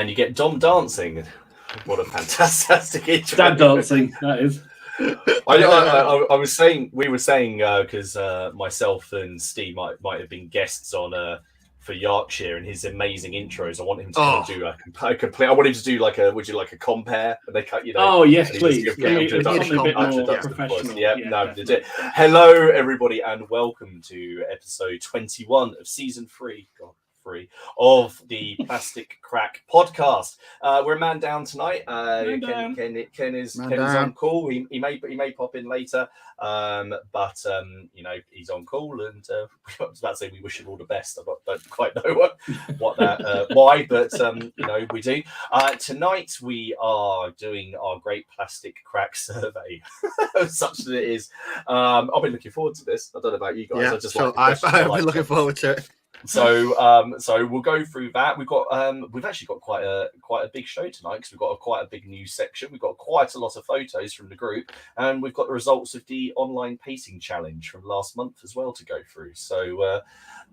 and you get Dom dancing. What a fantastic intro! Dad dancing, that is. I was saying, we were saying, because myself and Steve might have been guests on for Yorkshire and his amazing intros. I want him to kind of do a complete. I want him to do like a. Would you like a compare? And they cut, Oh yes, please. Something a bit more professional. Yeah, no, they did. Hello, everybody, and welcome to episode 21 of season 3. God. Of the Plastic Crack podcast. We're a man down tonight. Ken is on call. He may pop in later, but he's on call, and I was about to say we wish him all the best. I don't quite know why, but we do. Tonight we are doing our great plastic crack survey, such that it is. I've been looking forward to this. I don't know about you guys. Yeah, I've been looking forward to it. So we'll go through that. We've actually got quite a big show tonight because we've got quite a big news section. We've got quite a lot of photos from the group, and we've got the results of the online pacing challenge from last month as well to go through. So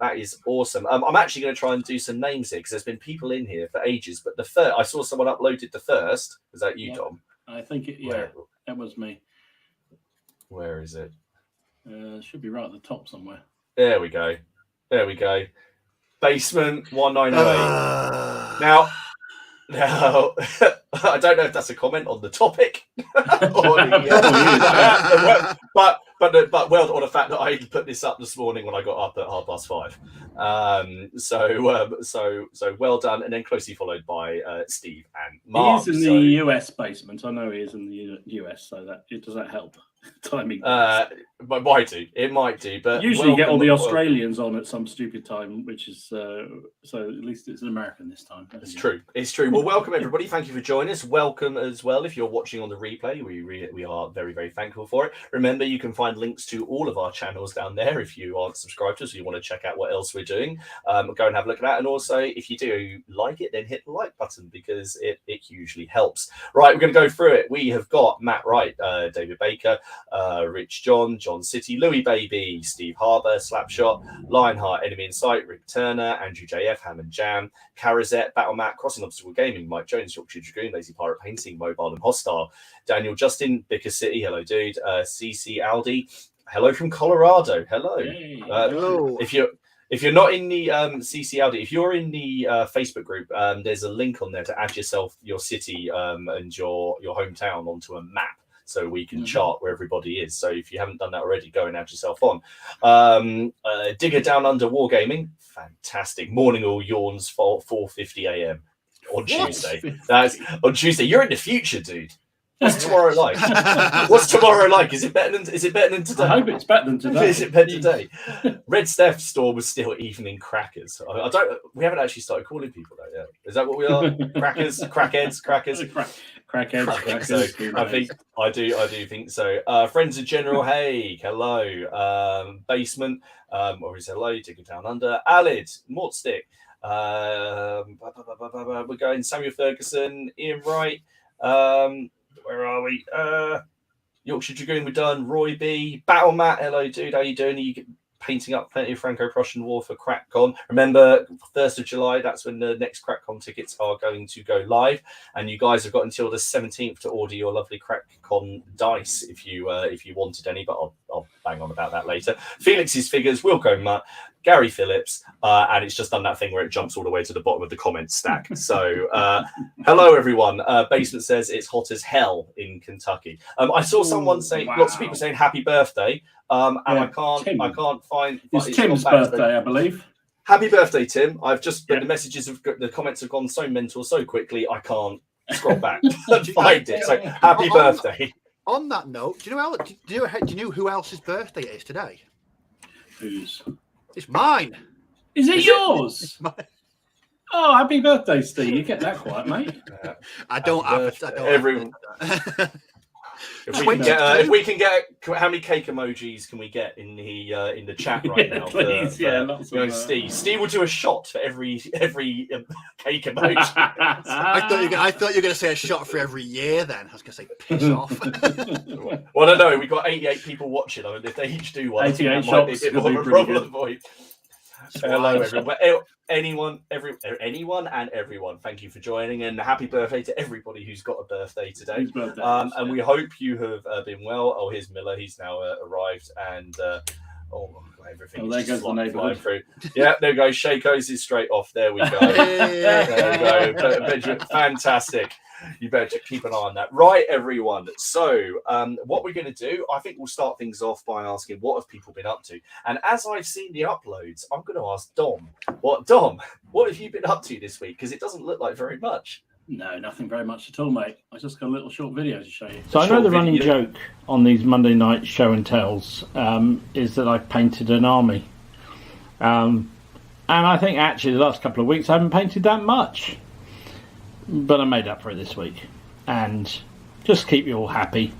that is awesome. I'm actually going to try and do some names here because there's been people in here for ages. But I saw someone uploaded the first. Was that you, Dom? I think that was me. Where is it? Should be right at the top somewhere. There we go. Basement 1908. Now, I don't know if that's a comment on the topic, or but well, on the fact that I put this up this morning when I got up at 5:30. So well done, and then closely followed by Steve and Mark. He's in the US basement. I know he is in the US, so does that help? Timing. It might do, but usually you get all the Australians on at some stupid time, which is so at least it's an American this time. It's true. Well, welcome everybody. Thank you for joining us. Welcome as well if you're watching on the replay. We are very, very thankful for it. Remember, you can find links to all of our channels down there if you aren't subscribed to us or you want to check out what else we're doing. Go and have a look at that. And also, if you do like it, then hit the like button because it hugely helps. Right, we're going to go through it. We have got Matt Wright, David Baker, Rich John City, Louis Baby, Steve Harbour, Slapshot, Lionheart, Enemy in Sight, Rick Turner, Andrew JF, Hammond Jam, Carazette, Battle Matt, Crossing Obstacle Gaming, Mike Jones, Yorkshire Dragoon, Lazy Pirate Painting, Mobile and Hostile, Daniel Justin, Bicker City, hello dude, CC Aldi, hello from Colorado, hello. Hey, hello. If you're not in the CC Aldi, if you're in the Facebook group, there's a link on there to add your city and your hometown onto a map, so we can chart where everybody is. So if you haven't done that already, go and add yourself on. Digger Down Under Wargaming, fantastic. Morning all yawns for 4:50 a.m. on Tuesday. That's on Tuesday. You're in the future, dude. What's tomorrow like? Is it better than today? I hope it's better than today. Is it better today? Red Steph store was still evening crackers. We haven't actually started calling people that yet. Is that what we are? Crackers, crackheads. Crackheads. So I do think so. Friends of General Haig, hello. Basement, obviously hello. Digger Down Under, Alid, Mortstick. We're going Samuel Ferguson, Ian Wright. Where are we? Yorkshire Dragoon, we're done. Roy B. Battle Matt, hello dude, how you doing? Are you painting up plenty of Franco-Prussian War for CrackCon? Remember, 1st of July, that's when the next CrackCon tickets are going to go live, and you guys have got until the 17th to order your lovely CrackCon dice if you wanted any, but I'll bang on about that later. Felix's figures, Wilco Mutt, Gary Phillips, and it's just done that thing where it jumps all the way to the bottom of the comments stack. So, hello everyone. Basement says it's hot as hell in Kentucky. I saw someone saying, lots of people saying happy birthday, and I can't find. It's Tim's birthday, I believe. Happy birthday, Tim! I've just the comments have gone so mental so quickly I can't scroll back and find it. So happy birthday. On that note, do you know who else's birthday it is today? Whose? It's mine. Is it yours? Oh, happy birthday, Steve! You get that quiet, mate. I don't have everyone. If we can get how many cake emojis can we get in the chat right now? Please, lots of Steve. Steve will do a shot for every cake emoji. I thought you were going to say a shot for every year. Then I was going to say piss off. Well, I know we've got 88 people watching. I mean, if they each do one, 88 shots. More of a problem. Hello, everyone. Anyone and everyone, thank you for joining, and happy birthday to everybody who's got a birthday today. And we hope you have been well. Oh, here's Miller. He's now arrived, and everything is just flying through. Yeah, there we go. Shaco's is straight off. There we go. There we go. Fantastic. You better keep an eye on that. Right, everyone. So what we're going to do, I think we'll start things off by asking, what have people been up to? And as I've seen the uploads, I'm going to ask Dom. Dom, what have you been up to this week? Because it doesn't look like very much. No, nothing very much at all, mate. I just got a little short video to show you. So I know the running joke on these Monday night show and tells is that I've painted an army. And I think actually the last couple of weeks I haven't painted that much. But I made up for it this week. And just to keep you all happy,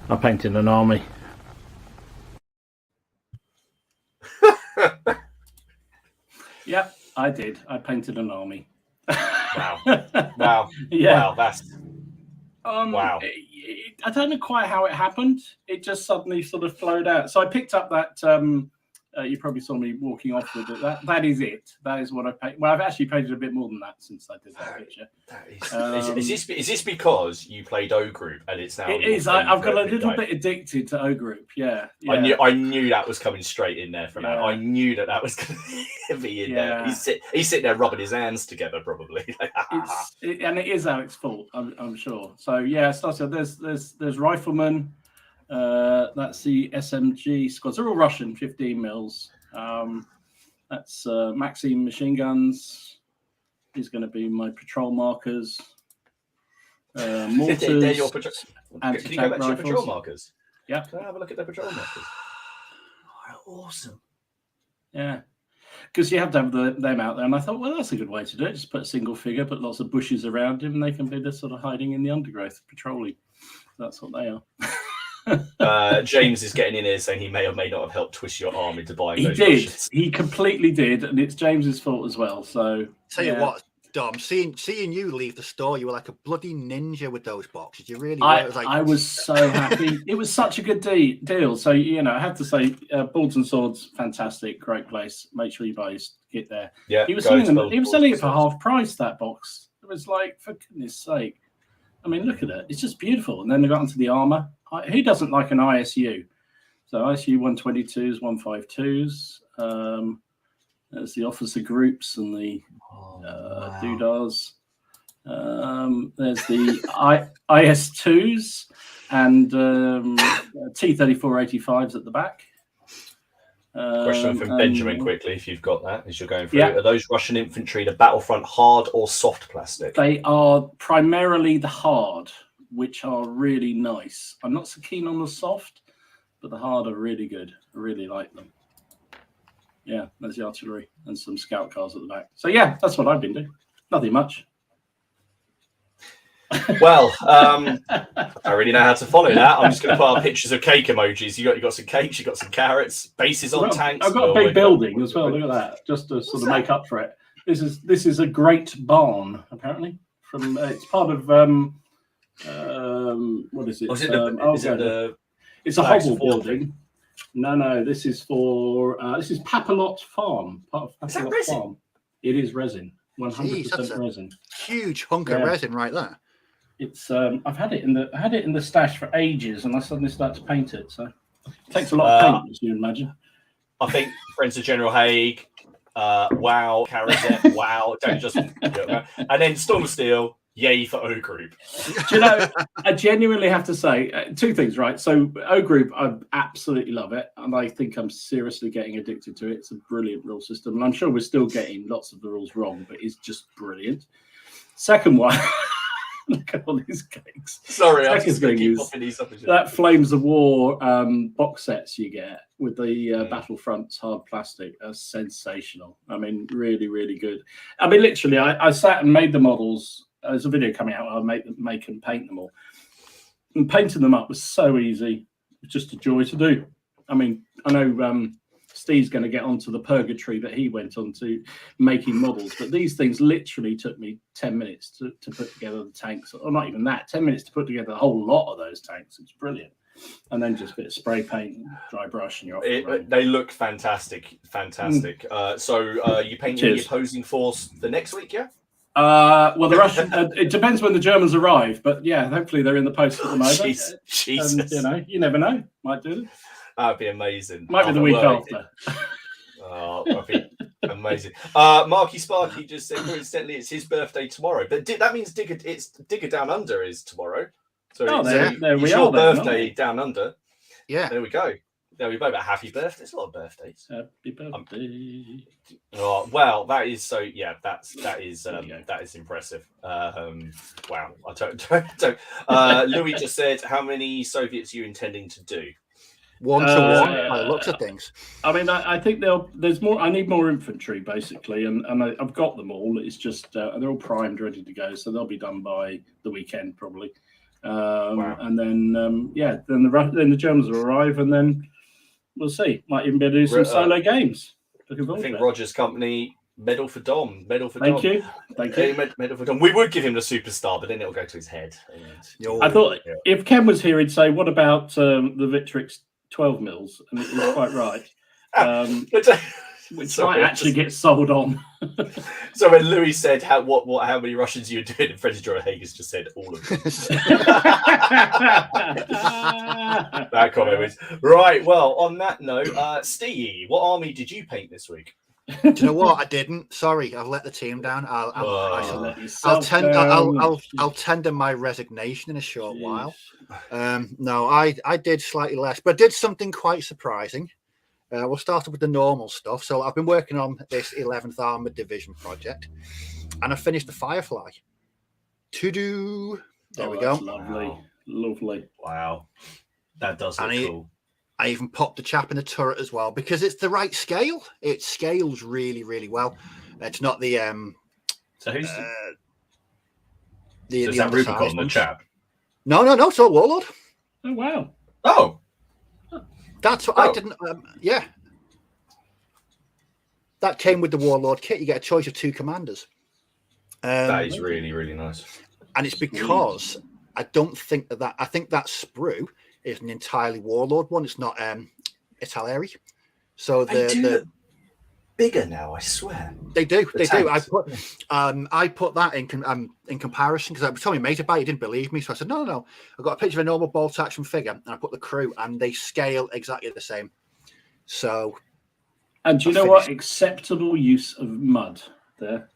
I painted an army. Yeah, I did. I painted an army. Wow. Yeah. Wow, that's... wow. I don't know quite how it happened. It just suddenly sort of flowed out. So I picked up that... you probably saw me walking off with it. That is it. That is what I painted. Well, I've actually painted a bit more than that since I did that picture. Is this because you played O Group and it's now? It is. I've got a little bit addicted to O Group. Yeah. I knew that was coming straight in there from that. I knew that was going to be in there. He's sitting there rubbing his hands together, probably. And it is Alex's fault, I'm sure. So yeah, so there's riflemen. That's the SMG squads. They're all Russian, 15 mils. That's Maxim machine guns. These are going to be my patrol markers. Mortars. They're your can you go back to your patrol markers? Yeah. Can I have a look at their patrol markers? Awesome. Yeah. Because you have to have them out there. And I thought, well, that's a good way to do it. Just put a single figure, put lots of bushes around him, and they can be just sort of hiding in the undergrowth, patrolling. That's what they are. James is getting in here saying he may or may not have helped twist your arm into buying those. He did. Rushes. He completely did, and it's James's fault as well. So tell you what, Dom, seeing you leave the store, you were like a bloody ninja with those boxes. You really were. I was so happy. It was such a good deal. So I have to say, Boards and Swords, fantastic, great place. Make sure you guys get there. Yeah, he was selling it for half price. That box. It was like, for goodness sake. I mean, look at it. It's just beautiful. And then they got onto the armor. Who doesn't like an ISU? So ISU 122s, 152s. There's the officer groups and the doodahs. There's the IS2s and T-3485s at the back. Question from Benjamin quickly, if you've got that, as you're going through. Are those Russian infantry the Battlefront hard or soft plastic? They are primarily the hard, which are really nice. I'm not so keen on the soft, but the hard are really good. I really like them. Yeah, there's the artillery and some scout cars at the back. So yeah, that's what I've been doing. Nothing much. Well, I don't really know how to follow that. I'm just going to put up pictures of cake emojis. You got some cakes, you got some carrots, bases on tanks. I've got a big building as well. Look at that, just to sort of make up for it. This is a great barn, apparently. From it's part of what is it? It's a hovel building. No, this is for this is Papalot Farm. Part of Papalot Farm. It is resin. 100% resin. Huge hunk of resin right there. It's I've had it in the stash for ages, and I suddenly start to paint it. So it takes a lot of paint, as you imagine. I think friends of General Haig, wow, Carazette, wow, don't just and then Storm Steel, yay for O Group. Do you know, I genuinely have to say two things, right? So O Group, I absolutely love it, and I think I'm seriously getting addicted to it. It's a brilliant rule system, and I'm sure we're still getting lots of the rules wrong, but it's just brilliant. Second one, look at all these cakes. Sorry, I was just going to keep popping these up. That Flames of War box sets you get with the Battlefront hard plastic are sensational. I mean, really, really good. I mean, literally, I sat and made the models. There's a video coming out. I'll make and paint them all. And painting them up was so easy. It was just a joy to do. I mean, I know Steve's going to get onto the purgatory that he went on to making models. But these things literally took me 10 minutes to put together the tanks, or not even that, 10 minutes to put together a whole lot of those tanks. It's brilliant. And then just a bit of spray paint, dry brush, and you're off. They look fantastic. So you painting the opposing force the next week, yeah? Well, the Russian. It depends when the Germans arrive, but yeah, hopefully they're in the post at the moment. Jesus. And, you never know. Might do it. That'd be amazing. Might be the week after. Oh, that'd be amazing. Marky Sparky just said coincidentally it's his birthday tomorrow, but that means Digger Down Under is tomorrow. So there we your are. Birthday down under. Yeah. There we go. There we go. But happy birthday. It's a lot of birthdays. Happy birthday. Oh well, that is so. Yeah, that is impressive. Wow. I don't. Louis just said, how many Soviets are you intending to do? 1 to 1 by the looks of things. I mean, I think there's more. I need more infantry basically, and I've got them all. It's just they're all primed, ready to go, so they'll be done by the weekend probably. Wow. And then then the Germans will arrive, and then we'll see. Might even be able to do some solo games. Looking forward I think to it. Roger's company. Medal for Dom. Thank you. Medal for Dom. We would give him the superstar, but then it'll go to his head. I thought if Ken was here, he'd say, "What about the Victrix 12 mils?" And it was quite right. Which might actually get sold on. So when Louis said how many Russians you were doing, Freddie Hager's just said all of them. That comment was right. Well, on that note, Steve, what army did you paint this week? Do you know what? I didn't. Sorry, I've let the team down. I'll tender my resignation in a short while. No, I did slightly less, but did something quite surprising. We'll start with the normal stuff. So I've been working on this 11th Armored Division project, and I finished the Firefly. There we go. Lovely. Wow, that does look cool. I even popped the chap in the turret as well because it's the right scale. It scales really, really well. It's not the So who's the is that Rubicon, the chap? No. It's all Warlord. Oh wow. Oh. That's what I didn't. Yeah, that came with the Warlord kit. You get a choice of 2 commanders. That is really, really nice. And it's because I don't think that. I think that sprue is an entirely Warlord one. It's not Italeri. So they're bigger now. I swear they do. They do. Tanks. I put that in comparison because I was telling my mate about it. He didn't believe me, so I said no. I got a picture of a normal bolt action figure, and I put the crew, and they scale exactly the same. So, and do you know what? Acceptable use of mud there.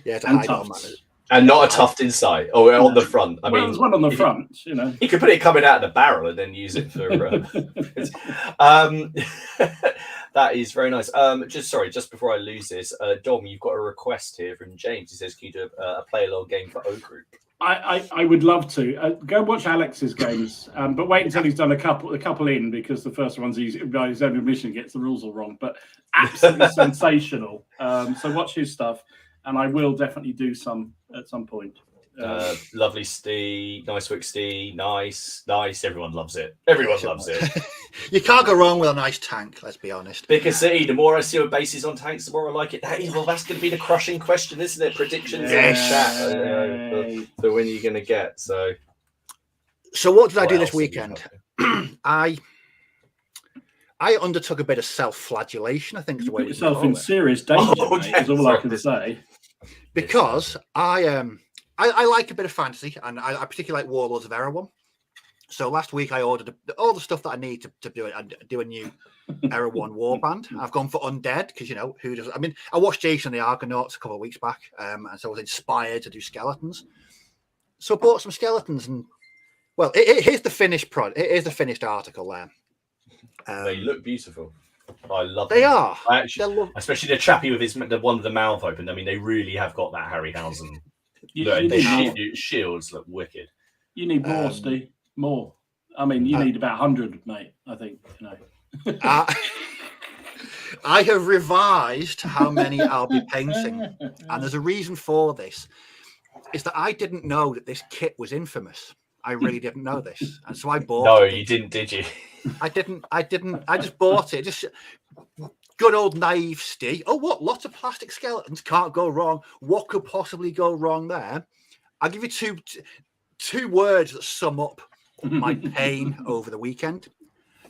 Yeah, to and hide all tufts. And not a tuft inside or on the front. I mean, there's one on the front, you know. You could put it coming out of the barrel and then use it for. That is very nice. Just before I lose this, Dom, you've got a request here from James. He says, "Can you do a play along game for O Group?" I would love to go watch Alex's games, but wait until he's done a couple in because the first one's easy. By his own admission, gets the rules all wrong, but absolutely sensational. So watch his stuff, and I will definitely do some at some point. Lovely Steve, nice work, Steve. Nice. Everyone loves it. Everyone loves it. You can't go wrong with a nice tank. Let's be honest. Bigger City. The more I see your bases on tanks, the more I like it. That's going to be the crushing question, isn't it? Predictions. Yes. So when are you going to get? So what did I do this weekend? I undertook a bit of self-flagellation. I think is the way. Put yourself in serious danger. Is all I can say. Because I like a bit of fantasy, and I particularly like Warlords of Erewhon. So last week I ordered all the stuff that I need to do it and do a new Erewhon warband. I've gone for undead because who does? I mean, I watched Jason and the Argonauts a couple of weeks back, and so I was inspired to do skeletons. So I bought some skeletons, and well, here's the finished product. Here's the finished article there. They look beautiful. I love they them. are. Especially the chappy with the one with the mouth open. I mean, they really have got that Harryhausen. Shields look wicked. You need more, Steve. More. I mean, you need about 100, mate. I think. I have revised how many I'll be painting, and there's a reason for this. Is that I didn't know that this kit was infamous. I really didn't know this, and so I bought. No, it. you didn't, did you? I didn't. I just bought it. Just good old naive Steve. Oh, what? Lots of plastic skeletons. Can't go wrong. What could possibly go wrong there? I'll give you two words that sum up my pain over the weekend.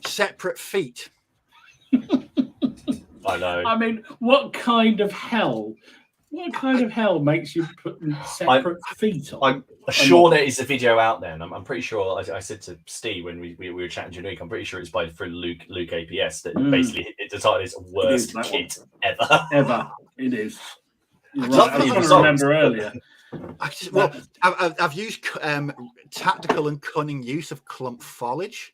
Separate feet. I know. I mean, what kind of hell makes you put separate feet on? I'm sure there is a video out there, and I'm pretty sure. I said to Steve when we were chatting during the week, I'm pretty sure it's by through Luke APS that basically it decided it's worst kit ever. Ever. It is. You're Love right. I was the trying to results. remember earlier. I've used tactical and cunning use of clump foliage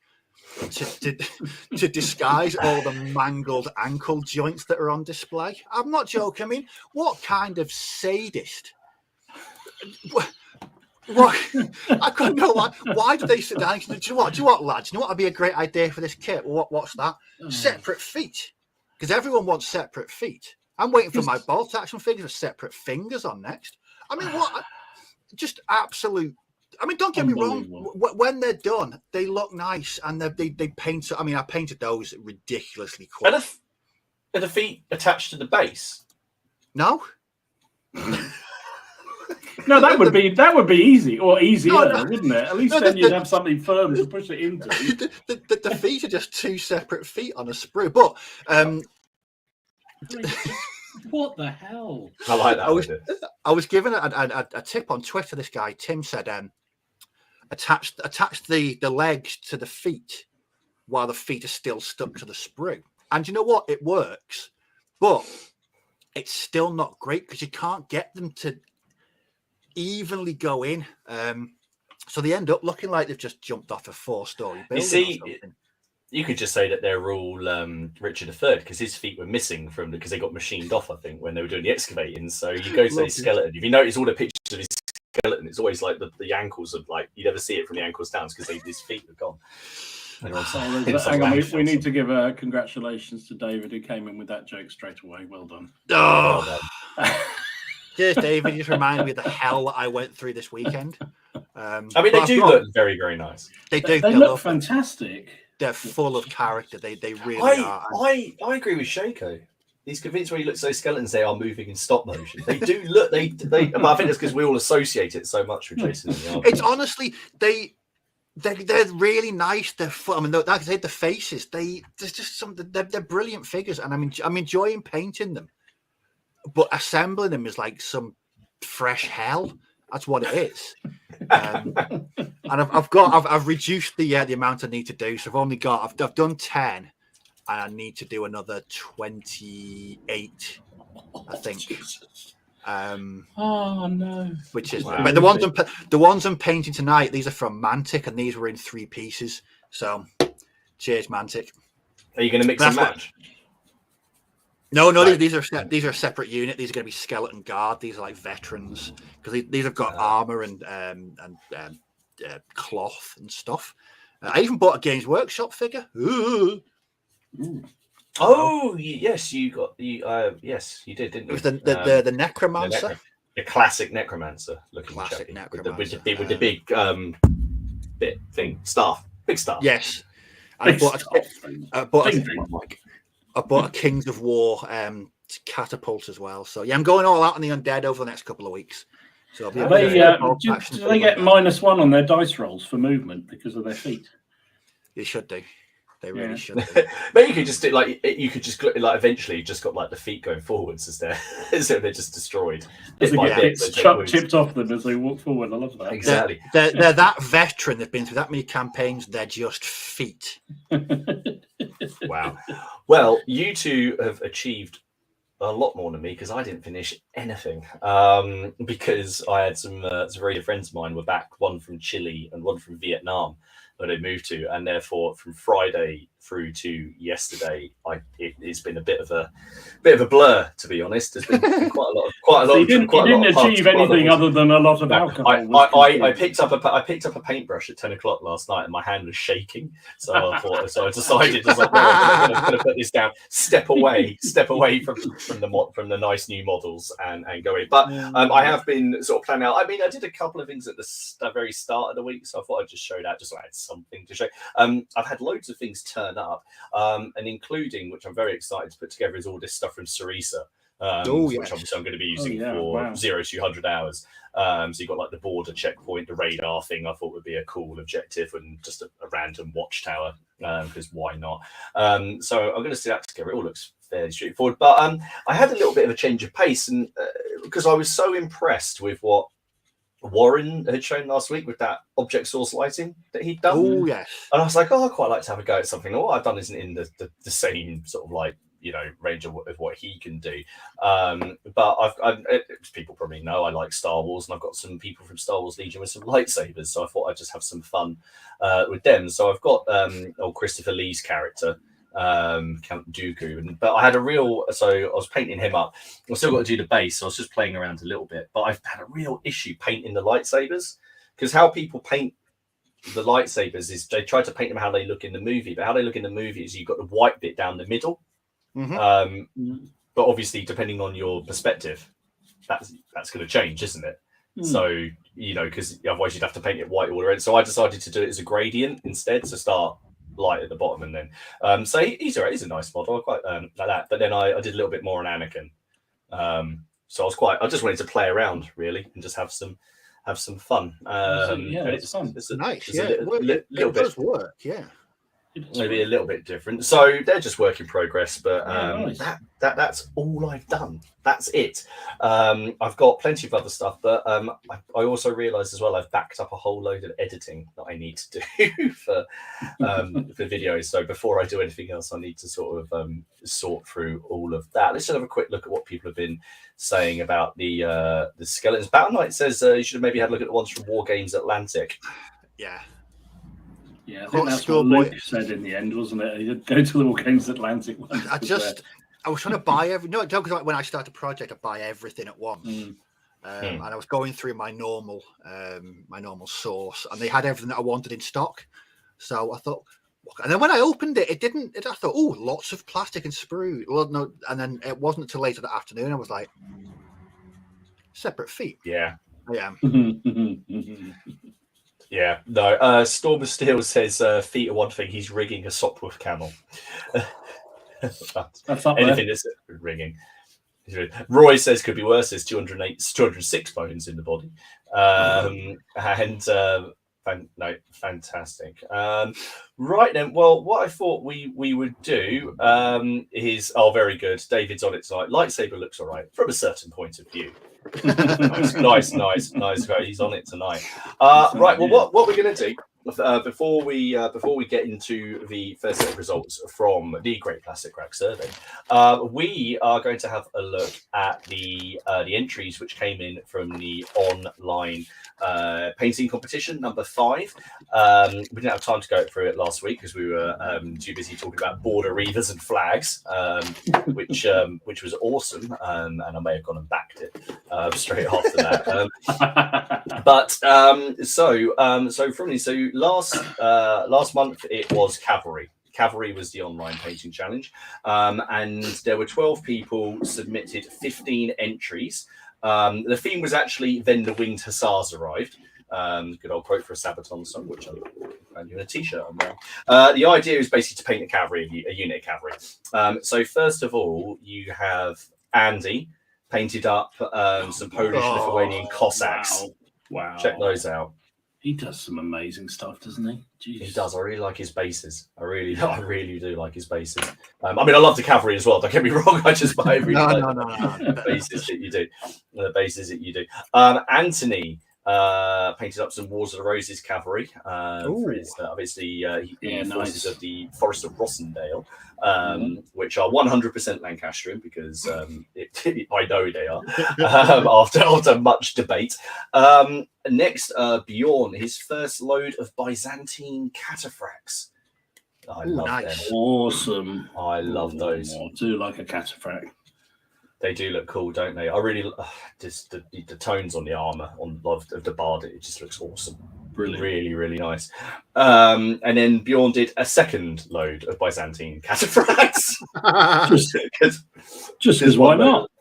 to disguise all the mangled ankle joints that are on display. I'm not joking. I mean, what kind of sadist? What? I couldn't know why did they sit down? Do you know what, lads? You know what would be a great idea for this kit? What's that? Separate feet, because everyone wants separate feet. I'm waiting for my bolt action figures with separate fingers on next. I mean, what? Just absolute. I mean, don't get me wrong. When they're done, they look nice, and they paint. I mean, I painted those ridiculously quick. Are the feet attached to the base? No. No, that would be easy or easier, wouldn't it? At least then you'd have something firm to push it into. The feet are just two separate feet on a sprue. But what the hell? I like that. I was given a tip on Twitter. This guy Tim said, attach the legs to the feet while the feet are still stuck to the sprue. And you know what? It works, but it's still not great because you can't get them to evenly go in. So they end up looking like they've just jumped off a 4-story building. You see, you could just say that they're all Richard III because his feet were missing because they got machined off, I think, when they were doing the excavating. So you go to his skeleton. If you notice all the pictures of his skeleton, it's always like the ankles of you never see it from the ankles down because his feet are gone. Hang on, we need to give congratulations to David who came in with that joke straight away. Well done. Oh. Cheers, David. You just reminded me of the hell that I went through this weekend. I mean, they do look very, very nice. They do. They look fantastic. They're full of character. They really are. I agree with Shaco. He's convinced when you look at those skeletons, they are moving in stop motion. They do look. They. But I think it's because we all associate it so much with Jason and the Army. It's honestly they're really nice. I mean, like I said, the faces. There's just some. They're brilliant figures, and I'm enjoying painting them. But assembling them is like some fresh hell. That's what it is. And I've reduced the amount I need to do. So I've done 10, and I need to do another 28, I think. Oh no! Which is, but the ones I'm painting tonight, these are from Mantic, and these were in 3 pieces. So, cheers, Mantic. Are you going to mix and match? No, right. These are a separate unit. These are going to be skeleton guard. These are like veterans because these have got armor and cloth and stuff. I even bought a Games Workshop figure. Ooh. Oh yes, you yes, you did, didn't you? It was the Necromancer, the classic Necromancer looking classic Necromancer with the big bit thing big staff. Yes, I bought a Kings of War catapult as well. So yeah, I'm going all out on the undead over the next couple of weeks. So do they get -1 on their dice rolls for movement because of their feet? They should do. They really should. But you could just do eventually just got the feet going forwards as they're just destroyed. It's chipped off them as they walk forward. I love that. Exactly. They're that veteran. They've been through that many campaigns. They're just feet. Wow. Well, you two have achieved a lot more than me because I didn't finish anything. Because I had some very good friends of mine were back, one from Chile and one from Vietnam. where they moved to, and therefore from Friday through to yesterday, it's been a bit of a blur, to be honest. There's been quite a lot of. So you didn't achieve anything other than a lot of alcohol. I picked up a paintbrush at 10 o'clock last night, and my hand was shaking. So I decided, I'm going to put this down, step away from the nice new models and go in. But I have been sort of planning out. I mean, I did a couple of things at the very start of the week, so I thought I'd just show that, just so I had something to show. I've had loads of things turn up, and including, which I'm very excited to put together, is all this stuff from Sarisa, which obviously I'm going to be using for 0 to 100 hours. So you've got like the border checkpoint, the radar thing. I thought would be a cool objective, and just a random watchtower, because why not? So I'm going to see that together. It all looks fairly straightforward, but I had a little bit of a change of pace, and because I was so impressed with what Warren had shown last week with that object source lighting that he'd done. Oh yes. And I was like, I'd quite like to have a go at something. What I've done isn't in the same sort of like, range of what he can do. But as people probably know, I like Star Wars, and I've got some people from Star Wars Legion with some lightsabers, so I thought I'd just have some fun with them. So I've got old Christopher Lee's character, Count Dooku, but I had so I was painting him up. I've still got to do the base, so I was just playing around a little bit, but I've had a real issue painting the lightsabers, because how people paint the lightsabers is they try to paint them how they look in the movie, but how they look in the movie is you've got the white bit down the middle. But obviously, depending on your perspective, that's going to change, isn't it? So because otherwise you'd have to paint it white all around. So I decided to do it as a gradient instead, so start light at the bottom, and then so he's alright. He's a nice model. I quite like that. But then I did a little bit more on Anakin. So I just wanted to play around really and just have some fun. It's fun. It's nice. It does work. Yeah. Maybe a little bit different. So they're just work in progress, but nice. that's all I've done. That's it. I've got plenty of other stuff, but I also realised as well I've backed up a whole load of editing that I need to do for videos. So before I do anything else, I need to sort of sort through all of that. Let's just have a quick look at what people have been saying about the skeletons. Battle Knight says you should have maybe had a look at the ones from War Games Atlantic. Yeah. Yeah, I think that's what Luke said in the end, wasn't it? He did go to the War Games Atlantic one. I was trying to buy because when I start a project, I buy everything at once. And I was going through my normal source, and they had everything that I wanted in stock. So I thought, and then when I opened it, I thought, oh, lots of plastic and sprue. Well, no, and then it wasn't until later that afternoon I was like, separate feet. Yeah. Yeah. Yeah, no. Storm of Steel says feet are one thing. He's rigging a Sopwith camel. That's up anything there. that's rigging. Roy says could be worse. There's 206 bones in the body. Fantastic. Right then. Well, what I thought we would do is very good. David's on it tonight. Lightsaber looks all right from a certain point of view. nice. He's on it tonight. Right. Well, what we're going to do before we get into the first set of results from the Great Plastic Crack Survey, we are going to have a look at the entries which came in from the online painting competition number 5. We didn't have time to go through it last week because we were too busy talking about border reavers and flags, which was awesome, and I may have gone and backed it straight after that. So last month it was cavalry. Cavalry was the online painting challenge, and there were 12 people submitted 15 entries. The theme was actually "Then the Winged Hussars Arrived." Good old quote for a Sabaton song, which I'm found you in a t-shirt I'm wearing. The idea is basically to paint a unit of cavalry. So first of all, you have Andy painted up some Polish Lithuanian Cossacks. Wow. Check those out. He does some amazing stuff, doesn't he? Jeez. He does. I really like his bases. I really do like his bases. I mean, I love the cavalry as well. Don't get me wrong. I just buy every no. the bases that you do. The bases that you do. Anthony painted up some Wars of the Roses cavalry for his obviously forces of the Forest of Rossendale, which are 100% Lancastrian because I know they are after much debate. Next, Bjorn, his first load of Byzantine cataphracts. I love them. Awesome. I love those. I do like a cataphract. They do look cool, don't they? I really just the tones on the armor of the bard. It just looks awesome. Brilliant. Really, really nice. And then Bjorn did a second load of Byzantine cataphracts. just because why not?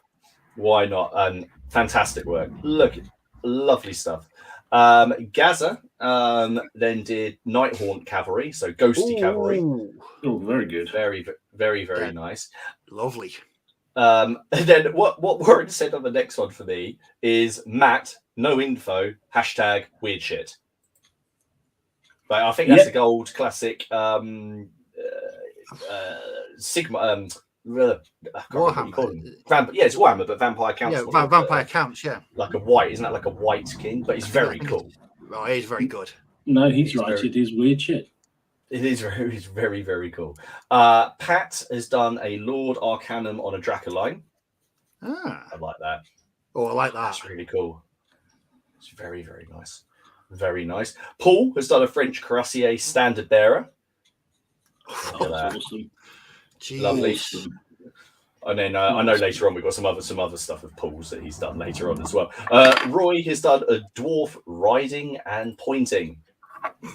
Why not? And fantastic work. Look, lovely stuff. Gaza then did Nighthaunt cavalry, so ghosty cavalry. Oh, very good. Very, very, very nice. Lovely. And then what Warren said on the next one for me is Matt, no info, # weird shit. But I think that's the gold classic Sigma Warhammer. It's Warhammer, but Vampire counts. Yeah, Vampire counts, yeah. Like a white, isn't that like a white king? But he's very cool. Oh, he's very good. No, he's right. It is weird shit. It is very, very cool. Pat has done a Lord Arcanum on a Dracoline. I like that. Oh, I like that. That's really cool. It's very, very nice. Very nice. Paul has done a French Cuirassier Standard Bearer. That's awesome. Jeez. Lovely. And then I know later on we've got some other stuff of Paul's that he's done later on as well. Roy has done a Dwarf Riding and Pointing.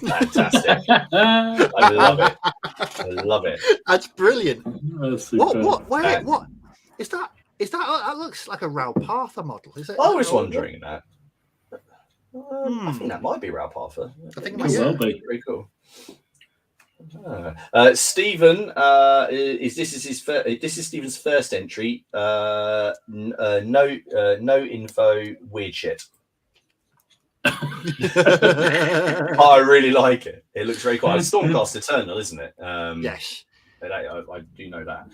Fantastic. I love it. I love it. That's brilliant. What is that? That looks like a Ralpartha model. Is it? I was wondering that. I think that might be Ralpartha. I think it might be. Very cool. Stephen, this is Stephen's first entry. No info, weird shit. I really like it. It looks very cool. It's Stormcast Eternal, isn't it? Yes. I do know that.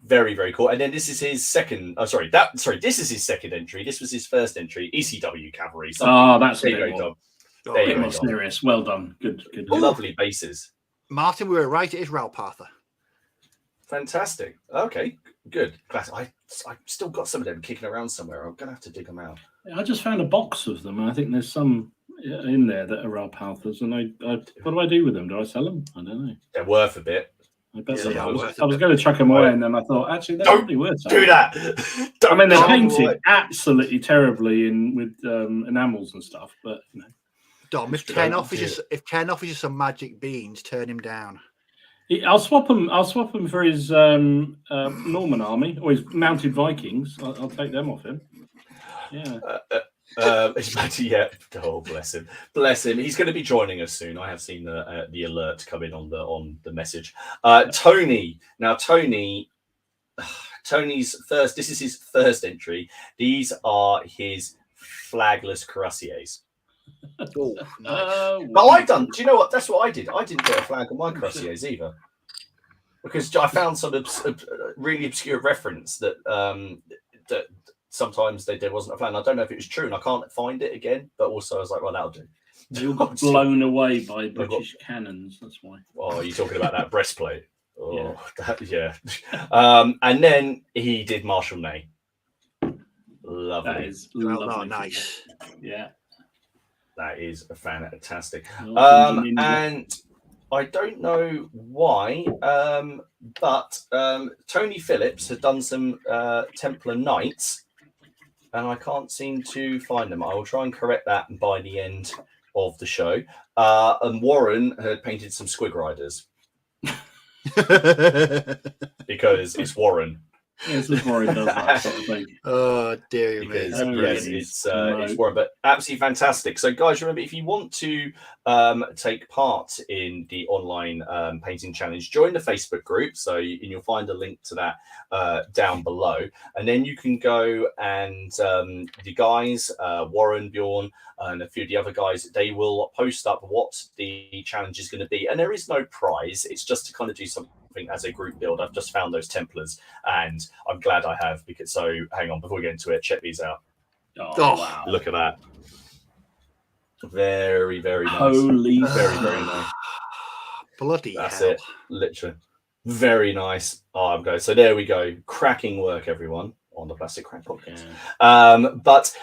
Very, very cool. And then this is his second. This is his second entry. This was his first entry. ECW Cavalry. That's there you go, Dom. There you go, serious. Well done. Good. Lovely bases. Martin, we were right. It is Ralpartha. Fantastic. Okay, good. Glad I've still got some of them kicking around somewhere. I'm gonna have to dig them out. I just found a box of them. I think there's some in there that are Ralparthas, and what do I do with them? Do I sell them? I don't know. They're worth a bit. I bet I was going to chuck them away, and then I thought, actually, they're probably worth something. Do that. I mean, they're painted absolutely terribly with enamels and stuff, but you know. Dom, if Ken offers you some magic beans, turn him down. I'll swap him for his Norman army or his mounted Vikings. I'll take them off him. Yeah. Oh, bless him. Bless him. He's going to be joining us soon. I have seen the alert come in on the message. Tony. Now, Tony's first. This is his first entry. These are his flagless cuirassiers. Oh, nice. But I've done. Do you know what? That's what I did. I didn't put a flag on my cuirassiers either, because I found some really obscure reference that that sometimes there wasn't a flag. I don't know if it was true, and I can't find it again. But also, I was like, well, that'll do. They all got blown away by British cannons. That's why. Oh, you're talking about that breastplate? Oh, yeah. And then he did Marshal Ney. Lovely. That is lovely. Nice. Yeah. That is fantastic. And I don't know why, but Tony Phillips has done some Templar Knights, and I can't seem to find them. I will try and correct that by the end of the show. And Warren had painted some Squig Riders because it's Warren. Yes, it's Warren does that sort of thing. Oh dear me! It's Warren, but absolutely fantastic. So, guys, remember, if you want to take part in the online painting challenge, join the Facebook group. So, you'll find a link to that down below, and then you can go and the guys, Warren, Bjorn, and a few of the other guys, they will post up what the challenge is going to be, and there is no prize. It's just to kind of do something as a group build. I've just found those Templars, and I'm glad I have, because hang on, before we get into it, check these out. Oh, wow. Look at that. Very, very nice. Holy Very, very nice. Bloody That's hell. it. Literally. Very nice. Oh, I'm going. So there we go. Cracking work, everyone, on the Plastic Crack Podcast. Yeah. But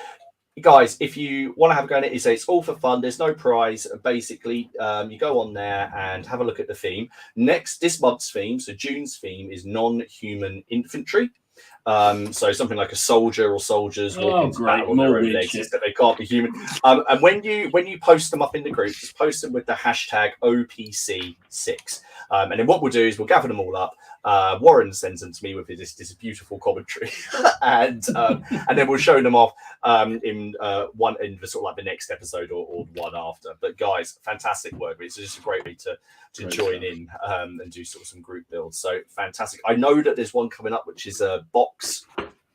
guys, if you want to have a go at it, it's all for fun. There's no prize. Basically, you go on there and have a look at the theme. This month's theme, so June's theme, is non-human infantry. So something like a soldier or soldiers walking into battle on their own legs, that they can't be human. And when you post them up in the group, just post them with the hashtag OPC6. And then what we'll do is we'll gather them all up. Warren sends them to me with this beautiful commentary, and then we'll show them off in the sort of like the next episode or one after. But guys, fantastic work! It's just a great way to join in and do sort of some group builds. So fantastic! I know that there's one coming up which is a box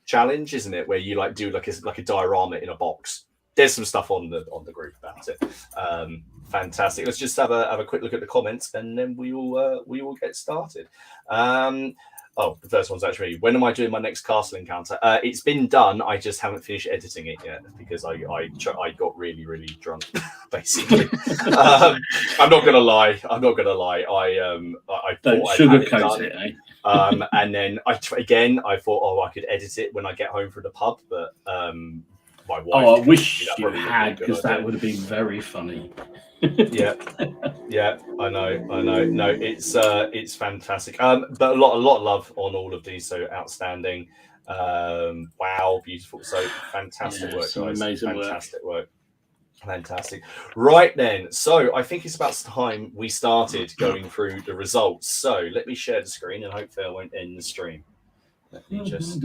challenge, isn't it? Where you do like a diorama in a box. There's some stuff on the group about it. Fantastic. Let's just have a quick look at the comments, and then we will get started. The first one's actually, when am I doing my next castle encounter? It's been done. I just haven't finished editing it yet because I got really, really drunk, basically. I'm not gonna lie. I Don't thought sugarcoat it, eh? and then I thought, I could edit it when I get home from the pub, but my wife. Oh, I wish you had, because that would have been very funny. yeah, I know. No, it's fantastic. But a lot of love on all of these. So outstanding. Wow, beautiful. So fantastic work, guys. Amazing fantastic work. Fantastic. Right then. So I think it's about time we started going through the results. So let me share the screen, and hopefully I won't end the stream. Let me just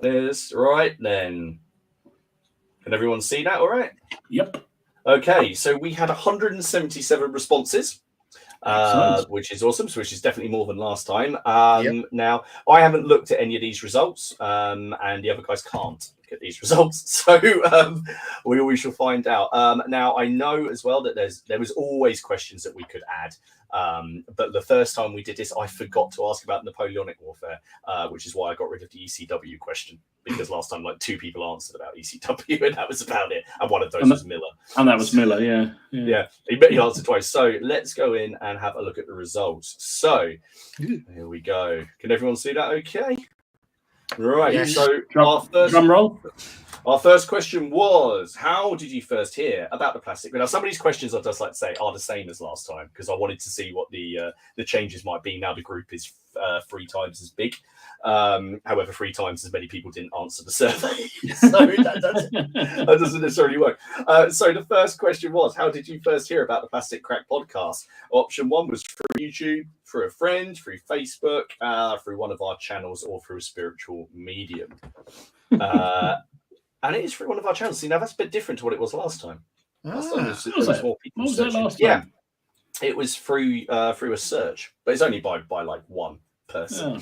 this right then. Can everyone see that? All right. Yep. Okay, so we had 177 responses, which is awesome. So which is definitely more than last time. Now, I haven't looked at any of these results, and the other guys can't look at these results. So we shall find out. Now, I know as well that there was always questions that we could add. But the first time we did this, I forgot to ask about Napoleonic warfare, which is why I got rid of the ECW question, because last time like 2 people answered about ECW, and that was about it. And one of those was Miller. And that was Miller, yeah. Yeah, he answered twice. So let's go in and have a look at the results. So here we go. Can everyone see that okay? Right. Yes. So drum roll. Our first question was, how did you first hear about the plastic? Now, some of these questions, I'd just like to say, are the same as last time, because I wanted to see what the changes might be. Now the group is 3 times as big. However, 3 times as many people didn't answer the survey. So that doesn't necessarily work. So the first question was, how did you first hear about the Plastic Crack Podcast? Option 1 was through YouTube, through a friend, through Facebook, through one of our channels, or through a spiritual medium. And it is through one of our channels. See, now that's a bit different to what it was last time. Last time What was it last time? Yeah, it was through a search, but it's only by like one person.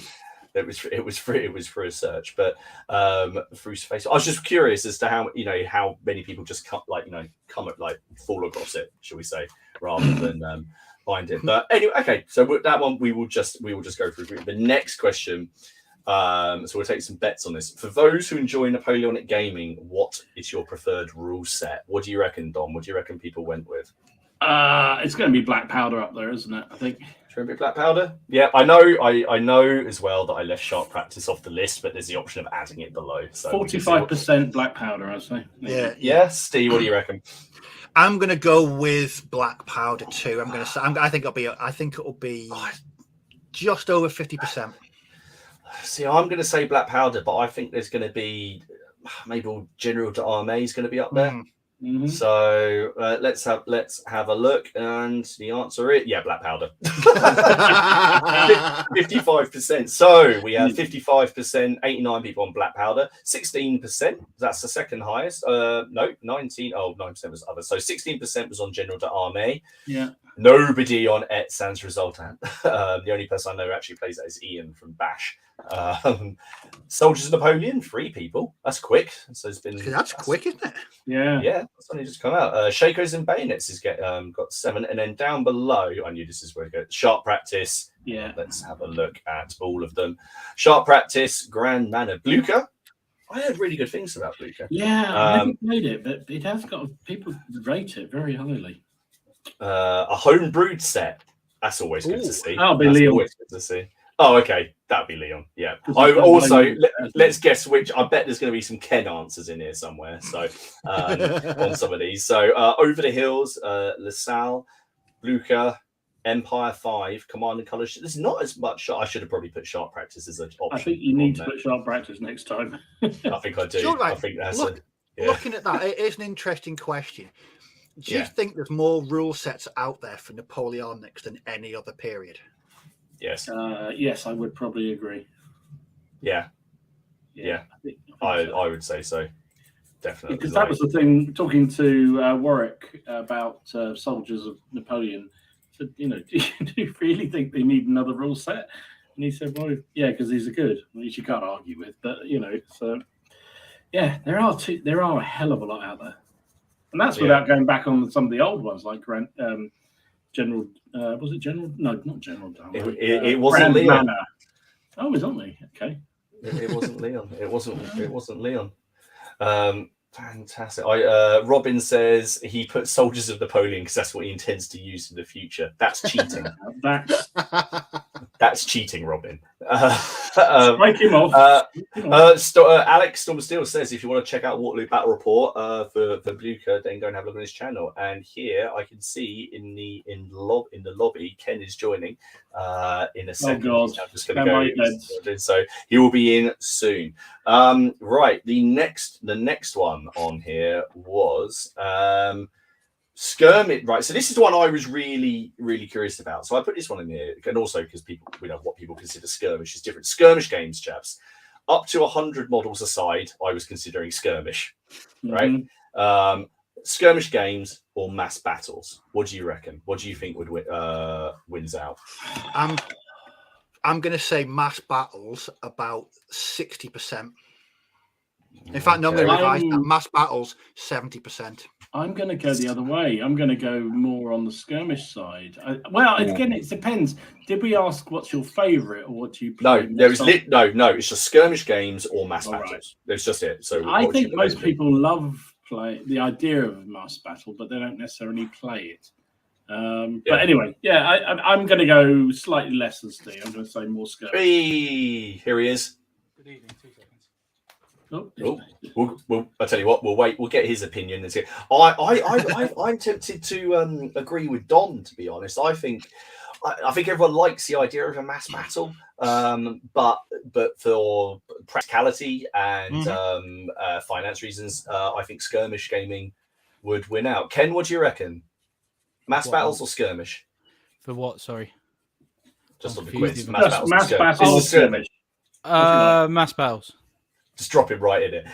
Yeah. It was through a search, but through Facebook. I was just curious as to how many people just fall across it, shall we say, rather than find it. But anyway, okay. So that one we will just go through. The next question. So we'll take some bets on this. For those who enjoy Napoleonic gaming, what is your preferred rule set? What do you reckon, Dom? What do you reckon people went with? It's going to be Black Powder up there, isn't it? I think. Should it be Black Powder? Yeah, I know as well that I left Sharp Practice off the list, but there's the option of adding it below. So 45% Black Powder, I'd say. Yeah. Steve, what do you reckon? I'm going to go with Black Powder too. I'm going to say. I think it'll be just over 50%. See, I'm going to say Black Powder, but I think there's going to be maybe General d'Armée is going to be up there. Mm-hmm. So let's have a look, and the answer is Black Powder. 55%. So we have 55%, 89 people on Black Powder, 16%. That's the second highest. 19. Oh, 9% was other. So 16% was on General d'Armée. Yeah. Nobody on Et Sans Resultant. The only person I know who actually plays that is Ian from Bash. Soldiers of Napoleon, 3 people. That's quick. So that's quick, isn't it? Yeah. That's only just come out. Shakos and Bayonets has got 7, and then down below, I knew this is where it goes. Sharp Practice. Yeah. Let's have a look at all of them. Sharp Practice, Grand Manor, Blucher. I heard really good things about Blucher. Yeah, I never played it, but it has got people rate it very highly. A home brewed set. That's always good to see. That'll be That's Leon. always good to see. Oh, okay. That'd be Leon. Yeah. I also let's guess which. I bet there's going to be some Ken answers in here somewhere. So on some of these. So Over the Hills, LaSalle, Blucher, Empire 5, Command and Colors. There's not as much. I should have probably put Sharp Practice as an option. I think you need to put Sharp Practice next time. I think I do. Sure, right. I think that's looking at that. It is an interesting question. Do you think there's more rule sets out there for Napoleonics than any other period? Yes. Yes, I would probably agree. Yeah. I would say so. Definitely. Because that was the thing, talking to Warwick about Soldiers of Napoleon. Said, do you really think they need another rule set? And he said, well, yeah, because these are good, which you can't argue with. But, so, yeah, there are a hell of a lot out there. And that's without going back on some of the old ones, like General, was it General? No, not General. It wasn't Leon. Manor. Oh, it was on me. Okay. It wasn't Leon. It wasn't Leon. Fantastic. Robin says he put Soldiers of Napoleon because that's what he intends to use in the future. That's cheating. That's cheating, Robin. Strike him off. Alex Storm Steel says if you want to check out Waterloo Battle Report for Blucher, then go and have a look on his channel. And here I can see in the lobby, Ken is joining in a second. Oh God! I'm just going to go. So he will be in soon. Right. The next one on here was skirmish. Right. So this is the one I was really, really curious about. So I put this one in here, and also because what people consider skirmish is different. Skirmish games, chaps. Up to 100 models aside, I was considering skirmish. Right. Skirmish games or mass battles. What do you reckon? What do you think would wins out? I'm going to say mass battles about 60%. In fact, no, I'm going to revise that. Mass battles 70%. I'm going to go the other way. I'm going to go more on the skirmish side. Again, it depends. Did we ask what's your favourite or what do you play? No, no. It's just skirmish games or mass battles. Right. That's just it. So I think most people love the idea of a mass battle, but they don't necessarily play it. But anyway, I'm going to go slightly less than Steve. I'm going to say more skirmish. Hey, here he is. Good evening. 2 seconds. We'll I tell you what, we'll wait. We'll get his opinion. I'm tempted to agree with Don. To be honest, I think everyone likes the idea of a mass battle, but for practicality and finance reasons, I think skirmish gaming would win out. Ken, what do you reckon? Mass battles or skirmish? For what? Sorry. Just on the quiz. Mass battles or skirmish? Mass battles. Just drop it right in it.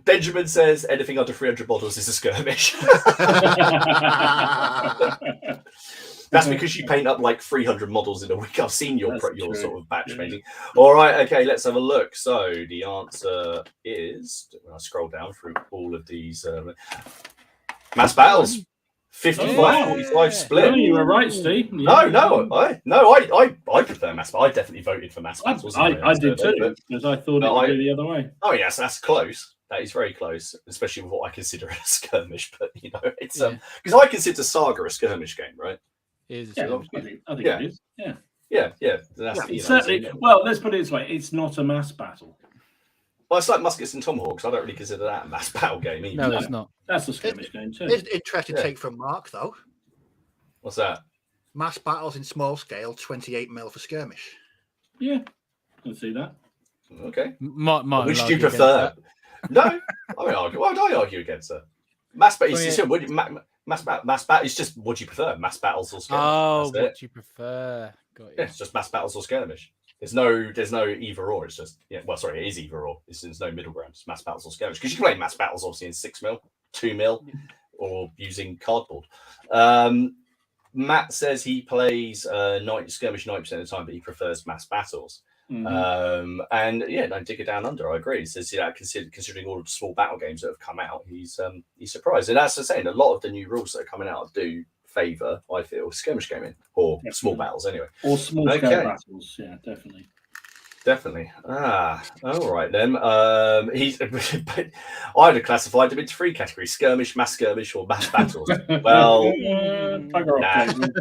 Benjamin says anything under 300 models is a skirmish. That's because you paint up like 300 models in a week. I've seen your sort of batch painting. All right, okay, let's have a look. So the answer is, when I scroll down through all of these mass battles. 55-45 split. No, you were right, Steve. Yeah. I prefer mass battles. I definitely voted for mass battles. I did too, because I thought it would be the other way. Oh yes, that's close. That is very close, especially with what I consider a skirmish. But it's because I consider Saga a skirmish game, right? It is. I think it is. Yeah. That's, certainly. Well, let's put it this way: it's not a mass battle. Well, it's like Muskets and Tomahawks. I don't really consider that a mass battle game either. No, it's not. That's a skirmish game too. It's an interesting take from Mark, though. What's that? Mass battles in small scale, 28 mil for skirmish. Yeah, I can see that. Okay. Which do you prefer? No, I mean, argue. Why would I argue against it? Mass battle. Mass battle. It's just what do you prefer? Mass battles or skirmish? Oh, what do you prefer? Got you. Yeah, it's just mass battles or skirmish. There's no either or. It's just it is either or. There's no middle ground. It's mass battles or skirmish. Because you can play mass battles obviously in 6 mil, 2 mil, or using cardboard. Matt says he plays skirmish 90% of the time, but he prefers mass battles. Don't dig it down under. I agree. He says considering all of the small battle games that have come out, he's surprised. And that's the saying. A lot of the new rules that are coming out do favour, I feel, skirmish gaming or small battles anyway. Or small scale battles, yeah, definitely. Definitely. All right then. He's. I'd have classified him into 3 categories: skirmish, mass skirmish, or mass battles. Well, Bugger off, Jason.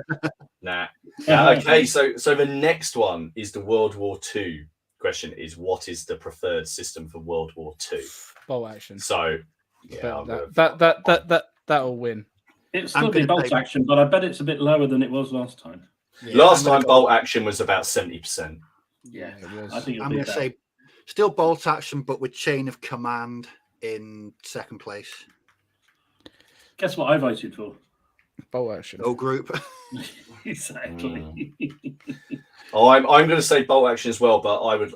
nah. Okay, so the next one is the World War II question: is what is the preferred system for World War II? Bolt action. So, yeah, That'll win. It'll still be bolt action, but I bet it's a bit lower than it was last time. Yeah, last time bolt action was about 70%. Yeah, it was. I think I'm going to say still bolt action, but with chain of command in second place. Guess what I voted for? Bolt action. O group. Exactly. I'm going to say bolt action as well, but I've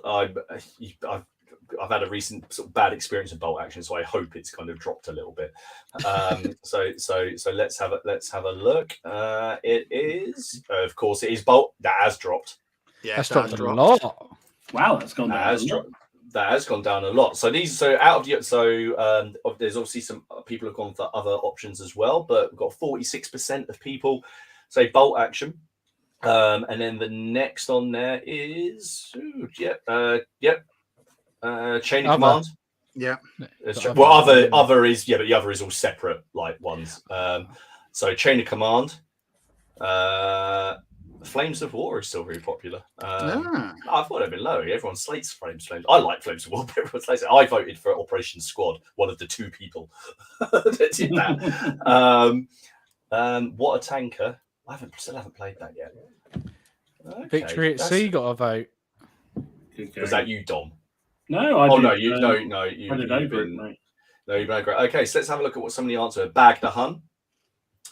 had a recent sort of bad experience with bolt action, so I hope it's kind of dropped a little bit. So let's have a look. It is, of course, it is bolt. That has dropped. Yeah, that's dropped a lot. Wow, that's gone down. That has gone down a lot. So there's obviously some people have gone for other options as well, but we've got 46% of people say bolt action. And then the next on there is chain of command. Yeah. Well, other is but the other is all separate like ones. So chain of command. Flames of War is still very popular. I thought it'd been low. Everyone slates Flames. I like Flames of War, but everyone slates it. I voted for Operation Squad, one of the 2 people that did that. What a Tanker. I still haven't played that yet. Okay, Victory at Sea got a vote. Was that you, Dom? No, I did, you've been mate. No, you've been great. Okay, so let's have a look at what some of the answers are. Bag the Hun,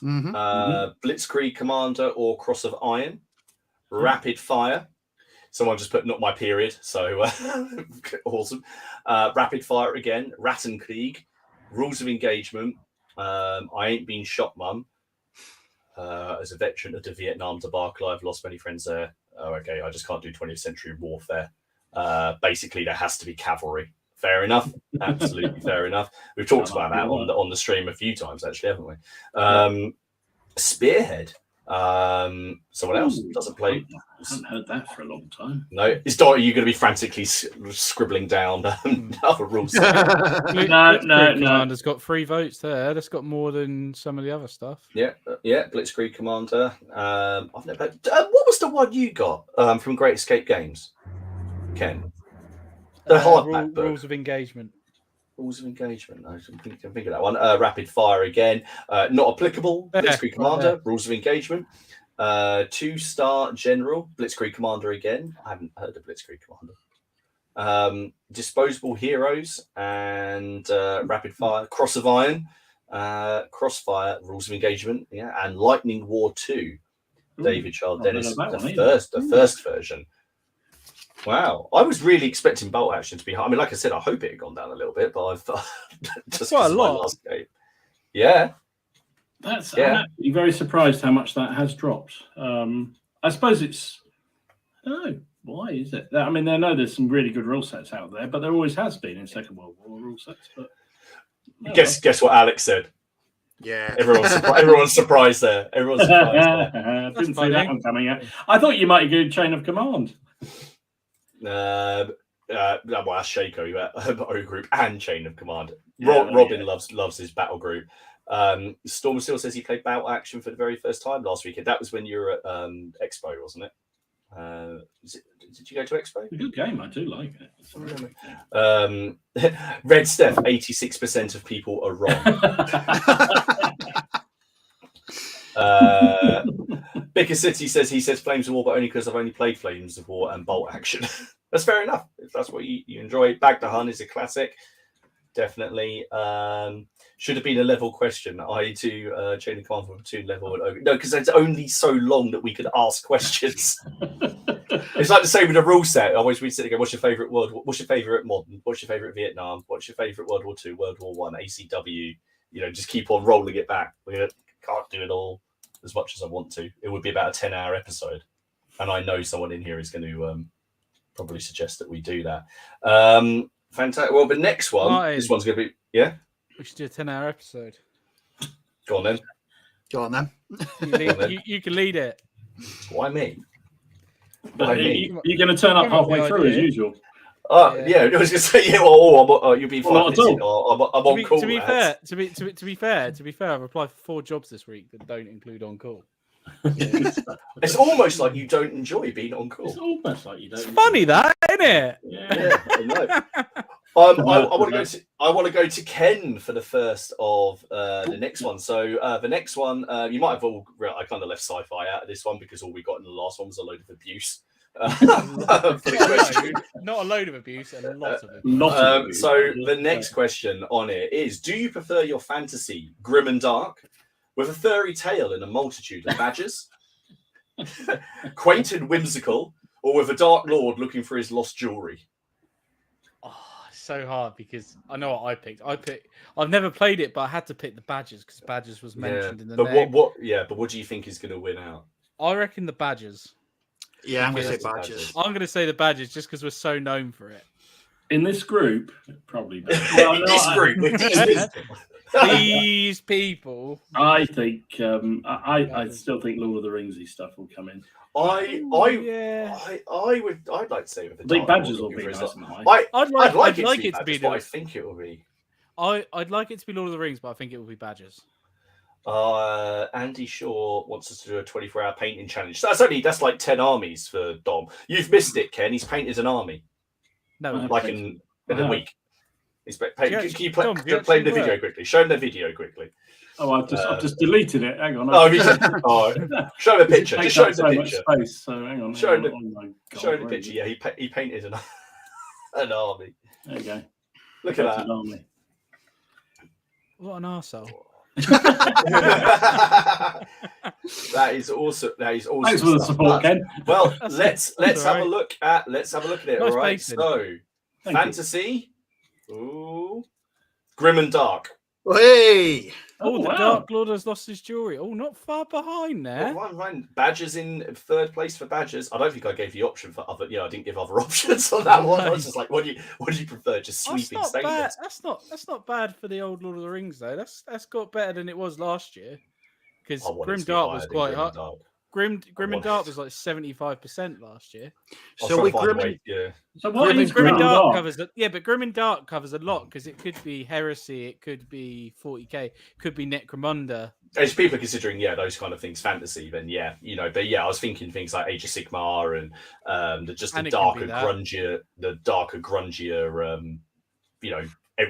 Blitzkrieg Commander or Cross of Iron, Rapid Fire. Someone just put not my period, so awesome. Rapid Fire again, Rattenkrieg, Rules of Engagement. I ain't been shot, mum. As a veteran of the Vietnam debacle, I've lost many friends there. Oh, okay, I just can't do 20th century warfare. Basically, there has to be cavalry. Fair enough. Absolutely fair enough. We've talked about that on the stream a few times, actually, haven't we? Spearhead. Someone else doesn't play. I haven't heard that for a long time. No, are you going to be frantically scribbling down other rules? No. Commander's got 3 votes there. That's got more than some of the other stuff. Yeah. Blitzkrieg Commander. I've never. What was the one you got from Great Escape Games, Ken? The hardback book. Rules of Engagement. Rules of Engagement. I can think of that one. Rapid Fire again. Not applicable. Blitzkrieg Commander. Rules of Engagement. 2-star General. Blitzkrieg Commander again. I haven't heard of Blitzkrieg Commander. Disposable Heroes and Rapid Fire. Cross of Iron. Crossfire. Rules of Engagement. Yeah, and Lightning War 2. David Child Dennis. The first version. Wow, I was really expecting bolt action to be high. I mean, like I said, I hope it had gone down a little bit, but I've just quite a lot. Last game. Yeah, I'm actually very surprised how much that has dropped. I suppose it's. I don't know why is it. I mean, I know there's some really good rule sets out there, but there always has been in Second World War rule sets. But guess what Alex said. Yeah, everyone's surprised there. Everyone's surprised there. Didn't see that one coming out. I thought you might go Chain of Command. Well, that's Shaco, O Group and Chain of Command. Robin loves his battle group. Storm still says he played battle action for the very first time last weekend. That was when you were at Expo, wasn't it? Did you go to Expo? A good game. I do like it. Red Steph, 86% of people are wrong. Bicker City says he says Flames of War, but only because I've only played Flames of War and bolt action. That's fair enough. If that's what you enjoy. Bag the Hun is a classic. Definitely. Should have been a level question. I do Chain of Command for platoon level. No, because it's only so long that we could ask questions. It's like the same with a rule set. Always we sit and go, what's your favourite world? What's your favourite modern? What's your favourite Vietnam? What's your favourite World War II, World War One, ACW? Just keep on rolling it back. We can't do it all as much as I want to. It would be about a 10-hour episode. And I know someone in here is going to probably suggest that we do that. Fantastic. Well, the next one, Martin, this one's going to be, yeah? We should do a 10-hour episode. Go on then. Go on then. You can lead it. Why me? By me. You're going to turn up Come up with halfway the through as idea. usual. Yeah, I was just saying, you'll be Well, 5 not at minutes in, all. or I'm on call. To be lads. fair, I've applied for 4 jobs this week that don't include on call. It's almost like you don't enjoy being on call. It's almost like you don't. It's funny that, isn't it? Yeah. I know. I want to go to Ken for the first of the next one. So the next one, you might have all. I kind of left sci-fi out of this one because all we got in the last one was a load of abuse. For the question. Not a load of abuse, a lot of abuse. So the next question on it is: do you prefer your fantasy grim and dark, with a furry tail and a multitude of badgers, quaint and whimsical, or with a dark lord looking for his lost jewelry? So hard because I know what I picked. I've never played it, but I had to pick the badgers because badgers was mentioned in the name. But what do you think is going to win out? I reckon the badgers. Yeah, I'm going to say badgers. I'm going to say the badgers just because we're so known for it. In this group, probably. These people. I think. I still think Lord of the Ringsy stuff will come in. I'd like to say with the I think badgers will be nice and high. I'd like it to be, but I think it will be. I'd like it to be Lord of the Rings, but I think it will be badgers. Andy Shaw wants us to do a 24-hour painting challenge. That's like 10 armies for Dom. You've missed it, Ken. He's painted an army. No, like in a week. He's can you play the video quickly? Show him the video quickly. Oh, I've just deleted it. Hang on. Show him a picture. Just show him the picture. Space, so hang on. Show him the picture. Yeah, he painted an army. There you go. Look at that. Army. What an arsehole. That is awesome. Thanks for the support, Ken. Well, let's have a look at it. Nice all right. basing. So, Thank fantasy. Ooh, grim and dark. Hey! Oh, the wow. Dark Lord has lost his jewelry. Oh, not far behind there. Fine. Badgers in third place for badgers. I don't think I gave the option for other. I didn't give other options on that one. I was just like, what do you prefer? Just sweeping statements. That's not bad for the old Lord of the Rings though. That's got better than it was last year. Because Grim Dark was quite hard. Grim and Dark was like 75% last year. So we Grim So what is Grim and Dark covers? But Grim and Dark covers a lot because it could be Heresy, it could be 40k, it could be Necromunda. As people are considering, those kind of things, fantasy, then but I was thinking things like Age of Sigmar and the darker, grungier,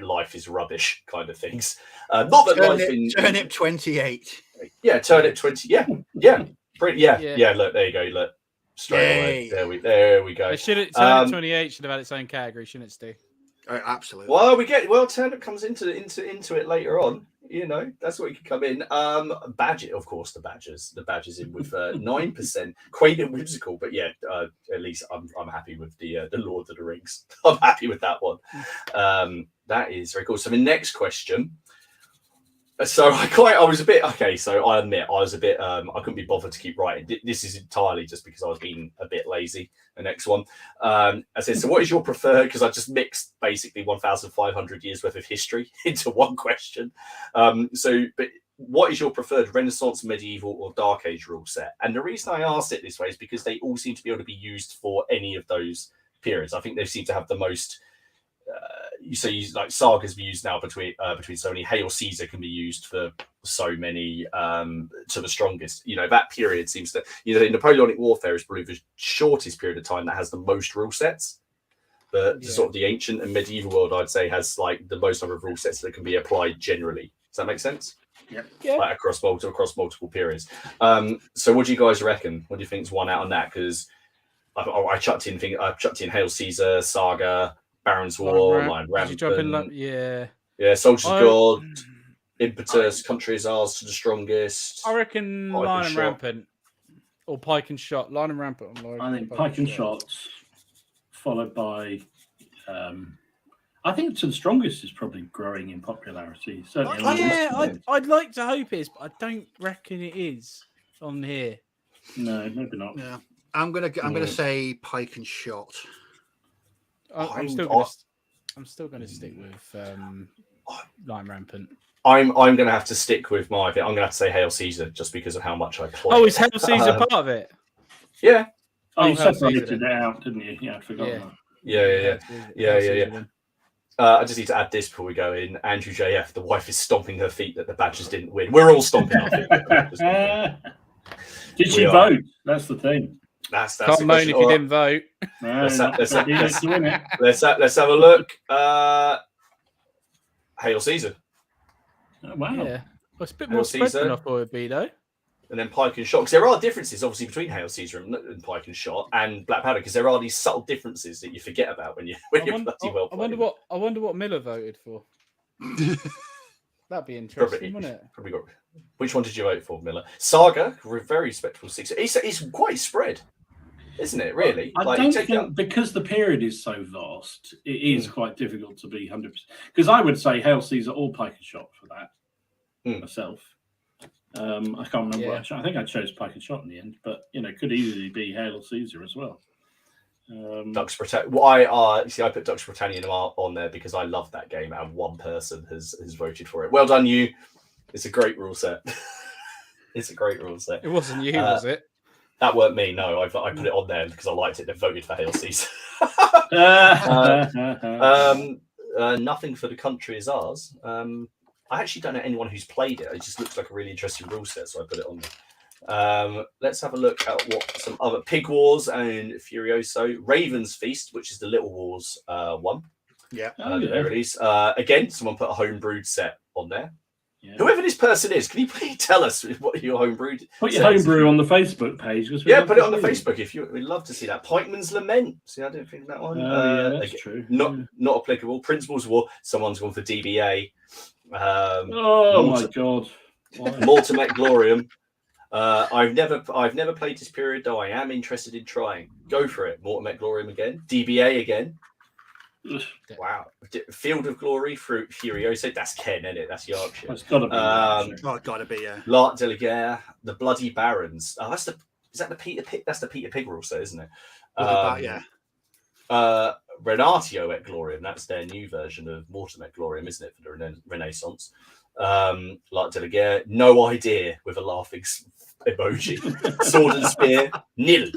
life is rubbish kind of things. Not that Turnip 28. Yeah, Turnip 20. Yeah. Look, there you go. Look, straight away. There we go. It should Turnip 28 should have had its own category, shouldn't it, Stu? Absolutely. Well, Turnip comes into it later on. That's what you can come in. Badger, of course, the Badgers in with 9%, quaint and whimsical. But at least I'm happy with the Lord of the Rings. I'm happy with that one. That is very cool. So the next question. So I was a bit okay. So I admit I was a bit. I couldn't be bothered to keep writing. This is entirely just because I was being a bit lazy. The next one, I said. So, what is your preferred? Because I just mixed basically 1,500 years worth of history into one question. But what is your preferred Renaissance, medieval, or Dark Age rule set? And the reason I asked it this way is because they all seem to be able to be used for any of those periods. I think they seem to have the most. Like sagas be used now between so many. Hail Caesar can be used for so many to the strongest. That period seems to Napoleonic warfare is probably the shortest period of time that has the most rule sets. But sort of the ancient and medieval world, I'd say, has like the most number of rule sets that can be applied generally. Does that make sense? Yeah. Like across multiple periods. So what do you guys reckon? What do you think's won out on that? Because I chucked in Hail Caesar, Saga, Baron's War, Lion Rampant. Soldiers of God, Impetus, Country is Ours to the Strongest. I reckon Lion and Rampant or Pike and Shot. Lion and Rampant. I think Pike and Shot, followed by. I think To the Strongest is probably growing in popularity. Certainly. I'd like to hope it is, but I don't reckon it is on here. No, maybe not. Yeah, I'm gonna say Pike and Shot. I'm still gonna stick with Lion Rampant. I'm gonna have to stick with I'm gonna have to say Hail Caesar just because of how much I play. Oh, is Hail Caesar part of it? Yeah. Oh, you Hell separated Caesar, it out, didn't you? Yeah, I forgot that. Yeah. I just need to add this before we go in. Andrew JF, the wife is stomping her feet that the Badgers didn't win. We're all stomping our feet that the Badgers didn't win. Did she vote? That's the thing. That's Can't the moan question. if you didn't vote. No, let's have a look. Hail Caesar. Oh, wow. Yeah. Well, it's a bit more spread than I thought it'd be, though. And then Pike and Shot, because there are differences, obviously, between Hail Caesar and Pike and Shot and Black Powder, because there are these subtle differences that you forget about when you're bloody well playing. I wonder what Miller voted for. That'd be interesting, wouldn't it? Probably got. Which one did you vote for, Miller? Saga, very respectable 6. It's quite spread, isn't it? Really? I don't think because the period is so vast, it is quite difficult to be 100%. Because I would say Hail Caesar or Pike and Shot for that myself. I can't remember. I think I chose Pike and Shot in the end, but could easily be Hail Caesar as well. Dux Britannia. I put Dux Britannia on there because I love that game, and one person has voted for it. Well done, you. It's a great rule set. It's a great rule set. It wasn't you, was it? That weren't me. No, I put it on there because I liked it. They voted for Hail Caesar. Nothing for the country is ours. I actually don't know anyone who's played it. It just looks like a really interesting rule set, so I put it on there. Let's have a look at what some other Pig Wars and Furioso. Raven's Feast, which is the Little Wars one. Yeah. There it is. Again, someone put a homebrewed set on there. Yeah. Whoever this person is, can you please tell us what your homebrewed? Put your homebrew on the Facebook page. Put it on the Facebook if you. We'd love to see that. Pikeman's Lament. See, I don't think that one. That's true. Not applicable. Principles of War. Someone's gone for DBA. My God. Mortem et Gloriam. I've never played this period, though I am interested in trying. Go for it. Mortem et Gloriam again. DBA again. Wow. Field of Glory, Furioso. That's Ken, isn't it? That's Yorkshire. It's got to be. Gotta be, yeah. L'Art de la Guerre, the Bloody Barons. Oh, is that the Peter Pig? That's the Peter Pig rule set, isn't it? Yeah. Renatio et Gloriam. That's their new version of Mortem et Gloriam, isn't it, for the Renaissance? L'Art de la Guerre. No idea with a laughing emoji. Sword and Spear. Nil.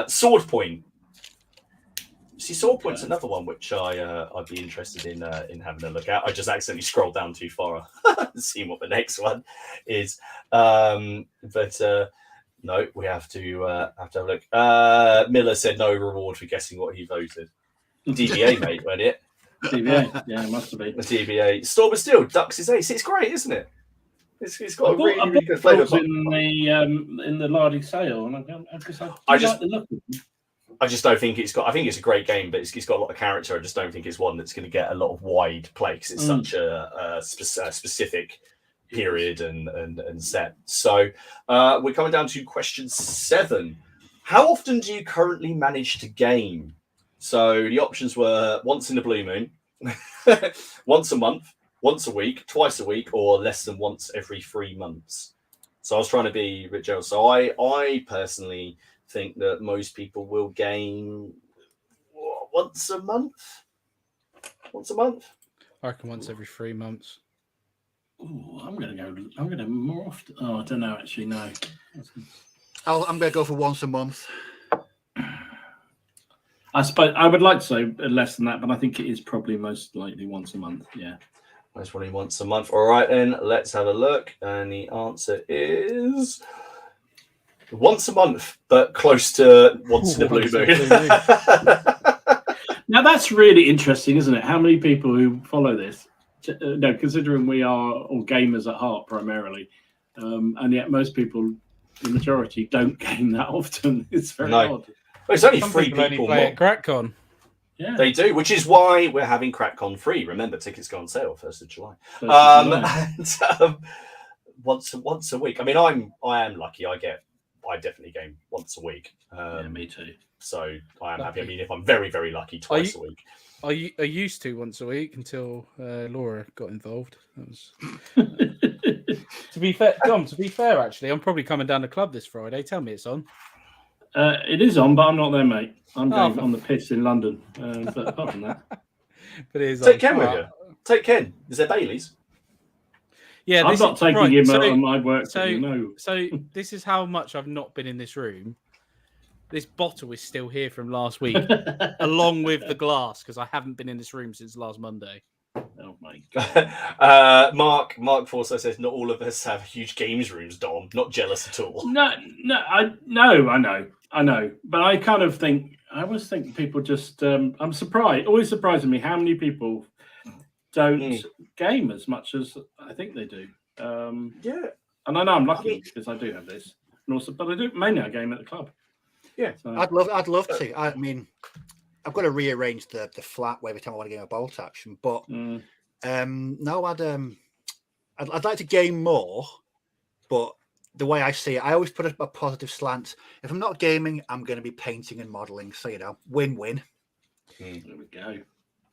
Sword Point. See, Sword Point's another one which I'd be interested in having a look at. I just accidentally scrolled down too far and see what the next one is. No, we have to have a look. Miller said no reward for guessing what he voted. DBA, mate, wasn't it? DBA, yeah, it must have been. The DBA. Storm of Steel, Ducks is Ace. It's great, isn't it? It's got a really good flavour. In the Lardy sale, and I like the look of them. I just don't think it's got. I think it's a great game, but it's got a lot of character. I just don't think it's one that's going to get a lot of wide play because it's such a specific period and set. So we're coming down to question 7. How often do you currently manage to game? So the options were once in a blue moon, once a month, once a week, twice a week, or less than once every 3 months. So I was trying to be Rich Jones. So I personally think that most people will game once a month. I reckon once every 3 months. Ooh, I'm gonna more often. Oh, I don't know. Actually, no. I'm gonna go for once a month. I suppose I would like to say less than that, but I think it is probably most likely once a month. Yeah. Most probably once a month. All right, then let's have a look. And the answer is once a month, but close to once in a blue moon. Now that's really interesting, isn't it? How many people who follow this? No, considering we are all gamers at heart primarily, and yet most people, the majority, don't game that often. It's very odd. Well, it's only Some 3 people people only play more. at CrackCon. Yeah, They do, which is why we're having CrackCon free. Remember, tickets go on sale 1st of July. And once a week. I mean, I am lucky. I definitely game once a week. yeah, me too. So I am happy. I mean, if I'm very, very lucky, twice a week. I used to once a week until Laura got involved. That was... to be fair, Dom. To be fair, actually, I'm probably coming down the club this Friday. Tell me it's on. It is on, but I'm not there, mate. I'm going on the piss in London. But apart from that, but it is Take on. Ken with you. Take Ken. Is there Bailey's? Yeah, I'm not taking him on my work. So this is how much I've not been in this room. this bottle is still here from last week, along with the glass, because I haven't been in this room since last Monday. Oh my god. Mark Forso says not all of us have huge games rooms, Dom. Not jealous at all. I know. But I kind of think, I always think people just, I'm surprised, always surprising me how many people don't game as much as I think they do. Yeah. And I know I'm lucky because I do have this. And also, but I do mainly I game at the club. Yeah. So, I'd love to. I mean, I've got to rearrange the flat every time I want to game a bolt action. But no, I'd like to game more. But the way I see it, I always put a positive slant. If I'm not gaming, I'm going to be painting and modelling. So win-win. there we go.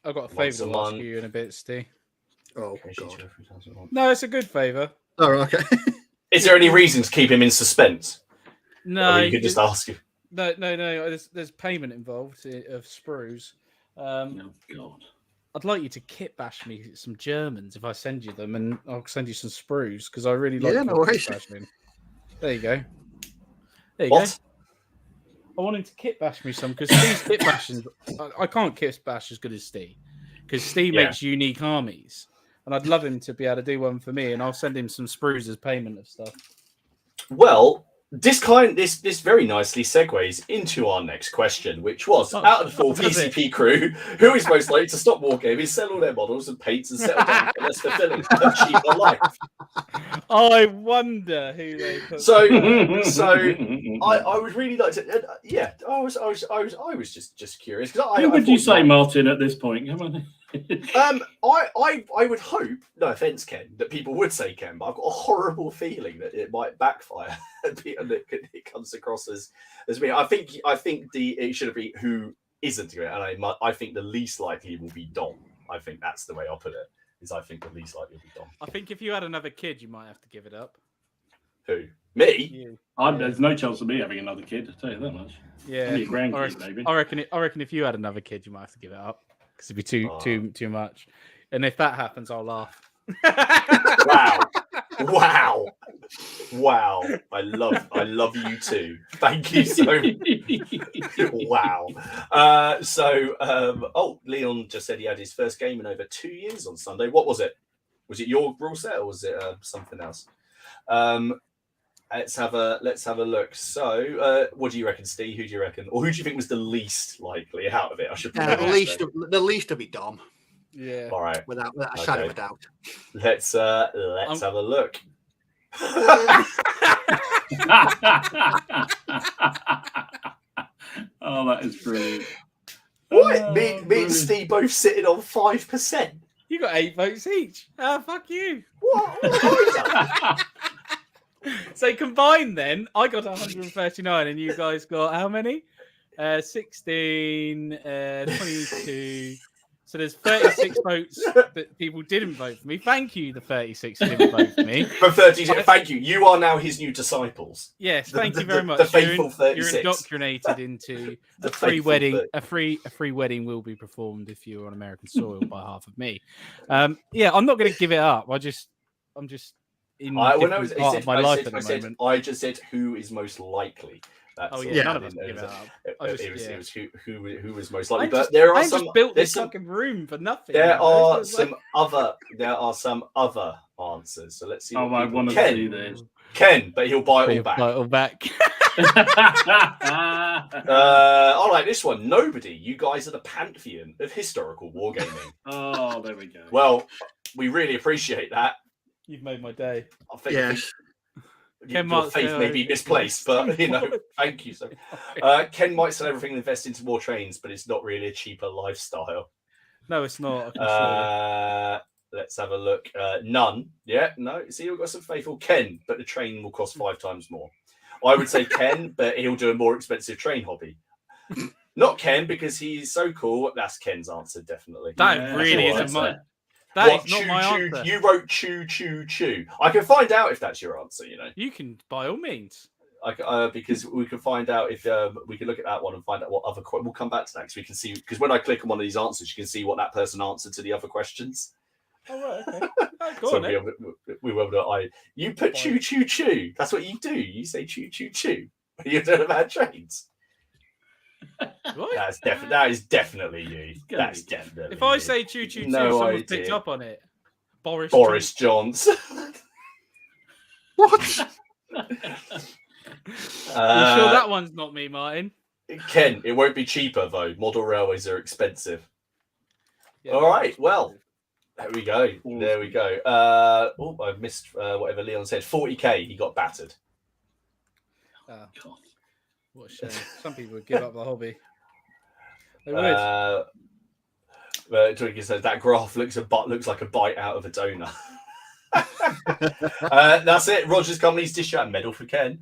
I've got a favour to ask you in a bit, Steve. Oh god. No, it's a good favour. Oh, okay. Is there any reason to keep him in suspense? No, Or you could just ask him. No. There's payment involved of sprues. Oh god. I'd like you to kit bash me some Germans if I send you them, and I'll send you some sprues because I really like. Yeah, no worries. Bashing. There you go. There you What? go. I want him to kit bash me some because Steve's kit bashing. I can't kit bash as good as Steve because Steve makes unique armies, and I'd love him to be able to do one for me, and I'll send him some sprues as payment of stuff. Well, this very nicely segues into our next question, which was out of the four PCP crew, who is most likely to stop wargaming, sell all their models and paints, and settle down for less fulfilling and cheaper life? I wonder who they put. So I would really like to. I was just curious because Who would you say, Martin, at this point? Come on. I would hope, no offense, Ken, that people would say Ken, but I've got a horrible feeling that it might backfire and it comes across as me. I think it should be who isn't doing it, and I think the least likely will be Dom. I think that's the way I'll put it. I think the least likely will be Dom. I think if you had another kid, you might have to give it up. Who? Me? You. There's no chance of me having another kid. I'll tell you that much. Yeah, maybe a grandkid, maybe. I reckon if you had another kid, you might have to give it up because it'd be too much. And if that happens, I'll laugh. Wow! I love you too. Thank you so much. Wow. Leon just said he had his first game in over 2 years on Sunday. What was it? Was it your rule set or was it something else? Let's have a look. So, what do you reckon, Steve? Who do you reckon, or who do you think was the least likely out of it? I should the least would be Dom. Yeah. All right. Without a shadow of a doubt. Let's have a look. Oh, that is brilliant. What? Me and Steve both sitting on 5%. You got 8 votes each. Fuck you. What? So combined then, I got 139 and you guys got how many? 16, 22. So there's 36 votes that people didn't vote for me. Thank you, the 36 who didn't vote for me. For 36, thank you. You are now his new disciples. Yes, thank you very much. The faithful 36. You're indoctrinated into The a free faithful wedding. 30. A free wedding will be performed if you're on American soil by half of me. I'm not going to give it up. I'm just in a different part of my life at the moment. I just said who is most likely. None of us give it up. It was who was most likely. But there are I some. just built There's this some. fucking room for nothing. There are some other answers. So let's see. I want to see this. Ken, but he'll buy it all back. All right, this one. Nobody. You guys are the pantheon of historical wargaming. Oh, there we go. Well, we really appreciate that. You've made my day. I think Yes. your faith may be misplaced, but thank you. So, Ken might sell everything and invest into more trains, but it's not really a cheaper lifestyle. No, it's not. I can assure you. Let's have a look. None. Yeah, no. See, we've got some faithful Ken, but the train will cost 5 times more. I would say Ken, but he'll do a more expensive train hobby. Not Ken because he's so cool. That's Ken's answer, definitely. That really isn't my. That is not my answer. You wrote choo choo choo. I can find out if that's your answer. You can by all means. Because we can find out if we can look at that one and find out what other. We'll come back to that because we can see. Because when I click on one of these answers, you can see what that person answered to the other questions. Oh right, okay. Go on, we were able to. You put choo choo choo. That's what you do. You say choo choo choo. You don't have had trains. What? That is definitely you. gonna That's be. definitely. If I you. say choo choo choo, No someone's picked idea. up on it. Boris Johnson. What? You sure that one's not me, Martin? Ken, it won't be cheaper though. Model railways are expensive. Yeah, All right, well, there we go. Awesome. There we go. I've missed whatever Leon said. 40k, he got battered. God, God. what a shame. Some people would give up the hobby. They would. Twiggy says that graph looks like a bite out of a donut. That's it. Rogers Company's dish out medal for Ken.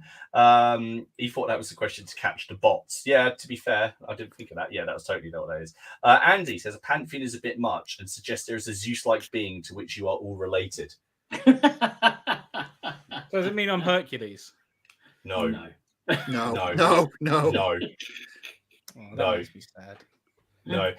He thought that was the question to catch the bots. Yeah, to be fair, I didn't think of that. Yeah, that was totally not what that is. Andy says a pantheon is a bit much and suggests there is a Zeus-like being to which you are all related. Does it mean I'm Hercules? No. No. No. No. No. No. Oh, that No. makes me sad. No.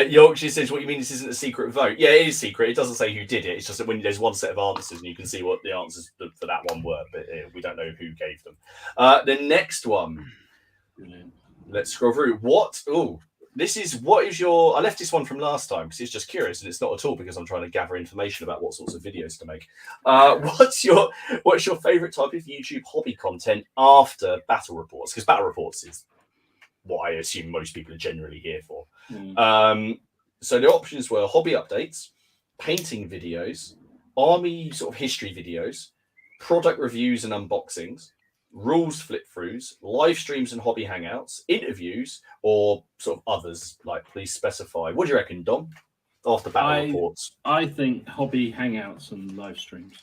Yorkshire says, what you mean this isn't a secret vote? Yeah, it is secret. It doesn't say who did it. It's just that when there's one set of answers and you can see what the answers for that one were, but we don't know who gave them. The next one. Brilliant. Let's scroll through. What is your... I left this one from last time because it's just curious and it's not at all because I'm trying to gather information about what sorts of videos to make. What's your favourite type of YouTube hobby content after battle reports? Because battle reports is what I assume most people are generally here for. So the options were hobby updates, painting videos, army sort of history videos, product reviews and unboxings, rules flip throughs, live streams and hobby hangouts, interviews, or sort of others. Like, please specify. What do you reckon, Dom? After battle reports, I think hobby hangouts and live streams.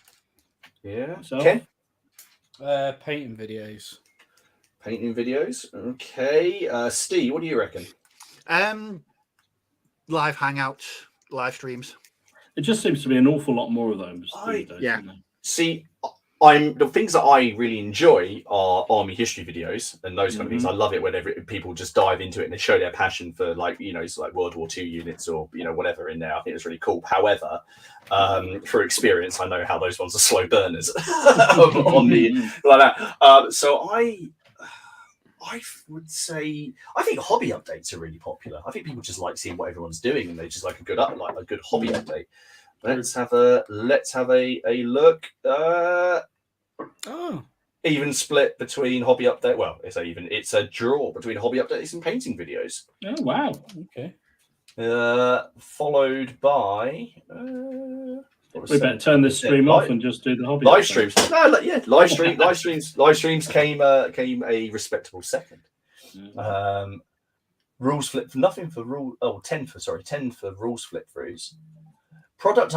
yeah. So Ken, Painting videos. painting videos. Okay. Steve, what do you reckon? Live hangouts, live streams. it just seems to be an awful lot more of those. these days, yeah. you know. See, the things that I really enjoy are army history videos and those kind of things. I love it whenever people just dive into it and they show their passion for, like, it's like World War II units or whatever in there. I think it's really cool. However, through experience, I know how those ones are slow burners on the like that. So I would say I think hobby updates are really popular. I think people just like seeing what everyone's doing and they just like a good hobby update. Let's have a look. Even split between hobby update. Well, it's a draw between hobby updates and painting videos. Oh wow! Okay, followed by. we better turn this stream off and just do the hobby live update. streams. No, live streams came a respectable second. Rules flip nothing for rule. 10 for rules flip throughs. Product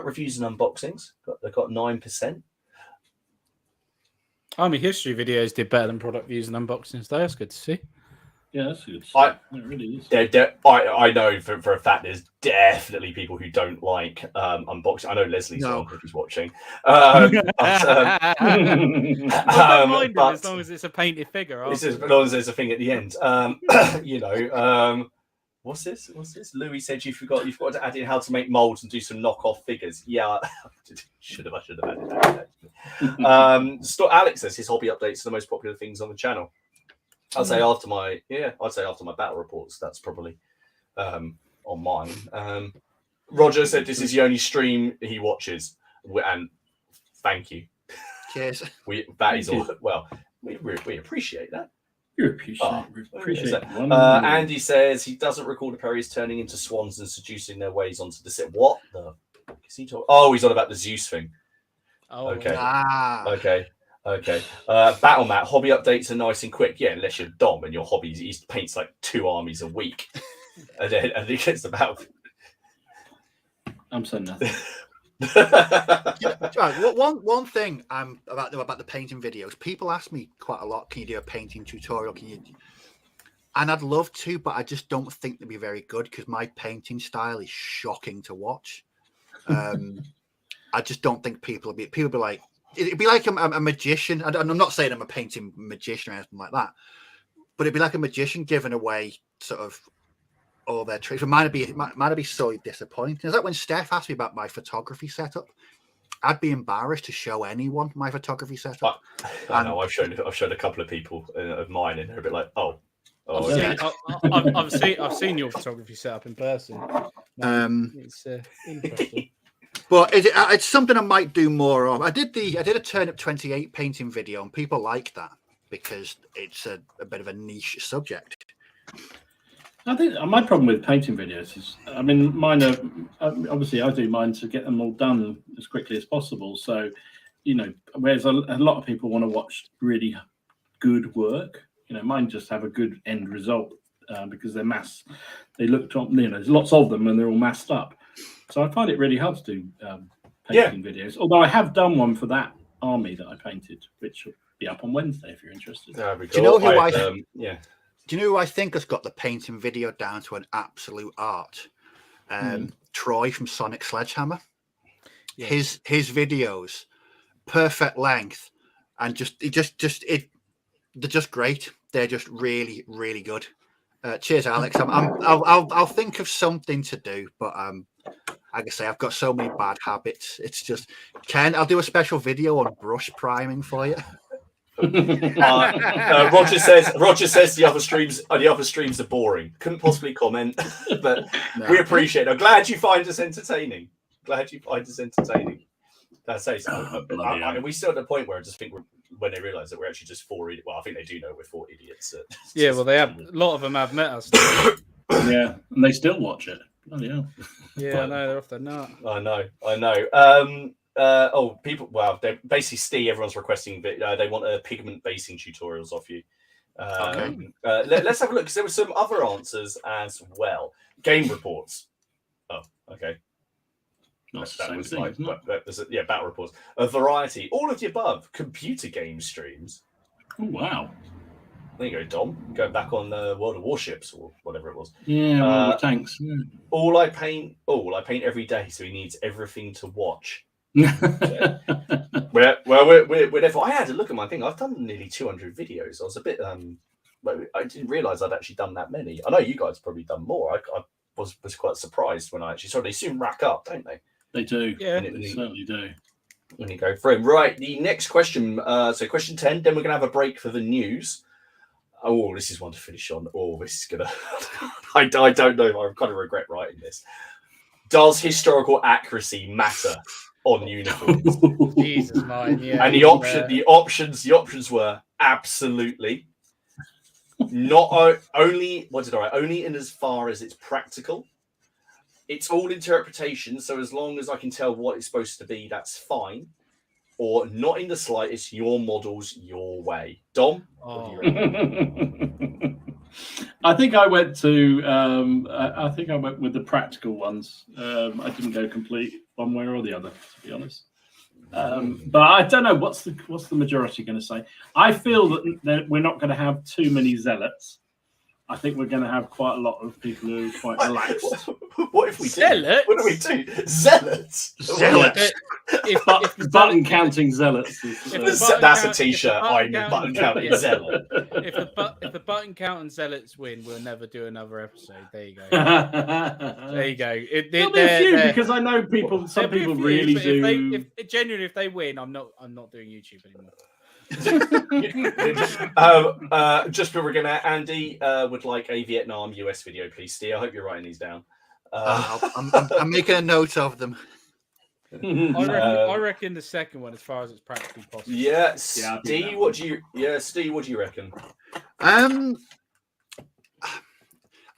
reviews and unboxings. They've got 9%. Army history videos did better than product reviews and unboxings. That's good to see. Yeah, that's good. It really is. I know for a fact there's definitely people who don't like unboxing. I know Leslie's on if he's watching. I don't mind it as long as it's a painted figure. As long as there's a thing at the end. What's this? Louis said you've got to add in how to make molds and do some knockoff figures. Yeah, I should have added that. Alex says his hobby updates are the most popular things on the channel. I'd say after my battle reports, that's probably on mine. Roger said this is the only stream he watches, and thank you. Cheers. That is all. Well, we appreciate that. We appreciate that. Andy says he doesn't recall the Perrys turning into swans and seducing their ways onto the set. What the fuck is he talking? Oh, he's on about the Zeus thing. Oh, okay. Okay. Battle Mat hobby updates are nice and quick. Yeah, unless you're Dom and your hobby he paints like 2 armies a week, and then he gets the battle. I'm saying nothing. Right, one thing about the painting videos. People ask me quite a lot. Can you do a painting tutorial? And I'd love to, but I just don't think they'd be very good because my painting style is shocking to watch. I just don't think people would be like. It'd be like a magician. And I'm not saying I'm a painting magician or anything like that, but it'd be like a magician giving away sort of all their tricks. It might be so disappointing. Is that when Steph asked me about my photography setup? I'd be embarrassed to show anyone my photography setup. I know I've shown a couple of people of mine, and they're a bit like, oh Oh, I've seen your photography setup in person. It's interesting. But it's something I might do more of. I did a Turnip 28 painting video, and people like that because it's a bit of a niche subject. I think my problem with painting videos is, I mean, mine are obviously I do mine to get them all done as quickly as possible. So, whereas a lot of people want to watch really good work, mine just have a good end result because they're they look, there's lots of them and they're all massed up. So I find it really hard to do painting videos. Although I have done one for that army that I painted, which will be up on Wednesday if you're interested. Do you know who Do you know who I think has got the painting video down to an absolute art? Troy from Sonic Sledgehammer. Yeah. His videos, perfect length, and they're just great. They're just really, really good. Cheers, Alex. I'll think of something to do, but like I say, I've got so many bad habits. It's just Ken. I'll do a special video on brush priming for you. Roger says the other streams are boring. Couldn't possibly comment, but we appreciate it. I'm glad you find us entertaining. That's we still at the point where I just think when they realise that we're actually just four idiots. Well, I think they do know we're four idiots. Yeah, well, they have a lot of them have met us. Yeah, and they still watch it. Bloody hell. Yeah, I know they're off their nut. I know. People. Well, they basically Steve. Everyone's requesting, but they want pigment basing tutorials off you. Let's have a look because there were some other answers as well. Game reports. Oh, okay. That was like battle reports. A variety, all of the above. Computer game streams. Oh wow. There you go, Dom. Going back on World of Warships or whatever it was. Yeah, World of Tanks. Yeah. All I paint every day, so he needs everything to watch. We're I had to look at my thing. I've done nearly 200 videos. I was a bit I didn't realise I'd actually done that many. I know you guys probably done more. I was quite surprised when I actually saw they soon rack up, don't they? They do. Yeah, they certainly do. When you go through. Right, the next question. So question 10. Then we're gonna have a break for the news. Oh, this is one to finish on. Oh, this is gonna. I don't know. I kind of regret writing this. Does historical accuracy matter on uniforms? Jesus, mine. Yeah. And the options were absolutely. Not only. What did I write? Only in as far as it's practical. It's all interpretation. So as long as I can tell what it's supposed to be, that's fine. Or not in the slightest. Your models, your way. Dom. What do you reckon? I think I went to. I think I went with the practical ones. I didn't go complete one way or the other, to be honest. But I don't know what's the majority going to say. I feel that we're not going to have too many zealots. I think we're going to have quite a lot of people who are quite relaxed. What if we do? Zealots? What do we do? Zealots. If button counting zealots. That's a t-shirt. I'm button counting zealot. If the button count and zealots win, we'll never do another episode. There you go. There you go. There'll be a few because I know people. Some people really do. If they win, I'm not doing YouTube anymore. Just before we're gonna, Andy would like a Vietnam US video, please. Steve, I hope you're writing these down. I'm making a note of them. I reckon the second one, as far as it's practically possible. Yeah, Steve, what do you reckon? As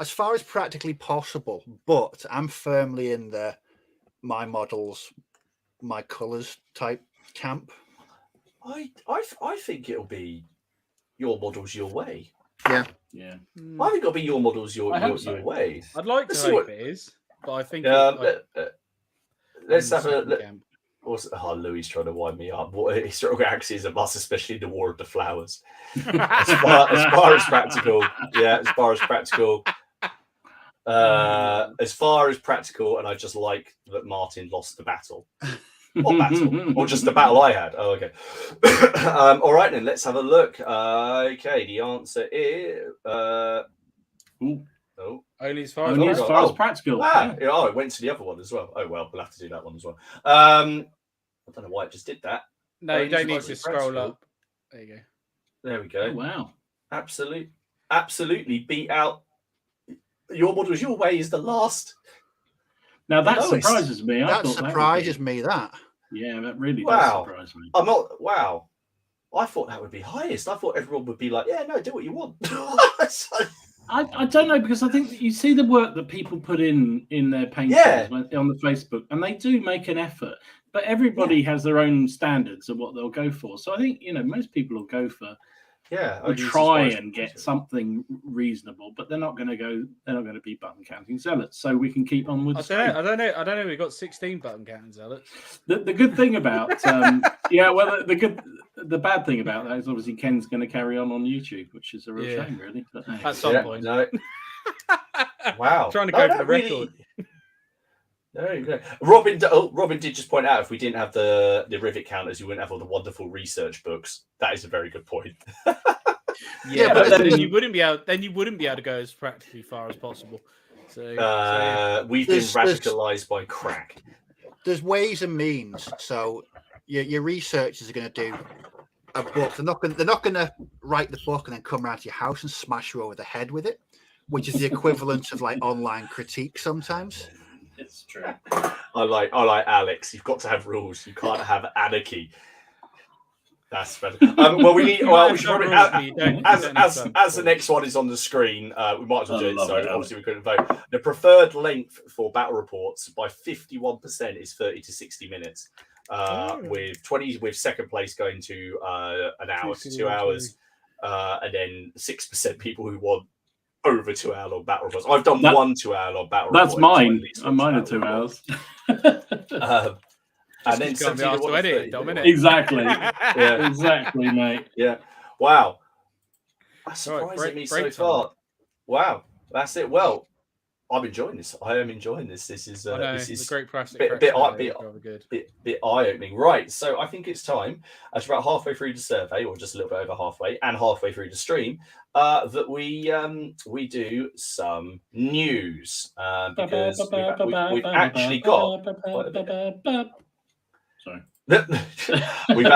far as practically possible, but I'm firmly in my models, my colours type camp. I think it'll be your models your way. Yeah. I think it'll be your models your way. I'd like to hope it is, but I think. Let's have a look. Louis trying to wind me up. What historical axes of us, especially in the War of the Flowers. As far as practical, as far as practical, and I just like that Martin lost the battle. What battle? Or just the battle I had? Oh, okay. All right, then let's have a look. Okay, the answer is only as far as practical. It went to the other one as well. Oh well, we'll have to do that one as well. I don't know why it just did that. No, you don't need to scroll up. There you go. There we go. Oh, wow. Absolutely absolutely beat out your models. Your way is the last. Now that lowest. surprises me. That surprises me. That. Yeah, that really does surprise me. I'm not. Wow. I thought that would be highest. I thought everyone would be like, yeah, no, do what you want. I don't know, because I think you see the work that people put in their paintings on the Facebook, and they do make an effort. But everybody has their own standards of what they'll go for. So I think most people will go for try and get something reasonable, but they're not going to go. They're not going to be button counting zealots. So we can keep on with. I don't know. We've got 16 button counting zealots. The good thing about the bad thing about that is obviously Ken's going to carry on YouTube, which is a real shame, really. But, at some point. No. Wow. Trying to go for the record. There you go. Robin did just point out, if we didn't have the rivet counters, you wouldn't have all the wonderful research books. That is a very good point. but then you wouldn't be able to go as practically far as possible. So we've been radicalized by crack. There's ways and means. So your researchers are going to do a book. They're not going to write the book and then come around to your house and smash you over the head with it, which is the equivalent of like online critique sometimes. It's true. I like Alex. You've got to have rules. You can't have anarchy. That's better. Well, we need. Well, we should probably, as the next one is on the screen, we might as well do it. So obviously we couldn't vote. The preferred length for battle reports by 51% is 30 to 60 minutes. With second place going to an hour to 2 hours, and then 6% people who want over 2 hour long battle reports. I've done 1 2 hour long battle report. That's mine. Mine are 2 hours. And then to edit, Dominic. Exactly. Yeah, exactly, mate. Yeah. Wow. That's surprising me so far. Wow. That's it. Well, I'm enjoying this. I am enjoying this. This is the great plastic bit eye-opening. Right. So I think it's time, as we're about halfway through the survey, or just a little bit over halfway, and halfway through the stream, that we do some news because we've actually got. Sorry. We've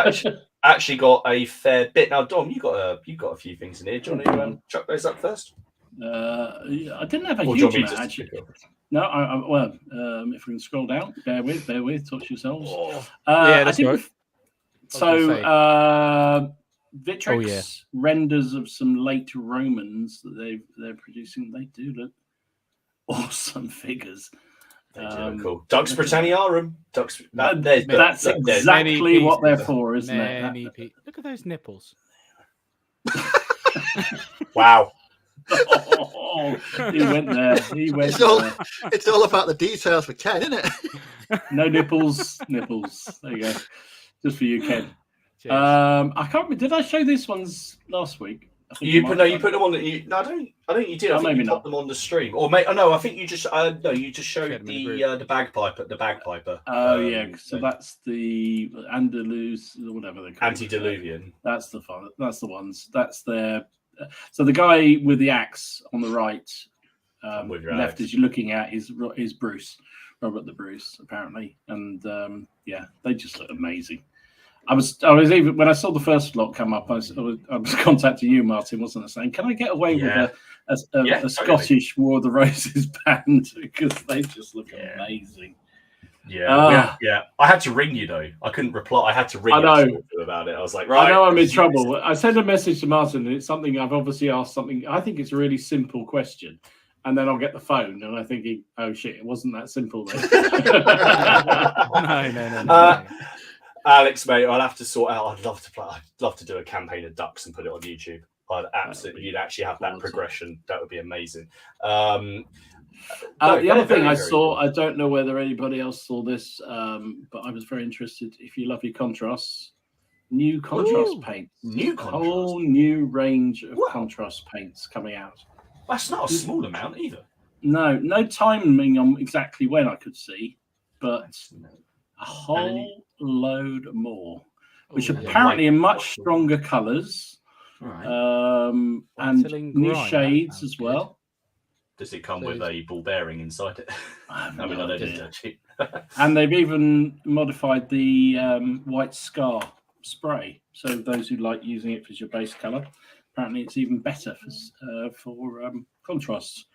actually got a fair bit now. Dom, you got a few things in here. Do you want to chuck those up first? I didn't have a huge amount, actually. No, if we can scroll down, bear with, touch yourselves. That's right. So, Victrix renders of some late Romans that they're producing. They do look awesome figures. Cool. Dux Britanniarum. That's exactly what they're for, isn't it? Look at those nipples. Wow. He went there. It's all about the details for Ken, isn't it? No nipples. There you go. Just for you, Ken. I can't remember. Did I show these ones last week? You put them on the. I don't think you did. I think you put them on the stream. Or I think you just. You just showed the bagpiper. The bagpiper. Oh yeah. So that's the Andalus or whatever they call it. Antediluvian. That's the fun. That's the ones. That's their. So the guy with the axe on the right, left as you're looking at, is Bruce, Robert the Bruce, apparently, and they just look amazing. I was even when I saw the first lot come up, I was contacting you, Martin, wasn't I, saying, can I get away with a Scottish War of the Roses band, because they just look amazing. Yeah. I had to ring you though. I couldn't reply. I had to ring you about it. I was like, right. I know I'm in trouble. I sent a message to Martin, and it's something I've obviously asked something. I think it's a really simple question, and then I'll get the phone, and I'm thinking, oh shit, it wasn't that simple then. No. Alex, mate, I'll have to sort out. I'd love to do a campaign of ducks and put it on YouTube. I'd absolutely. You'd actually have that progression. That would be amazing. The other thing I saw, I don't know whether anybody else saw this, but I was very interested. If you love your contrasts, new contrast paints, whole new range of contrast paints coming out. That's not a small amount either. No timing on exactly when I could see, but a whole load more, which apparently in much stronger colours, and new shades as well. Does it come with a ball bearing inside it? I don't actually. And they've even modified the white scar spray. So those who like using it as your base colour, apparently it's even better for contrasts,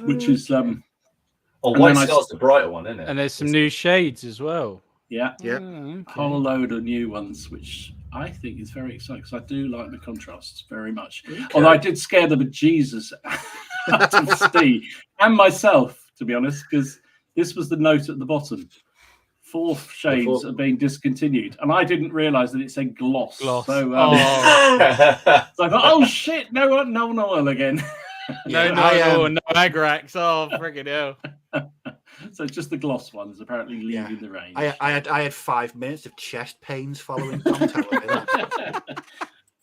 which is White Star's the brighter one, isn't it? And there's some new shades as well. Yeah, Okay. a whole load of new ones, which I think is very exciting because I do like the contrasts very much. Okay. Although I did scare the bejesus out of Steve and myself, to be honest, because this was the note at the bottom. 4 shades are being discontinued, and I didn't realise that it said gloss. So, so I thought, oh shit, no oil again. No Agrax. Oh, friggin' hell. So just the gloss ones apparently leaving the range. I had 5 minutes of chest pains following Tom telling me that.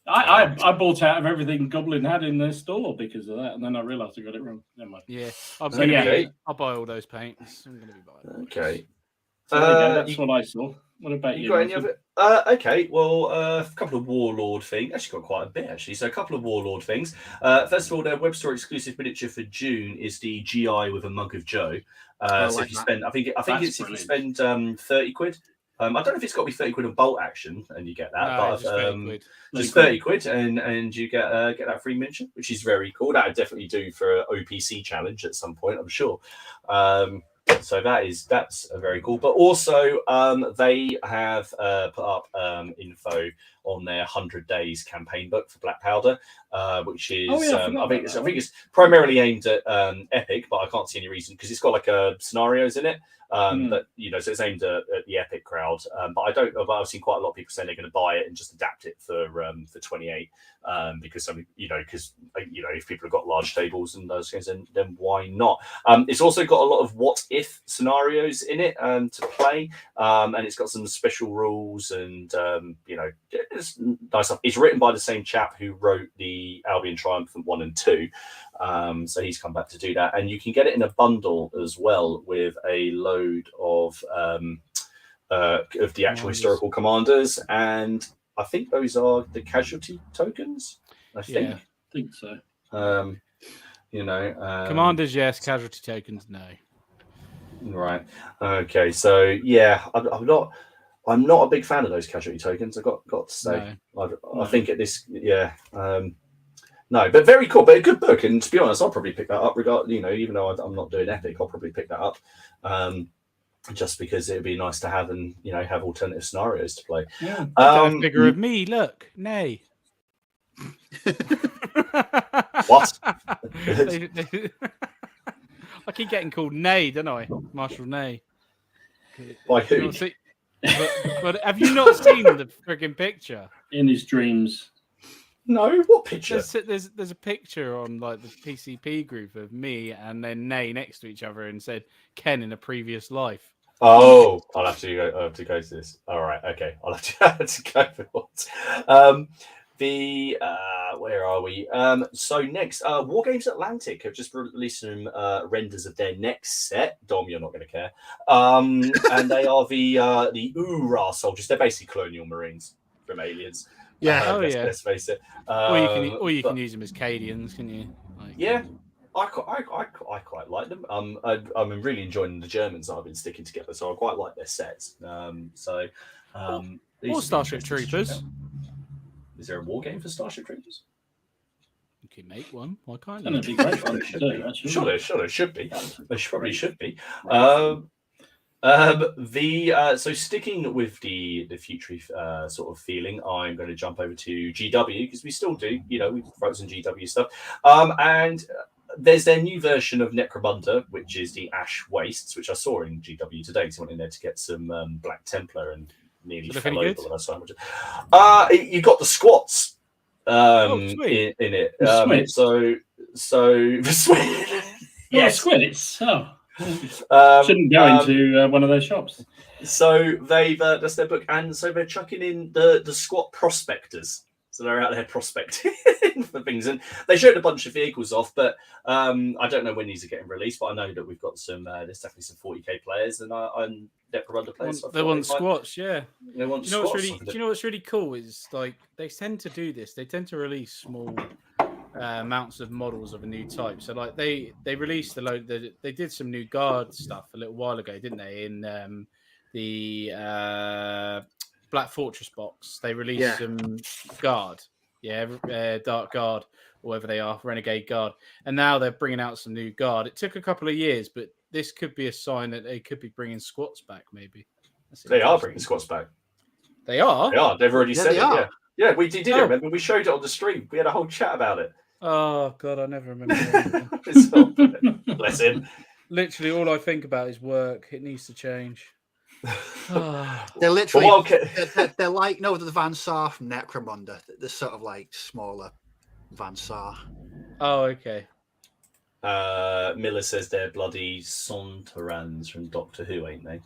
I bought out of everything Goblin had in their store because of that, and then I realised I got it wrong. Never mind. Yeah, I'll buy all those paints. I'm going to be buying. Okay. So that's what I saw. What about you? Got any of it? Okay, well, a couple of Warlord things. Actually, got quite a bit, actually. So a couple of Warlord things. First of all, their web store exclusive miniature for June is the GI with a mug of Joe. So if you spend, I think it's if you spend 30 quid. I don't know if it's got to be 30 quid of bolt action and you get that, but just 30 quid and you get that free miniature, which is very cool. That would definitely do for an OPC challenge at some point, I'm sure. So that's very cool. But also they have put up info on their 100 days campaign book for Black Powder, which is I think it's primarily aimed at Epic, but I can't see any reason because it's got like scenarios in it. That so it's aimed at the Epic crowd. But I've seen quite a lot of people saying they're going to buy it and just adapt it for 28 because if people have got large tables and those things, then why not? It's also got a lot of what if scenarios in it to play, and it's got some special rules and it's nice stuff. It's written by the same chap who wrote the Albion Triumphant 1 and 2. So he's come back to do that, and you can get it in a bundle as well with a load of the actual historical commanders, and I think those are the casualty tokens. I think so. Commanders, yes. Casualty tokens, no. Right. Okay. So yeah, I'm not a big fan of those casualty tokens. I got to say, no. I think at this, no, but very cool, but a good book. And to be honest, I'll probably pick that up. Even though I'm not doing Epic, I'll probably pick that up, just because it'd be nice to have and have alternative scenarios to play. Yeah, a figure of me. Look, Nay. What? I keep getting called Nay, don't I? Marshall Nay. By who? But have you not seen the frigging picture? In his dreams. No, what picture? There's a picture on like the PCP group of me and then Nay next to each other and said Ken in a previous life. Oh, I'll have to go to this. All right, okay, I'll have to go for what. Where are we? So next, War Games Atlantic have just released some renders of their next set. Dom, you're not going to care. And they are the Ura soldiers. They're basically colonial marines from Aliens. Yeah. Let's face it. Or you can use them as Cadians, can you? Yeah. I quite like them. I'm really enjoying the Germans that I've been sticking together, so I quite like their sets. Or Starship Troopers. Is there a war game for Starship Troopers? You can make one. Why can't you? That'd be great fun to do, actually. Sure, there should be. There probably should be. So sticking with the future sort of feeling, I'm going to jump over to GW because we still do, we've wrote some GW stuff. And there's their new version of Necromunda, which is the Ash Wastes, which I saw in GW today. So I went in there to get some Black Templar and nearly fell over when I saw it. You got the squats in it. So the squid. Yeah, squids. Shouldn't go into one of those shops. So they've that's their book, and so they're chucking in the squat prospectors. So they're out there prospecting for things, and they showed a bunch of vehicles off. But I don't know when these are getting released. But I know that we've got some. There's definitely some 40k players, and I'm Necromunda players. They want squats, yeah. They want squats. Do you know what's really cool is like they tend to do this. They tend to release small amounts of models of a new type. So like they released they did some new guard stuff a little while ago, didn't they? In the Black Fortress box, they released some guard. Dark Guard, or whatever they are, Renegade Guard. And now they're bringing out some new Guard. It took a couple of years, but this could be a sign that they could be bringing squats back, maybe. They are bringing squats back. They are? They are. They've already said it, are. yeah. Yeah, we did it. Remember, we showed it on the stream. We had a whole chat about it. Oh, God, I never remember. Bless him. Literally, all I think about is work. It needs to change. They're literally, Well, okay. they're like, the Van Sar from Necromunda. They're sort of like smaller Van Sar. Oh, okay. Miller says they're bloody Sontarans from Doctor Who, ain't they?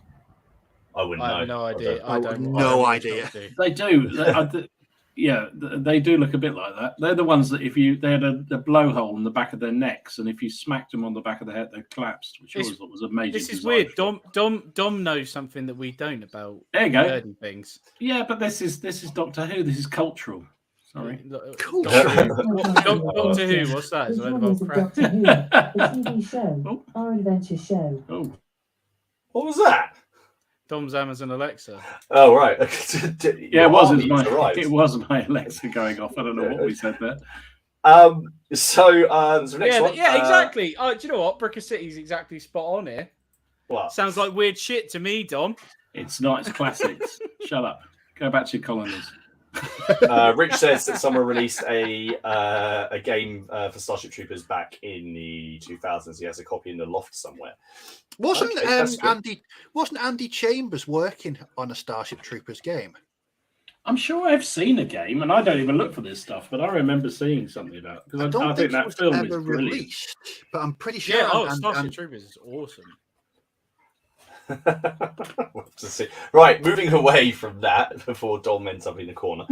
I wouldn't know. I have no idea. I have no idea. They do. Yeah, they do look a bit like that. They're the ones that they had a blowhole in the back of their necks, and if you smacked them on the back of the head, they collapsed, which I always thought was amazing. This is weird. Dom knows something that we don't about. There you go. Things. Yeah, but this is Doctor Who. This is cultural. Sorry. Cool. Doctor Who. What's that? Is Doctor Who, the TV show, our adventure show. Oh, What was that? Dom's Amazon Alexa. Oh, right. yeah, it was. It was my Alexa going off. I don't know what we said there. So next one. Yeah, exactly. Do you know what? Bricker City's exactly spot on here. What? Sounds like weird shit to me, Dom. It's not. It's classics. Shut up. Go back to your colonies. Rich says that someone released a game for Starship Troopers back in the 2000s. He has a copy in the loft somewhere. Wasn't Andy Chambers working on a Starship Troopers game? I'm sure I've seen a game, and I don't even look for this stuff, but I remember seeing something about it, because I think that film is brilliant. Released, but I'm pretty sure. Yeah, Starship Troopers is awesome. Right, moving away from that before Dom ends up in the corner.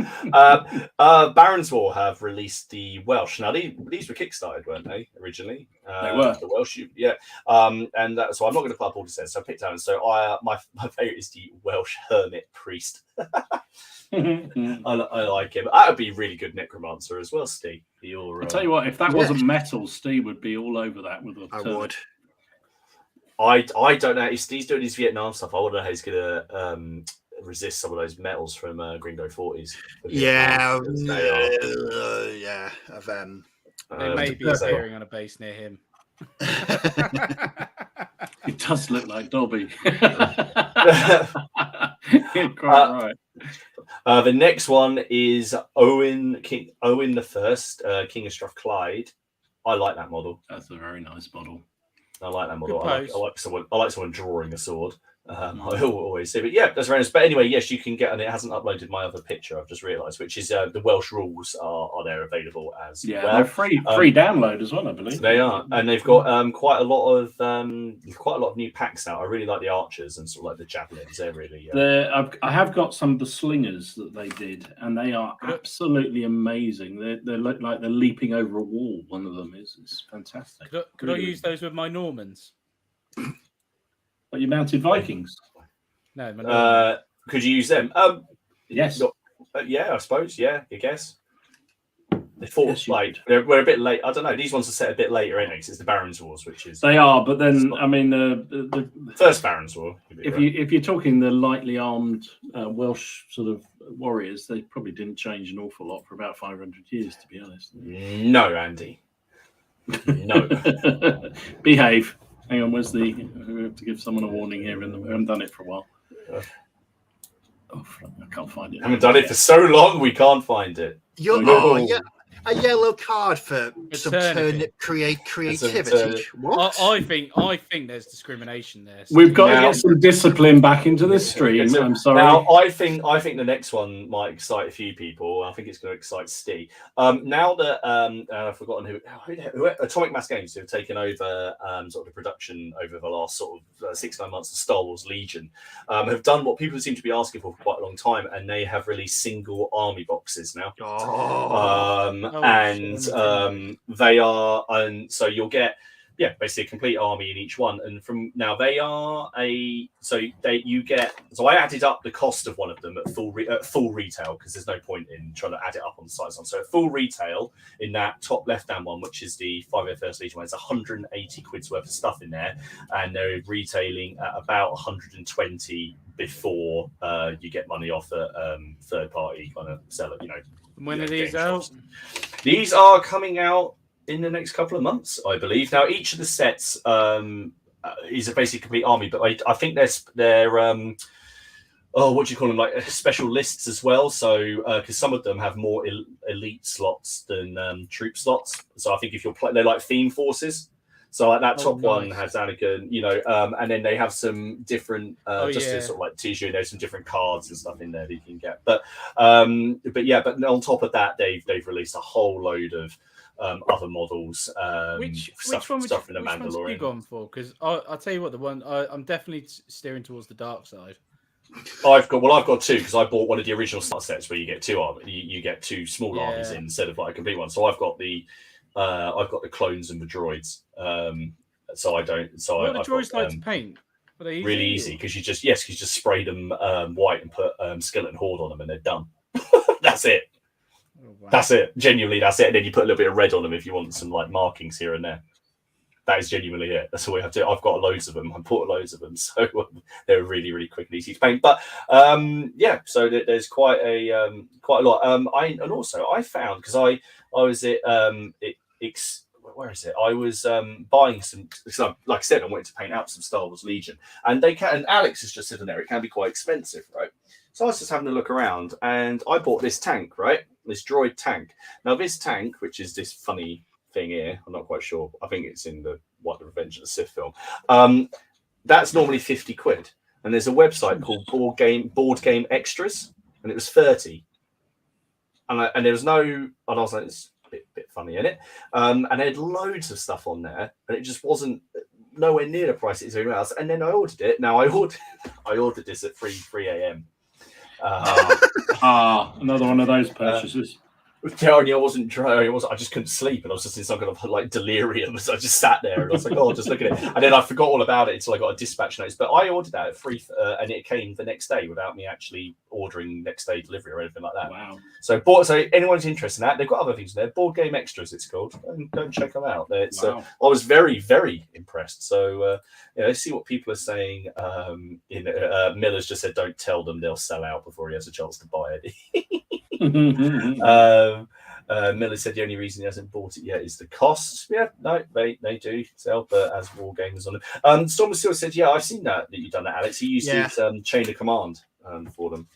Baron's War have released the Welsh. Now these were kickstarted, weren't they originally? They were the Welsh, yeah. And so I'm not going to put up all the sets. So I picked out. So my favorite is the Welsh Hermit Priest. I like him. That would be really good necromancer as well, Steve. I'll tell you what, if that wasn't metal, Steve would be all over that with a would. I don't know. If Steve's doing his Vietnam stuff, I wonder how he's gonna resist some of those metals from Gringo 40s. Yeah, yeah. They may be appearing on a base near him. It does look like Dobby. Quite right. The next one is Owen the First, King of Strathclyde. I like that model. That's a very nice model. I like that model. I like someone drawing a sword. I always say, but yeah, that's very nice. But anyway, yes, you can get, and it hasn't uploaded my other picture. I've just realised, which is the Welsh rules are there available as well. They're free download as well, I believe. They are, and they've got quite a lot of new packs out. I really like the archers and sort of like the javelins. They're really. I have got some of the slingers that they did, and they are absolutely amazing. They look like they're leaping over a wall. One of them is. It's fantastic. Could I use those with my Normans? But you mounted Vikings? No. Could you use them? Yes. Yeah, I suppose. Yeah, I guess. They fought we're a bit late. I don't know. These ones are set a bit later, anyway. It's the Barons' Wars, which is they are. But then, I mean, the first Barons' War. If you're talking the lightly armed Welsh sort of warriors, they probably didn't change an awful lot for about 500 years, to be honest. No, Andy. No. Behave. Hang on, we have to give someone a warning here. We haven't done it for a while. I can't find it. I haven't done it for so long, we can't find it. A yellow card for some turnip creativity. What? I think there's discrimination there. So we've got to get some discipline back into this stream. I'm sorry. Now, I think the next one might excite a few people. I think it's going to excite Steve. Now that I've forgotten who Atomic Mass Games have taken over sort of the production over the last sort of 6-9 months of Star Wars Legion, have done what people seem to be asking for quite a long time, and they have released single army boxes now. They are, and so you'll get basically a complete army in each one. And from now they are so I added up the cost of one of them at full retail, because there's no point in trying to add it up on the site. So at full retail, in that top left hand one, which is the 501st Legion one, it's 180 quid's worth of stuff in there, and they're retailing at about 120 before you get money off a third party kind of seller. When are these out? These are coming out in the next couple of months, I believe. Now, each of the sets is a basically complete army, but I think they're what do you call them? Like special lists as well. So because some of them have more elite slots than troop slots. So I think if you're they're like theme forces. So like that top one has Anakin, and then they have some different to sort of like tease you, there's some different cards and stuff in there that you can get. But on top of that, they've released a whole load of other models. Which stuff one in the Mandalorian have you gone for? Because I'll tell you what, the one I'm definitely steering towards the dark side. I've got two, because I bought one of the original start sets where you get two armies, you get two small armies instead of like a complete one. So I've got the clones and the droids. So I don't. So what do droids like to paint? Are they really easy, because you just spray them white and put skeleton horde on them, and they're done. That's it. Oh, wow. That's it. Genuinely, that's it. And then you put a little bit of red on them if you want some like markings here and there. That is genuinely it. That's all we have to do. I've got loads of them. I bought loads of them, so they're really, really quick and easy to paint. But so there's quite a lot. I found, because I was at where is it? I was buying some. So like I said, I wanted to paint out some Star Wars Legion, and and Alex has just said in there it can be quite expensive, right? So I was just having a look around, and I bought this tank, right? This droid tank. Now this tank, which is this funny thing here, I'm not quite sure. I think it's in the Revenge of the Sith film. That's normally 50 quid, and there's a website called Board Game Extras, and it was 30. And there was no, and I was like, it's a bit funny, isn't it? And they had loads of stuff on there, and it just wasn't nowhere near the price it is anywhere else. And then I ordered it. Now I ordered this at 3 a.m. Another one of those purchases. Telling you, I just couldn't sleep, and I was just in some kind of like delirium. So I just sat there, and I was like, "Oh, just look at it." And then I forgot all about it until I got a dispatch notice. But I ordered that at 3, and it came the next day without me actually ordering next day delivery or anything like that. Wow! So anyone's interested in that, they've got other things in there. Board Game Extras, it's called. Go and check them out. I was very, very impressed. So let's see what people are saying. Miller's just said, "Don't tell them; they'll sell out before he has a chance to buy it." Miller said the only reason he hasn't bought it yet is the cost. Yeah, no, they do sell, but as war games on them. Storm still said, "Yeah, I've seen that you've done that, Alex. He used his chain of command for them."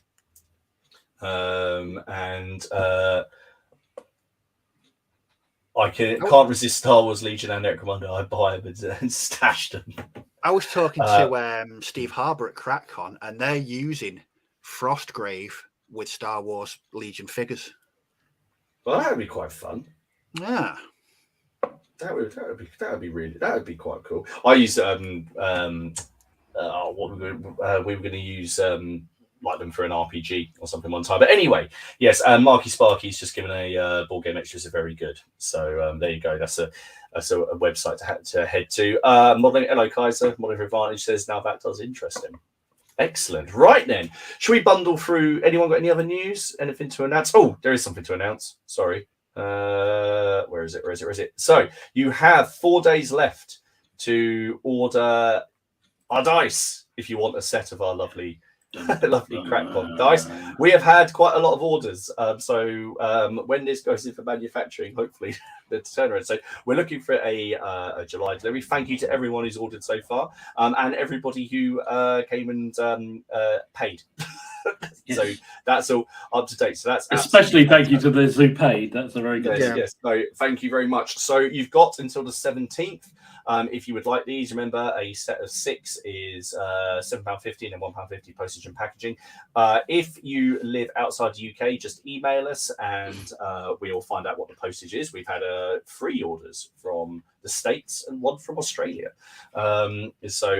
I can't resist Star Wars Legion and Eric Commander. I buy them and stash them. I was talking to Steve Harbour at CrackCon, and they're using Frostgrave with Star Wars Legion figures. Well, that would be quite fun. Yeah, that would be quite cool. I use we were going to use like them for an RPG or something one time. But anyway, yes, Marky Sparky's just given a Board Game Extras are very good. So there you go. That's a website to head to. Modeling Hello Kaiser, Modeling for Advantage says now that does interest him. Excellent. Right then, should we bundle through? Anyone got any other news? Anything to announce? Oh, there is something to announce. Sorry. Where is it? So you have 4 days left to order our dice if you want a set of our lovely Crackpod dice. We have had quite a lot of orders. So when this goes in for manufacturing, hopefully the turnaround. So we're looking for a July delivery. Thank you to everyone who's ordered so far, and everybody who came and paid. Yes. So that's all up to date. So that's especially thank you to those who paid. That's a very good. Yes. So thank you very much. So you've got until the 17th. If you would like these, remember a set of 6 is £7.50 and £1.50 postage and packaging. If you live outside the UK, just email us and we'll find out what the postage is. We've had 3 orders from the States and one from Australia.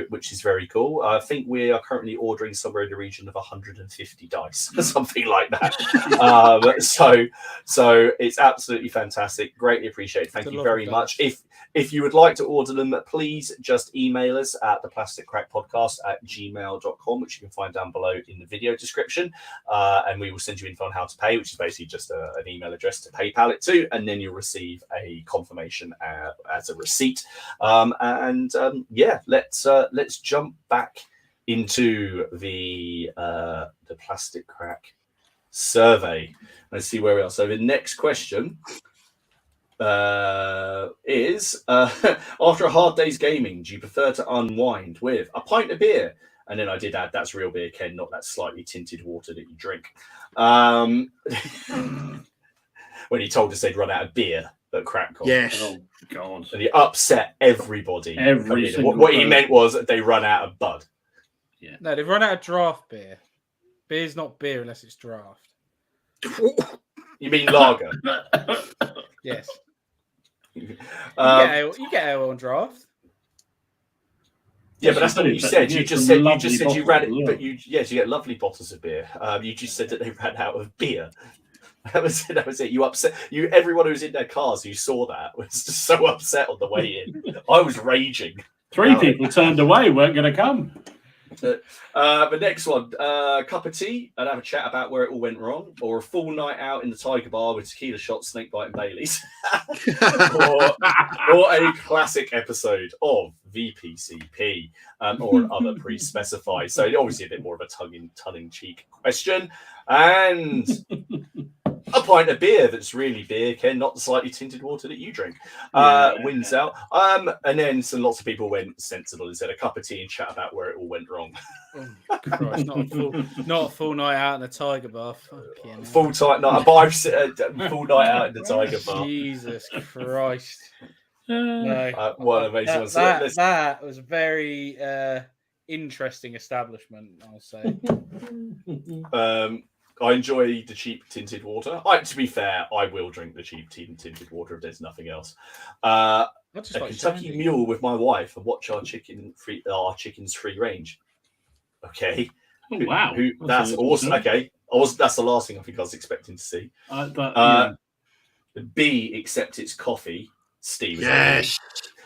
Which is very cool. I think we are currently ordering somewhere in the region of 150 dice, something like that. So it's absolutely fantastic. Greatly appreciated. Thank you very much. If you would like to order them, please just email us at theplasticcrackpodcast@gmail.com, which you can find down below in the video description. And we will send you info on how to pay, which is basically just an email address to PayPal it to, and then you'll receive a confirmation as a receipt. Let's jump back into the Plastic Crack survey. Let's see where we are. So the next question is after a hard day's gaming, do you prefer to unwind with a pint of beer? And then I did add, that's real beer, Ken, not that slightly tinted water that you drink. When he told us they'd run out of beer at CrackCon. Yes. Oh God. And he upset everybody. What he meant was that they run out of Bud. Yeah. No, they've run out of draft beer. Beer's not beer unless it's draft. You mean lager? Yes. You You get ale on draft. Yeah, but that's not what you said. You just said you ran it, but you get lovely bottles of beer. You just said that they ran out of beer. That was it. You upset everyone who was in their cars who saw that was just so upset on the way in. I was raging. 3 people turned away, weren't going to come. The next one, cup of tea and have a chat about where it all went wrong, or a full night out in the Tiger Bar with tequila shots, snakebite, and Baileys, or a classic episode of VPCP, or another pre-specified. So obviously a bit more of a tongue-in-cheek question, and a pint of beer that's really beer, Ken, not the slightly tinted water that you drink. Wins out. And then lots of people went sensible and said a cup of tea and chat about where it all went wrong. Oh, Christ, not a full night out in a Tiger Bar. Full night out in the Tiger Bar. Jesus Christ. That was a very interesting establishment, I'll say. I enjoy the cheap tinted water. To be fair, I will drink the cheap tinted water if there's nothing else. A Kentucky Mule with my wife and watch our chickens free range. Okay. Oh, wow. That's awesome. Okay. That's the last thing I think I was expecting to see. B, accept its coffee. Steve. Yes.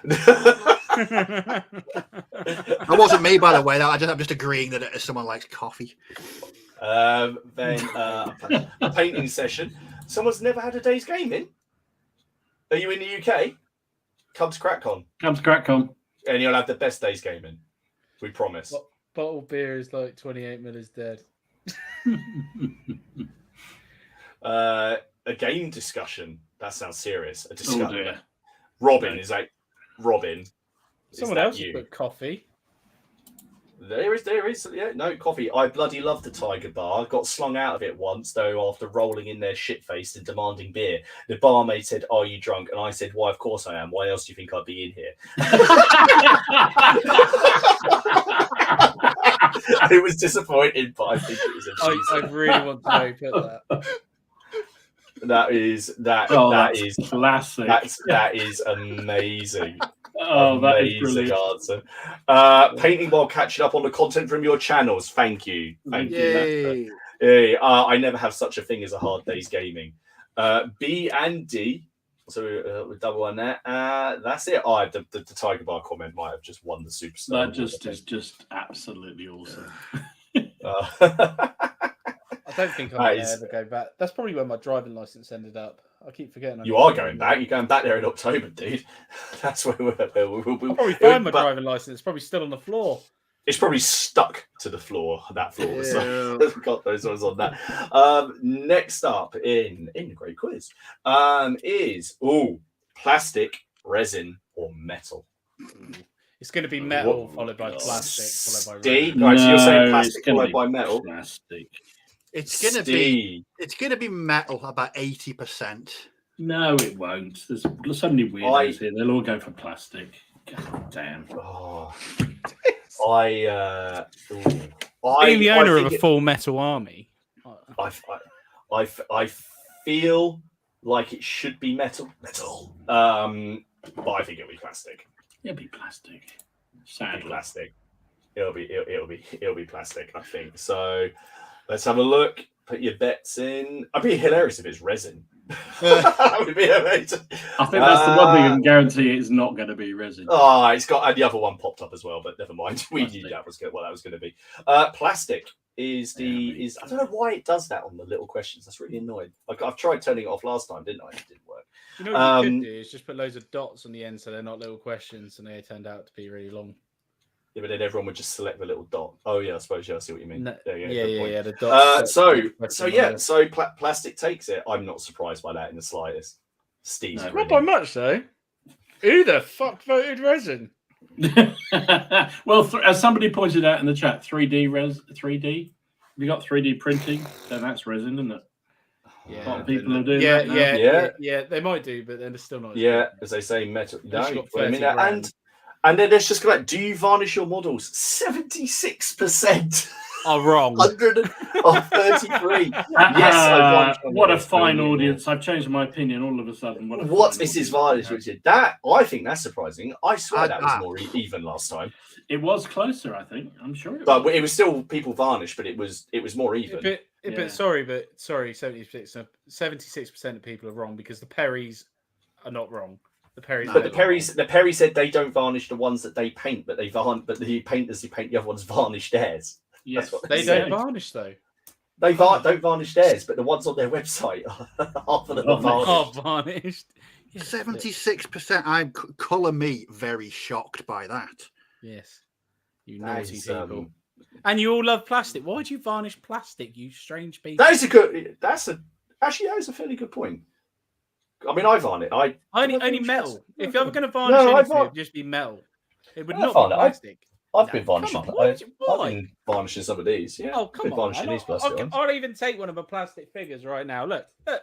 That wasn't me, by the way. I'm just agreeing that someone likes coffee. Then a painting session. Someone's never had a day's gaming. Are you in the UK? Come to CrackCon. And you'll have the best day's gaming. We promise. Bottled beer is like 28 mil is dead. A game discussion. That sounds serious. A discussion. Oh dear. Robin. Someone else has put coffee. There is, coffee. I bloody love the Tiger Bar. Got slung out of it once, though, after rolling in there shit-faced and demanding beer. The barmaid said, "Are you drunk?" And I said, "Why, of course I am. Why else do you think I'd be in here?" It was disappointing, but I think it was amazing. I really want to know who put that. That is classic. That is amazing. Oh, that is amazing brilliant. answer. Painting while catching up on the content from your channels. Thank you. Yay. I never have such a thing as a hard day's gaming. B and D. So we're double on that. That's it. The Tiger Bar comment might have just won the superstar. That is just absolutely awesome. I don't think I'll ever go back. That's probably where my driving license ended up. I keep forgetting. You are going back. You're going back there in October, dude. That's where we'll probably find my driving license. It's probably still on the floor. It's probably stuck to the floor. That floor. Yeah. So we've got those ones on that. Next up in the great quiz is plastic, resin, or metal. It's going to be metal followed by plastic followed by resin. Right, so you're saying plastic followed by metal. Plastic. It's gonna be metal about 80%. No, it won't. There's so many weirdos here. They'll all go for plastic. God damn. Being the owner of a full metal army. I feel like it should be metal. but I think it'll be plastic. It'll be plastic. It'll Sadly. be plastic. It'll be plastic. I think so. Let's have a look. Put your bets in. I'd be hilarious if it's resin. That would be amazing. I think that's the one thing I can guarantee it's not going to be resin. Oh, it's got, and the other one popped up as well, but never mind. We Plastic. knew that was what that was going to be. Plastic is I don't know why it does that on the little questions. That's really annoying. Like I've tried turning it off last time, didn't I? It didn't work. You know what you could do is just put loads of dots on the end so they're not little questions and they turned out to be really long. Yeah, but then everyone would just select the little dot. Oh yeah, I suppose I see what you mean. No, Good point. yeah. The dots. So plastic takes it. I'm not surprised by that in the slightest. Steve's No, Not by much though. Who the fuck voted resin? Well, as somebody pointed out in the chat, 3D. If you got 3D printing, then that's resin, isn't it? Yeah, A lot of people are doing that now. Yeah. They might do, but then it's still not. Yeah, as they say, metal. No, It's got wait a 30 minute. grand. And then let's just go back. Do you varnish your models? 76%. Are wrong. 133. Yes, I varnish my What a models. fine audience. I've changed my opinion all of a sudden. What is his varnish, Richard? That I think that's surprising. I swear that was more even last time. It was closer, I think. I'm sure it was. But it was still people varnish, but it was more even. But sorry, 76% of people are wrong because the Perrys are not wrong. The Perrys, But the Perry said they don't varnish the ones that they paint, but the painters who paint the other ones varnish theirs. Yes, what they said. don't varnish though. They don't varnish theirs, but the ones on their website, half of them are varnished. Are varnished. 76%. I'm colour me very shocked by that. Yes, you That naughty is, people. And you all love plastic. Why do you varnish plastic? You strange people. That is a fairly good point. I mean, I varnish. Only metal. plastic. If you're ever going to varnish No, anything, it would just be metal. It would not be plastic. I've No, been come varnishing. on, why would you- I've why? been varnishing some of these. Yeah, Oh, I've come been on. varnishing these plastic ones. I'll even take one of my plastic figures right now. Look. I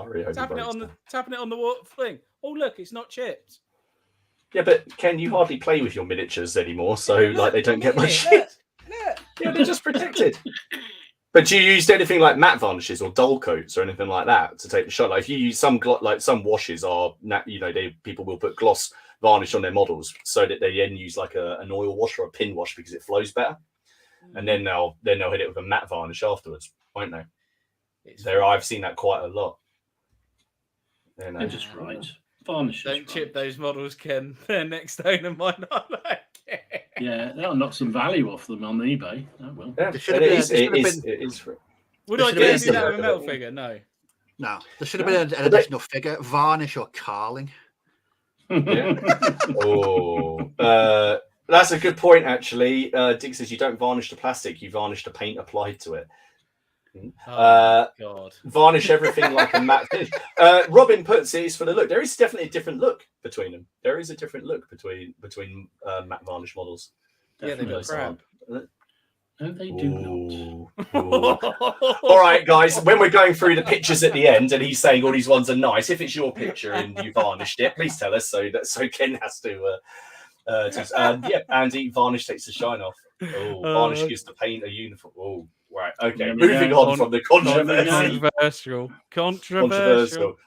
really hope Tapping it on the water thing. Oh, look, it's not chipped. Yeah, but Ken, you hardly play with your miniatures anymore, so Look, they don't get look, much shit. Look. Yeah, they're just protected. But do you use anything like matte varnishes or dull coats or anything like that to take the shot? Like if you use some some washes are, people will put gloss varnish on their models so that they then use like an oil wash or a pin wash because it flows better, and then they'll hit it with a matte varnish afterwards, won't they? I've seen that quite a lot. They're just right. Varnish. Don't chip those models, Ken. Their next owner might not like it. Yeah, that'll knock some value off them on eBay. That will. Yeah, There should have been- it is free. Would There I should do have been- that with a metal figure? No. No, there should have been an additional figure, varnish or carling. Yeah. That's a good point, actually. Dick says you don't varnish the plastic, you varnish the paint applied to it. Oh, God. Varnish everything like a matte finish. Robin puts it is for the look. There is definitely a different look between them. There is a different look between matte varnish models. Yeah, they look crap. No, they do not. All right, guys. When we're going through the pictures at the end, and he's saying all these ones are nice, if it's your picture and you varnished it, please tell us so Ken has to. Andy, varnish takes the shine off. Varnish gives the paint a uniform. Oh, right. Okay, moving on from the controversial.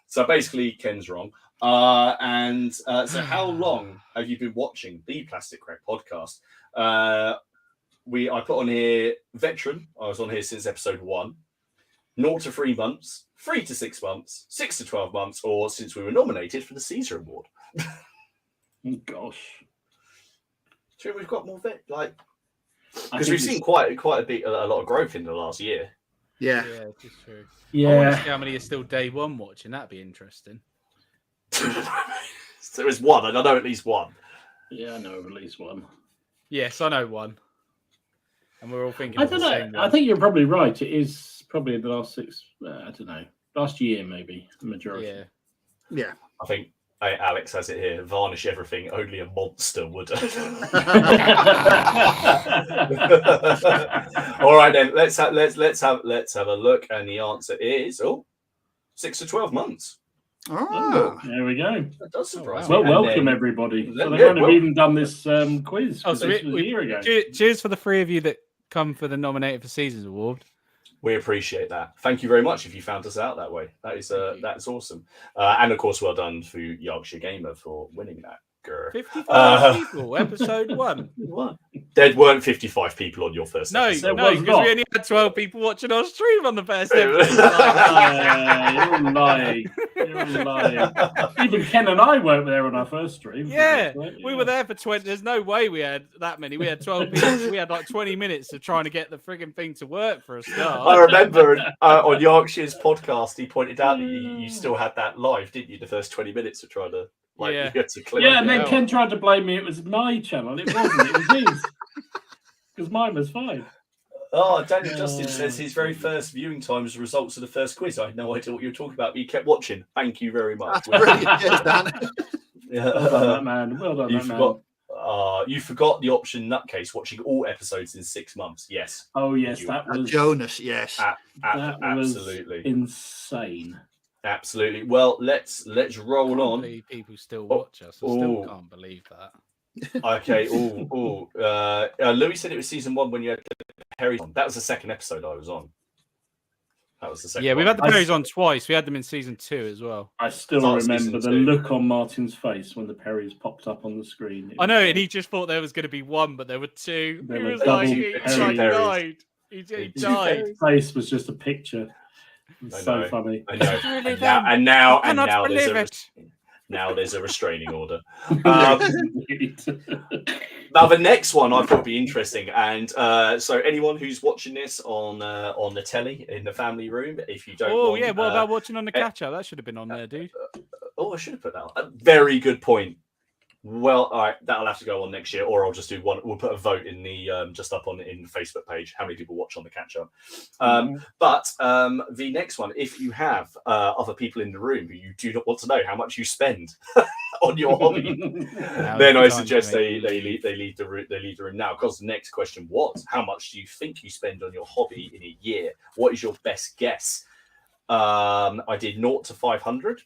So basically, Ken's wrong. So how long have you been watching the Plastic Crack podcast? I put on here veteran. I was on here since episode 1. 0 to 3 months, 3 to 6 months, 6 to 12 months, or since we were nominated for the Caesar Award. Oh, gosh. So we've got more because we've seen quite a lot of growth in the last year. Yeah. Yeah, it's true. Yeah. I want to see how many are still day one watching. That'd be interesting. There is one, and I know at least one. Yeah, I know of at least one. Yes, I know one. And we're all thinking. I don't know. I think you're probably right. It is probably in the last last year maybe the majority. Yeah. Yeah. I think Alex has it here. Varnish everything. Only a monster would. All right then. Let's have a look, and the answer is 6 to 12 months. Oh, there we go. That does surprise Well, me. welcome everybody. So they might have even done this quiz. Oh, So this was a year ago. Cheers for the 3 of you that come for the nominated for Seasons Award. We appreciate that. Thank you very much if you found us out that way. That is that's awesome. And of course, well done for Yorkshire Gamer for winning that. 55 people, episode 1. What? There weren't 55 people on your first episode. No, because we only had 12 people watching our stream on the first episode. You're lying. You're lying. Even Ken and I weren't there on our first stream. Yeah, we were there for 20. There's no way we had that many. We had 12 people. We had like 20 minutes of trying to get the frigging thing to work for a start. I remember on Yorkshire's podcast, he pointed out that you still had that live, didn't you? The first 20 minutes of trying to. You had to click and then Ken tried to blame me. It was my channel. It wasn't. It was his. Because mine was fine. Oh, Daniel Justin says his very first viewing time was the results of the first quiz. I had no idea what you were talking about, but you kept watching. Thank you very much. That's brilliant. Cheers, Dan. Well done, that man. Well done, you forgot the option nutcase, watching all episodes in 6 months. Yes. Oh, yes. That was... Jonas, yes. Absolutely. Was insane. Absolutely. Well, let's roll on. People still watch us. I still can't believe that. Okay. Louis said it was season 1 when you had the Perry on. That was the second episode I was on. That was the second. Yeah, we've had the Perrys on twice. We had them in season 2 as well. I still remember the look on Martin's face when the Perrys popped up on the screen. I know, and he just thought there was going to be 1, but there were 2. There he were was like, he died. He died. His face was just a picture. It's so funny. I know. And now there's a restraining order. Now the next one I thought would be interesting, and so anyone who's watching this on the telly in the family room, if you don't, what about watching on the catch up? That should have been on there, dude. I should have put that on. Very good point. Well, all right, that'll have to go on next year, or I'll just do one. We'll put a vote in the just up in the Facebook page. How many people watch on the catch up? But the next one, if you have other people in the room who you do not want to know how much you spend on your hobby, then I suggest they leave the room now. Because the next question was, how much do you think you spend on your hobby in a year? What is your best guess? I did 0 to 500,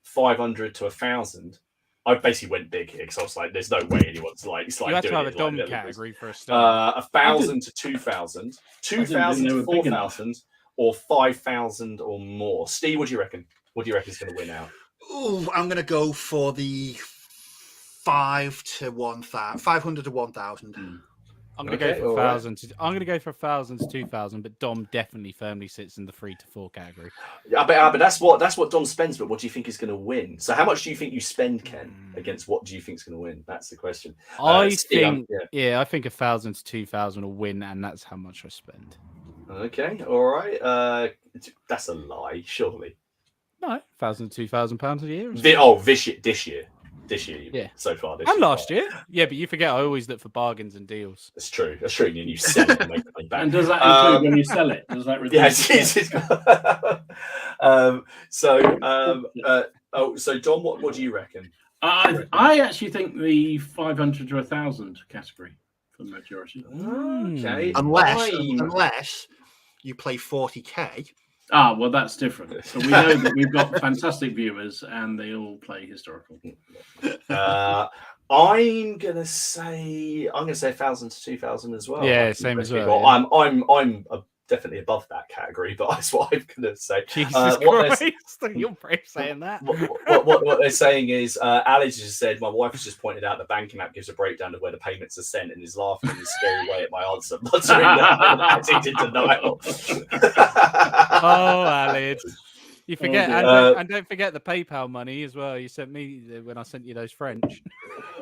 500 to 1,000. I basically went big here because I was like, "There's no way anyone's like." It's like you had to have a Dom category for a start. 1,000 to 2,000, 2,000 to 4,000, or 5,000 or more. Steve, what do you reckon? What do you reckon is going to win out? Oh, I'm going to go for the 500 to 1,000. I'm going to go for 1,000. I'm going to go for 1,000 to 2,000, but Dom definitely firmly sits in the 3 to 4 category. But that's what Dom spends. But what do you think is going to win? So how much do you think you spend, Ken, against what do you think is going to win? That's the question. I think 1,000 to 2,000 will win, and that's how much I spend. Okay, all right. That's a lie, surely. No, 1,000 to 2,000 pounds a year. This year, so far. And last year. Yeah, but you forget I always look for bargains and deals. That's true. And you sell it and make money back. And does that include when you sell it? Does that reduce? So Dom, what do you reckon? I actually think the 500 to 1,000 category for the majority. Okay. Unless you play 40k. Well, that's different. So we know that we've got fantastic viewers, and they all play historical. I'm gonna say 1,000 to 2,000 as well. Yeah, same as well. I'm definitely above that category, but that's what I'm gonna say. Jesus Christ, you're brave saying that. What they're saying is, Alex just said, my wife has just pointed out the banking app gives a breakdown of where the payments are sent, and is laughing in a scary way at my answer. Muttering that in denial. Oh, Alex. You forget, and don't forget the PayPal money as well. You sent me when I sent you those French.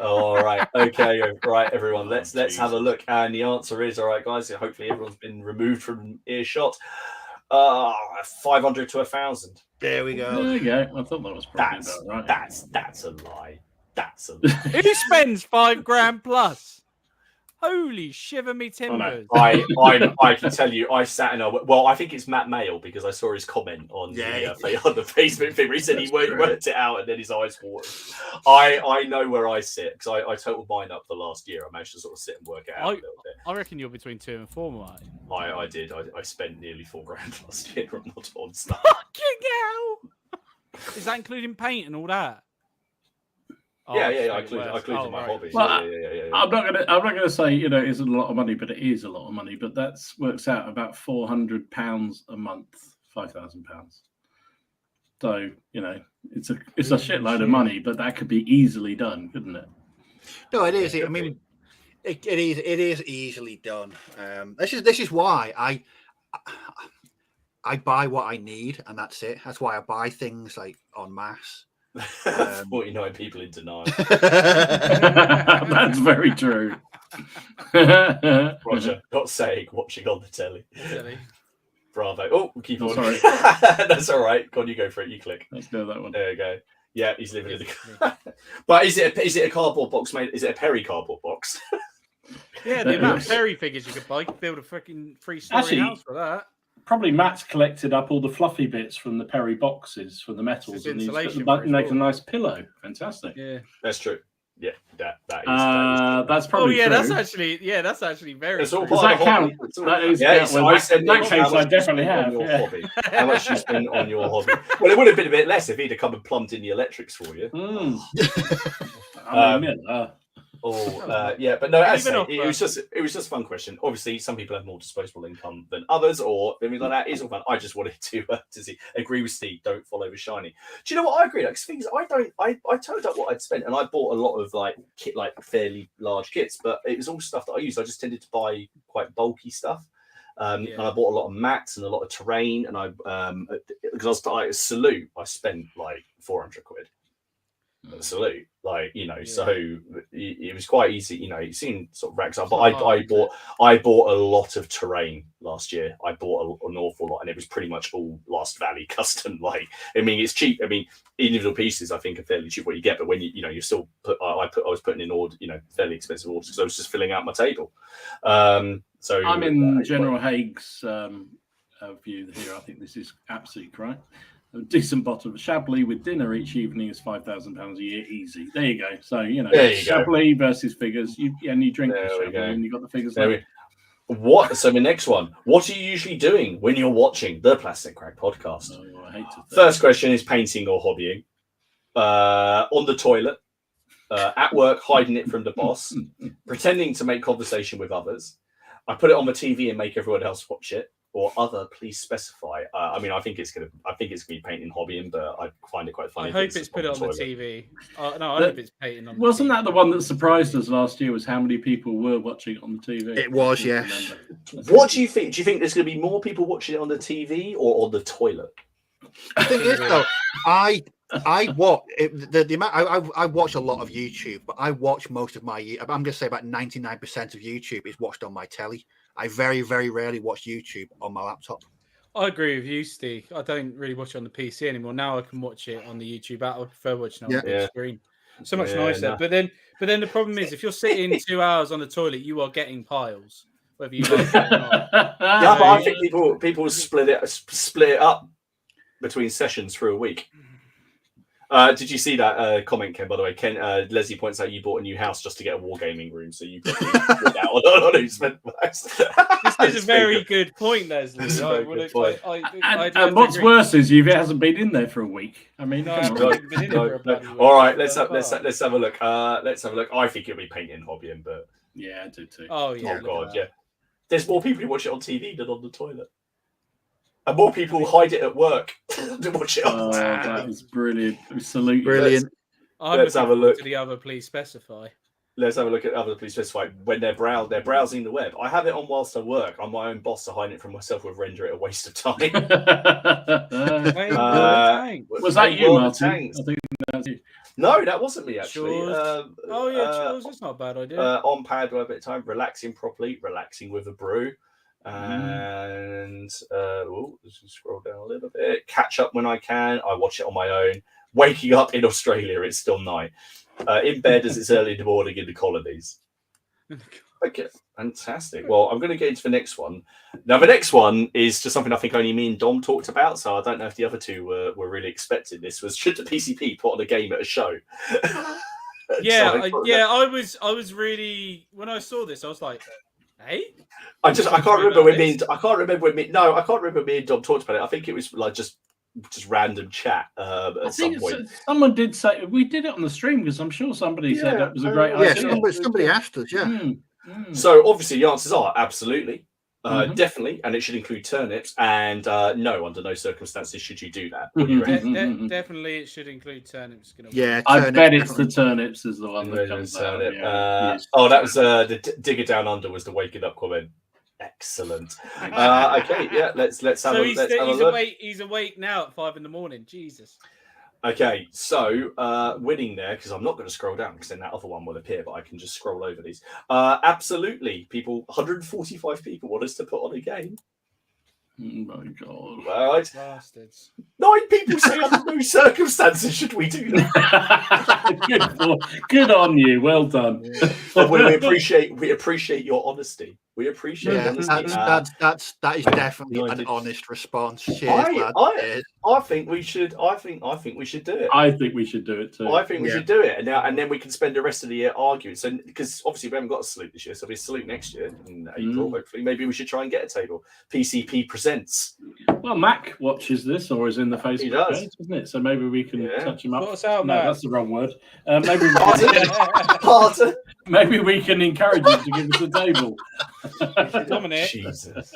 All right, okay, right, everyone. Let's have a look, and the answer is all right, guys. Hopefully, everyone's been removed from earshot. 500 to 1,000. There we go. There you go. I thought that was probably about right. That's a lie. That's a lie. Who spends $5,000 plus? Holy shiver me timbers! I can tell you, I sat in I think it's Matt Mail because I saw his comment on the Facebook thing where he said he worked it out and then his eyes watered. I know where I sit because I totaled mine up for last year. I managed to sort of sit and work it out a little bit. I reckon you're between 2 and 4, Martin. I did. I spent nearly $4,000 last year on stuff. Fucking hell! Is that including paint and all that? Yeah, Oh, I straight include west. in my my hobbies. Well, Yeah. I'm not gonna say it isn't a lot of money, but it is a lot of money. But that works out about £400 a month, £5,000. So it's a shitload of money, but that could be easily done, couldn't it? No, it is. I mean, it is easily done. This is why I buy what I need, and that's it. That's why I buy things like en masse. 49 people in denial. That's very true. Roger, not saying, watching on the telly. Bravo. Oh, keep on. Sorry. That's all right. Go on, you go for it. You click. Let's go that one. There you go. Yeah, he's living in the. But is it a cardboard box made? Is it a Perry cardboard box? Yeah, the amount of Perry figures you could buy, you could build a freaking 3-story house for that. Probably Matt's collected up all the fluffy bits from the Perry boxes for the metals, and he's put the button, make a nice pillow. Fantastic. Yeah, that's true. Yeah, that is. That's probably. Oh yeah, true. that's actually very. It's all Does part that of count? That is. Yeah, Well, in that case, I definitely have. Your Yeah. hobby. How much you spend on your hobby? Well, it would have been a bit less if he'd have come and plumbed in the electrics for you. Yeah, but no, as I say, it was just a fun question. Obviously, some people have more disposable income than others, or anything like that. It's all fun. I just wanted to agree with Steve. Don't follow with shiny. Do you know what I agree? Like things I totaled up what I'd spent, and I bought a lot of fairly large kits, but it was all stuff that I used. I just tended to buy quite bulky stuff. And I bought a lot of mats and a lot of terrain, and I because I was Salute, I spent like 400 quid. Salute, so it was quite easy. It seemed sort of racks up, but I bought a lot of terrain last year. I bought an awful lot, and it was pretty much all Lost Valley custom. It's cheap. I mean, individual pieces I think are fairly cheap what you get, but when you still put, I was putting in order, fairly expensive orders because I was just filling out my table. So I'm in General Haig's view here. I think this is absolutely correct. A decent bottle of Chablis with dinner each evening is £5,000 a year, easy. There you go. So Chablis versus figures. You drink the Chablis and you got the figures. So the next one. What are you usually doing when you're watching the Plastic Crack podcast? Oh, I hate to First question is painting or hobbying. On the toilet, at work, hiding it from the boss, pretending to make conversation with others. I put it on the TV and make everyone else watch it. Or other, please specify. I think it's gonna be painting, hobbying, but I find it quite funny. I hope it's put it on the TV. No, I hope it's painting on. Wasn't that the one that surprised us last year? Was how many people were watching it on the TV? It was, yes. What do you think? Do you think there's going to be more people watching it on the TV or on the toilet? The thing is, though, I watch the amount. I watch a lot of YouTube, but I watch most of my. I'm going to say about 99% of YouTube is watched on my telly. I very, very rarely watch YouTube on my laptop. I agree with you, Steve. I don't really watch it on the PC anymore. Now I can watch it on the YouTube app. I prefer watching it on the big screen. So much nicer. No. But then the problem is, if you're sitting 2 hours on the toilet, you are getting piles, whether you like it or not. Yeah, but I think people split it up between sessions through a week. Did you see that comment, Ken? By the way, Ken, Leslie points out you bought a new house just to get a wargaming room, so you got out on who spent most. This is a very good point, Leslie. And what's worse is it hasn't been in there for a week. I mean, no, been in there for a week. All right, let's have a look. Let's have a look. I think it'll be painting, hobbying, but yeah, I do too. Oh yeah. Oh god, yeah. There's more people who watch it on TV than on the toilet. And more people hide it at work to watch it. Oh, that was brilliant. Salute. Brilliant. Let's have a look. To the other, please specify. Let's have a look at other, please specify. When they're browsing the web. I have it on whilst I work. I'm my own boss, so hiding it from myself would render it a waste of time. Was that you, Martin? I think that's you. No, that wasn't me actually. Chores. That's not a bad idea. On pad, a bit of time, relaxing properly, relaxing with a brew. And let's scroll down a little bit. Catch up when I can. I watch it on my own. Waking up in Australia, it's still night. In bed as it's early in the morning in the colonies. Okay, fantastic. Well, I'm going to get into the next one. Now, the next one is just something I think only me and Dom talked about, so I don't know if the other two were really expecting this. Was should the PCP put on a game at a show? I was really, when I saw this, I was like, hey. I can't remember when me and Dom talked about it. I think it was like just just random chat I at some think point. someone did say we did it on the stream because I'm sure somebody said that was a great Yeah, idea. somebody asked us. Yeah. So obviously the answers are absolutely, Mhm. definitely, and it should include turnips. And no, under no circumstances should you do that. What do you reckon? Definitely, it should include turnips. Yeah, I turnips, bet it's the definitely. turnips is the one that comes out. Turnip. Yeah. Oh, that was the digger down under was the waking up comment. Excellent. Okay, yeah, let's have So let's have a look. awake. He's awake now at 5 a.m. Jesus. Okay, so winning there, because I'm not going to scroll down because then that other one will appear, but I can just scroll over these. Absolutely, people, 145 people want us to put on a game. Oh my god! Right, Bastards. 9 people say under no circumstances should we do that. Good on you. Well done. But we appreciate your honesty. We appreciate honesty. That is definitely an honest response. Cheers, lad. I think we should. I think we should do it. I think we should do it too. I think we should do it, and then we can spend the rest of the year arguing. So, because obviously we haven't got a salute this year, so we salute next year in April. Hopefully, maybe we should try and get a table. PCP presents. Well, Mac watches this or is in the Facebook He does. page, isn't it? So maybe we can touch him up. What's out, No, Mac? that's the wrong word. Maybe Pardon? maybe we can encourage him to give us a table. Dominic. Jesus,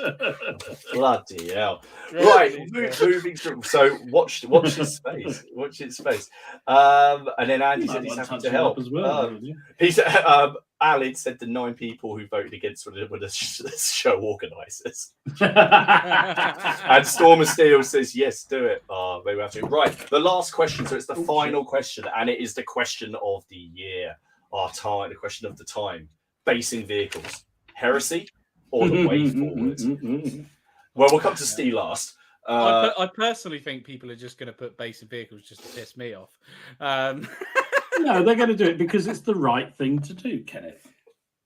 bloody hell! Right, moving through. So watch his space. Watch his space. And then Andy said he's happy to help as well. He said, Alid said the 9 people who voted against were the show organisers. And Storm of Steel says, yes, do it. Maybe we have to. Right, the last question. So it's the final question, and it is the question of the year. Our time, the question of the time. Basing vehicles. Heresy or the way forward? Well, we'll come to Steve last. I personally think people are just going to put basic vehicles just to piss me off. No, they're going to do it because it's the right thing to do, Kenneth.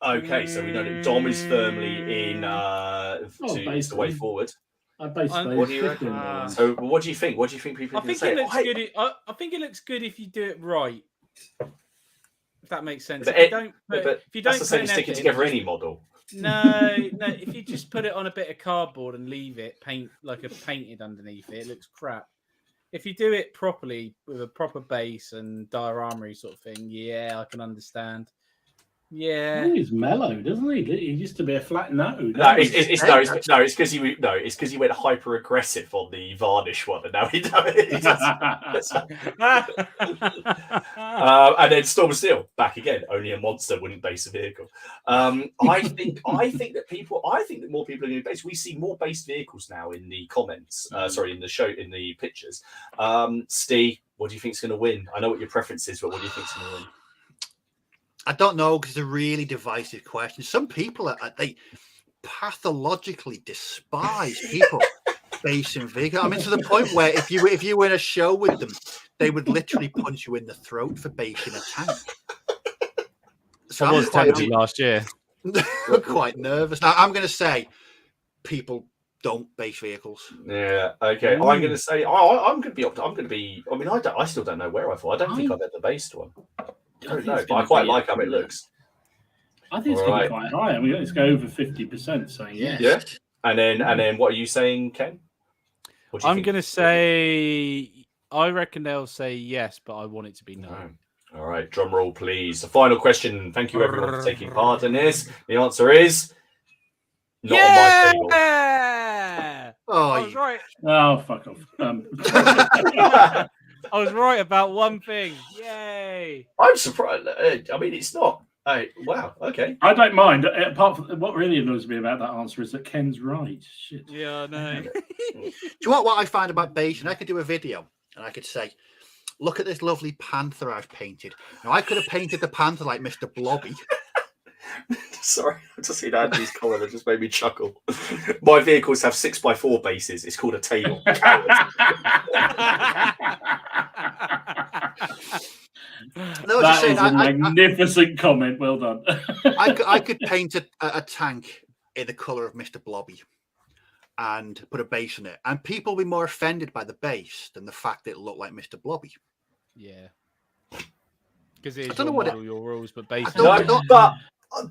Okay, so we know that Dom is firmly in it's the way forward. What do you reckon? So, what do you think? What do you think people? I think it looks good. I think it looks good if you do it right. If that makes sense. But if you don't that's the same as sticking together any model. No. If you just put it on a bit of cardboard and leave it painted underneath it, it looks crap. If you do it properly with a proper base and diorama sort of thing, yeah, I can understand. Yeah, he's mellow, doesn't he? He used to be a flat nose. It's because he went hyper aggressive on the varnish one, and now he does. And then Storm of Steel back again. Only a monster wouldn't base a vehicle. I think that more people are going to base. We see more based vehicles now in the comments. In the show, in the pictures. Steve, what do you think is going to win? I know what your preference is, but what do you think is going to win? I don't know, because it's a really divisive question. Some people they pathologically despise people basing vehicles. I mean, to the point where if you were in a show with them, they would literally punch you in the throat for basing a tank. So I was tempted last year. I'm quite nervous. Now, I'm going to say people don't base vehicles. Yeah. Okay. I'm going to say I'm going to be. I mean, I still don't know where I thought. I don't think I've ever based one. I don't know, but I quite like how it looks. I think it's going to be quite high. I mean, let's go over 50%. So yeah. And then what are you saying, Ken? I'm going to say, I reckon they'll say yes, but I want it to be no. All right, drum roll, please. The final question. Thank you, everyone, for taking part in this. The answer is not on my table. I was right. Oh, fuck off. I was right about one thing. Yay! I'm surprised. I mean, it's not. Wow. Okay. I don't mind. Apart from what really annoys me about that answer is that Ken's right. Shit. Yeah, I know. Do you know what I find about basing? I could do a video and I could say, "Look at this lovely panther I've painted." Now I could have painted the panther like Mr. Blobby. Sorry, I just seen Andy's comment. It just made me chuckle. My vehicles have 6x4 bases. It's called a table. No, that is a magnificent comment. Well done. I could paint a tank in the colour of Mr. Blobby and put a base in it, and people will be more offended by the base than the fact that it looked like Mr. Blobby. Yeah, because it's your rules, but based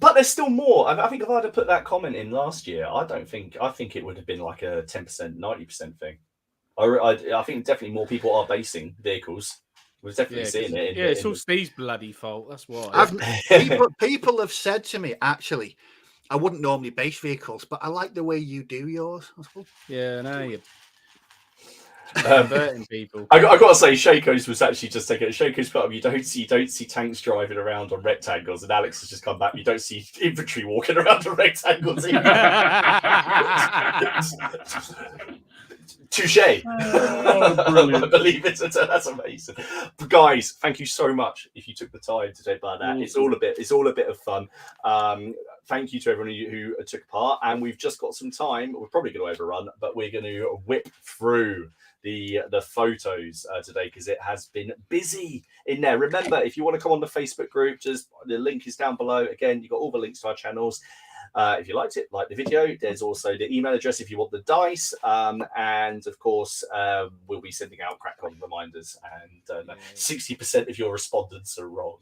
but there's still more. I think if I'd have put that comment in last year, I think it would have been like a 10%, 90% thing. I think definitely more people are basing vehicles. We're definitely seeing it. It's all Steve's bloody fault. That's why. People have said to me, actually, I wouldn't normally base vehicles, but I like the way you do yours. Yeah, no, you're converting people. I got to say, Shaco's was actually just taking Shaco's put up. You don't see tanks driving around on rectangles, and Alex has just come back. You don't see infantry walking around on rectangles. Touche. I believe it. That's amazing, guys. Thank you so much if you took the time to take part in that. It's all a bit of fun. Thank you to everyone who took part, and we've just got some time. We're probably going to overrun, but we're going to whip through the photos today because it has been busy in there. Remember, if you want to come on the Facebook group, just the link is down below. Again, you've got all the links to our channels. If you liked it, like the video. There's also the email address if you want the dice, and of course we'll be sending out CrackCon reminders, and 60% of your respondents are wrong.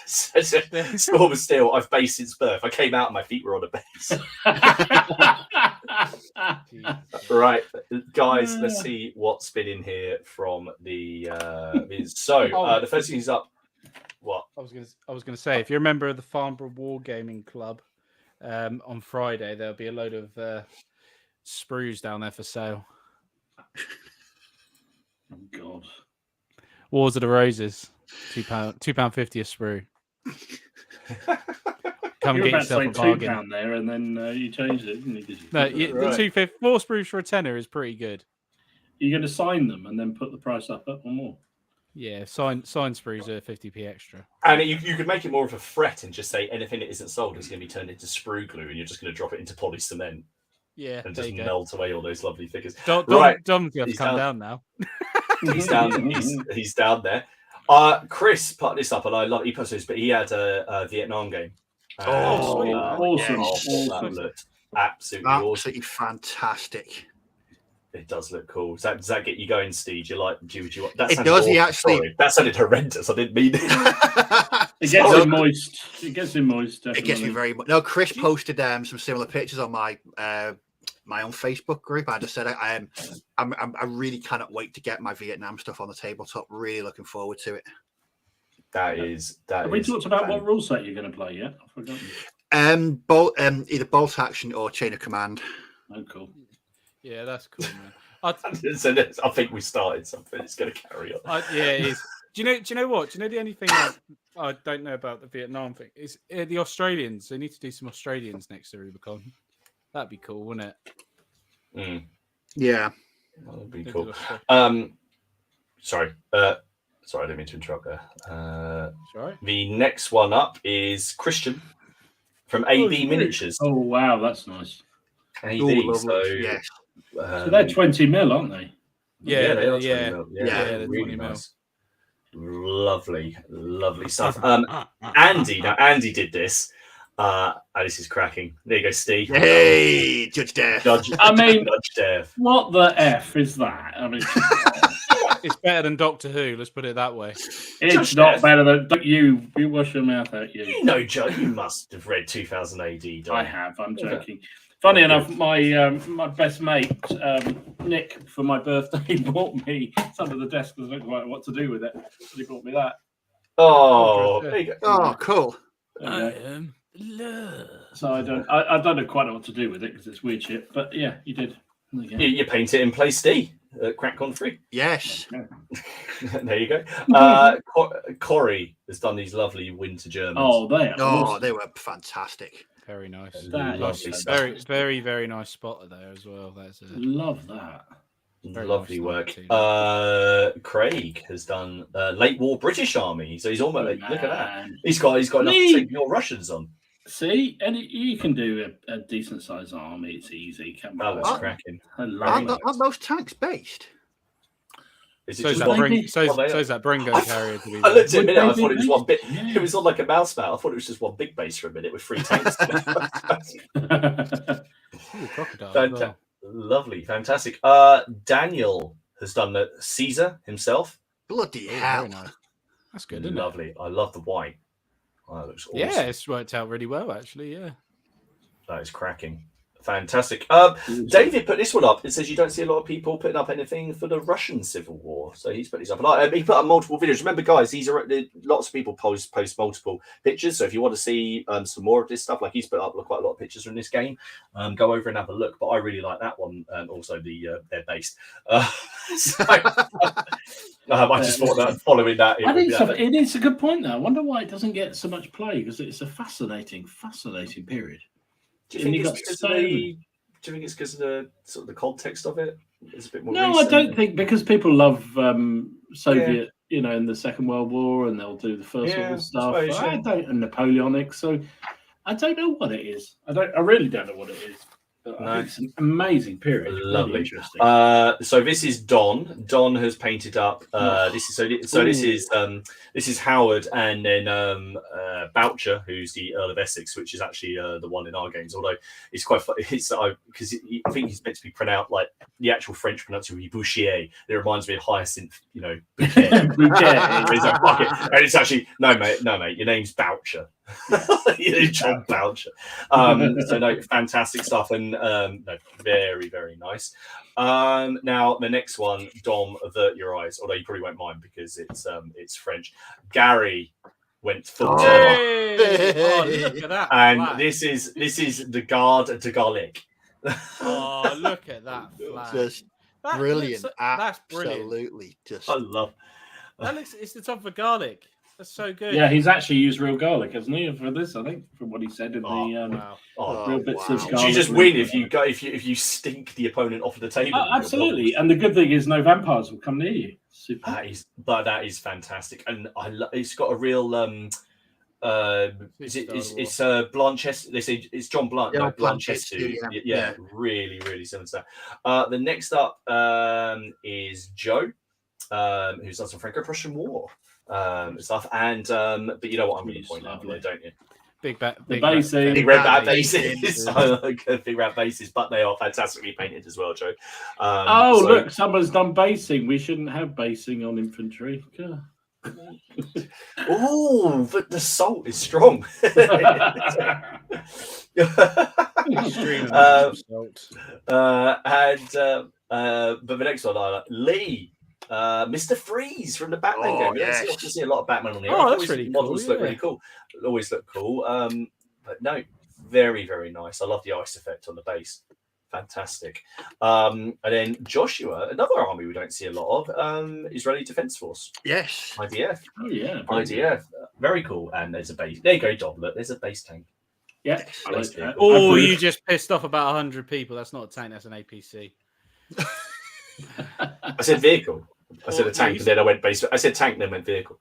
Storm of Steel, I've based since birth. I came out and my feet were on a base. Right, guys, let's see what's been in here from the the first thing is up. What? I was gonna say, if you're a member of the Farnborough Wargaming Club, on Friday there'll be a load of sprues down there for sale. Oh God! Wars of the Roses, £2.50 a sprue. Come You're get about yourself to a say bargain. £2 there, and then you changed it, didn't you? No, Right. the 250 4 sprues for a tenner is pretty good. You're going to sign them and then put the price up or more. Yeah, sign sprues are 50p extra. And you could make it more of a threat and just say anything that isn't sold is going to be turned into sprue glue, and you're just going to drop it into poly cement. Yeah, and just melt away all those lovely figures. Dom's going to have to come down now. He's down. He's down there. Chris put this up, and I love he put this, but he had a Vietnam game. Awesome! That looked absolutely awesome. Fantastic. It does look cool. Does that get you going, Steve? Do you want that? It does. He actually. Sorry, that sounded horrendous. I didn't mean it. It gets him moist. It gets him moist. Definitely. It gets me very much. No, Chris posted some similar pictures on my my own Facebook group. I just said I really cannot wait to get my Vietnam stuff on the tabletop. Really looking forward to it. That Have we talked about what rule set you're going to play yet? I've forgotten. Either bolt action or chain of command. Oh, cool. Yeah, that's cool, man. I think we started something. It's going to carry on. Yeah, it is. Do you know what? Do you know the only thing I don't know about the Vietnam thing is the Australians. They need to do some Australians next to Rubicon. That'd be cool, wouldn't it? Mm. Yeah, that would be cool. Sorry, I didn't mean to interrupt there. Sorry. The next one up is Christian from AB Miniatures. Oh wow, that's nice. AB, yes. So they're 20 mil, aren't they? Yeah, they are 20 yeah. mil. They're really 20 mil. nice. Lovely stuff. Andy did this. This is cracking. There you go, Steve. Hey, Judge Death. Judge Death. What the F is that? I mean, it's better than Doctor Who. Let's put it that way. It's Judge not Death. better than you wash your mouth out. You know, Joe, you must have read 2000 AD. Don't I you? have. I'm joking. Funny enough, my best mate Nick for my birthday bought me some of the desk. I don't know what to do with it. So he bought me that. Oh, there you go. Oh, cool. So I don't quite know what to do with it because it's weird shit. But yeah, you did. You paint it in place D at CrackCon 3. Yes. There you go. Corey has done these lovely winter Germans. Oh, They were fantastic. Very nice. Lovely stuff. Very, very, very nice spotter there as well. That's love that. Very Lovely nice work. Craig has done late war British Army, so he's almost look at that. He's got enough to take your Russians on. See, and you can do a decent sized army. It's easy. That was cracking. Aren't those tanks based? Is So it is just that Bringo carrier. To be I looked at it a minute. I thought it was Maybe. one bit. Yeah. It was on like a mouse mount. I thought it was just one big base for a minute with 3 tanks. Crocodile. Fantastic. Lovely, fantastic. Daniel has done the Caesar himself. Bloody Oh, hell. very nice. That's good, isn't Lovely. I love the white. Oh, that looks awesome. Yeah, it's worked out really well, actually. Yeah. That is cracking. Fantastic. David put this one up. It says you don't see a lot of people putting up anything for the Russian Civil War, so he's put this up. And he put up multiple videos. Remember, guys, lots of people post multiple pictures. So if you want to see some more of this stuff, like he's put up quite a lot of pictures from this game, go over and have a look. But I really like that one. Also, they're based. I just thought that following that, I think it is a good point. Though I wonder why it doesn't get so much play, because it's a fascinating period. Do you think it's because of the sort of the context of it? It's a bit more. No, recent. I don't think, because people love Soviet, in the Second World War, and they'll do the First World War stuff. And Napoleonic. So I don't know what it is. I really don't know what it is. But I think it's an amazing period. Lovely. Really interesting. So this is Don. Don has painted up. This is Howard, and then Boucher, who's the Earl of Essex, which is actually the one in our games. Although it's quite funny, because I think he's meant to be pronounced like the actual French pronunciation would be Bouchier. It reminds me of Hyacinth, Bouquet. It's like, fuck it. And it's actually no, mate. Your name's Boucher. John Boucher. So no, fantastic stuff, and very, very nice. Now the next one, Dom, avert your eyes. Although you probably won't mind because it's French. Gary went full look at that! And flag. this is the Garde de Garlic. Oh, look at that flag! Just That brilliant. looks, that's brilliant. Absolutely. Just I love. That looks. It's the top of a garlic. That's so good. Yeah, he's actually used real garlic, hasn't he, for this? I think, from what he said in Wow. real bits of garlic. You just win if you stink the opponent off of the table. Oh, absolutely, and the good thing is no vampires will come near you. Super. That is fantastic, and it's got a real it's Blanchester. They say it's John Blunt. Yeah, Blanchester. Yeah. Really similar to that. The next up is Joe, who's done some Franco-Prussian War stuff, and but you know what I'm going to point out there, don't you? Big Big red bat bases. I like big red bases, but they are fantastically painted as well, Joe. Look, someone's done basing. We shouldn't have basing on infantry. Oh, but the salt is strong. Extreme salt. But the next one, I like Lee. Mr. Freeze from the Batman game. You don't often see a lot of Batman on here. That's really cool. Models look really cool. Always look cool. But no, very, very nice. I love the ice effect on the base. Fantastic. And then Joshua, another army we don't see a lot of, Israeli Defense Force. yes. IDF. Oh yeah, IDF. Very cool. And there's a base. There you go, Dom. Look, there's a base tank. yeah. I like that. Oh, you just pissed off about 100 people. That's not a tank. That's an APC. I said vehicle. I said a tank, and then I went base. I said tank, then went vehicle.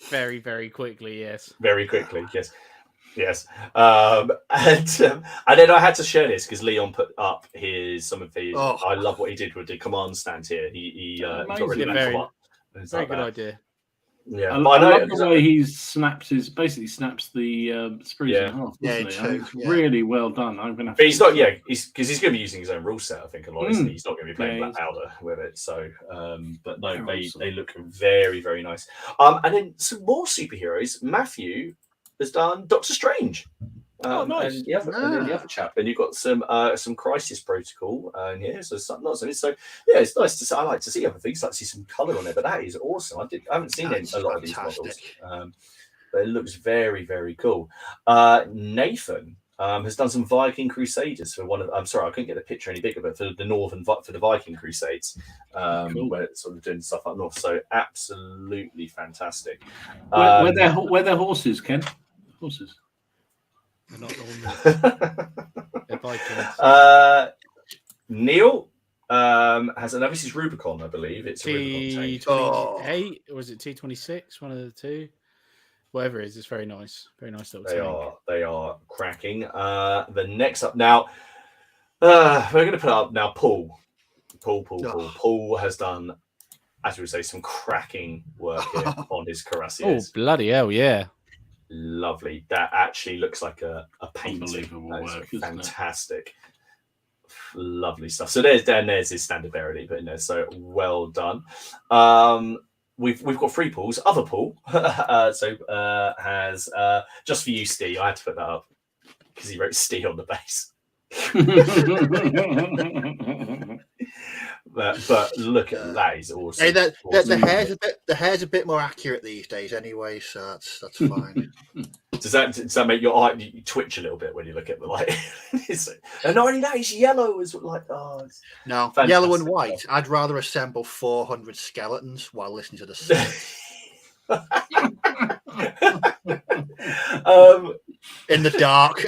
Very, very quickly, yes. Very quickly, yes. And then I had to share this because Leon put up some of his. I love what he did with the command stand here. He got rid of very that. good idea. Yeah, I love the way he snaps the sprues in half. It's really well done. I'm gonna. But he's not. Yeah, because he's going to be using his own rule set. I think a lot. He's not going to be playing black powder with it. So, but no, they look very, very nice. And then some more superheroes. Matthew has done Doctor Strange. Nice. And the other chap, and you've got some Crisis Protocol, and so something else. So it's nice to see. I like to see other things, like to see some colour on it. But that is awesome. I haven't seen a lot of these models, but it looks very, very cool. Nathan has done some Viking Crusaders for one of. I'm sorry, I couldn't get the picture any bigger, but for the Viking Crusades, where it's sort of doing stuff up north. So absolutely fantastic. Where their horses, Ken? Horses. They're not They're Vikings. Neil has another. This is Rubicon, I believe. It's a Rubicon tank. T28 or was it T26? One of the two. Whatever it is, it's very nice. Very nice little tank. They are cracking. The next up now, we're going to put up now. Paul has done, as we would say, some cracking work here on his cuirassiers. Oh bloody hell, yeah! Lovely. That actually looks like a painting. Unbelievable work, fantastic. Lovely stuff. So there's his standard bearity, but so well done. We've got 3 Pauls. Other Paul has just for you, Steve. I had to put that up because he wrote Steve on the base. But look at that, is awesome. Hey, the Awesome. hair's a bit more accurate these days, anyway. So that's fine. Does that make your eye you twitch a little bit when you look at the light? And not only that, it's yellow as like No, fantastic yellow and white. I'd rather assemble 400 skeletons while listening to the song. In the dark.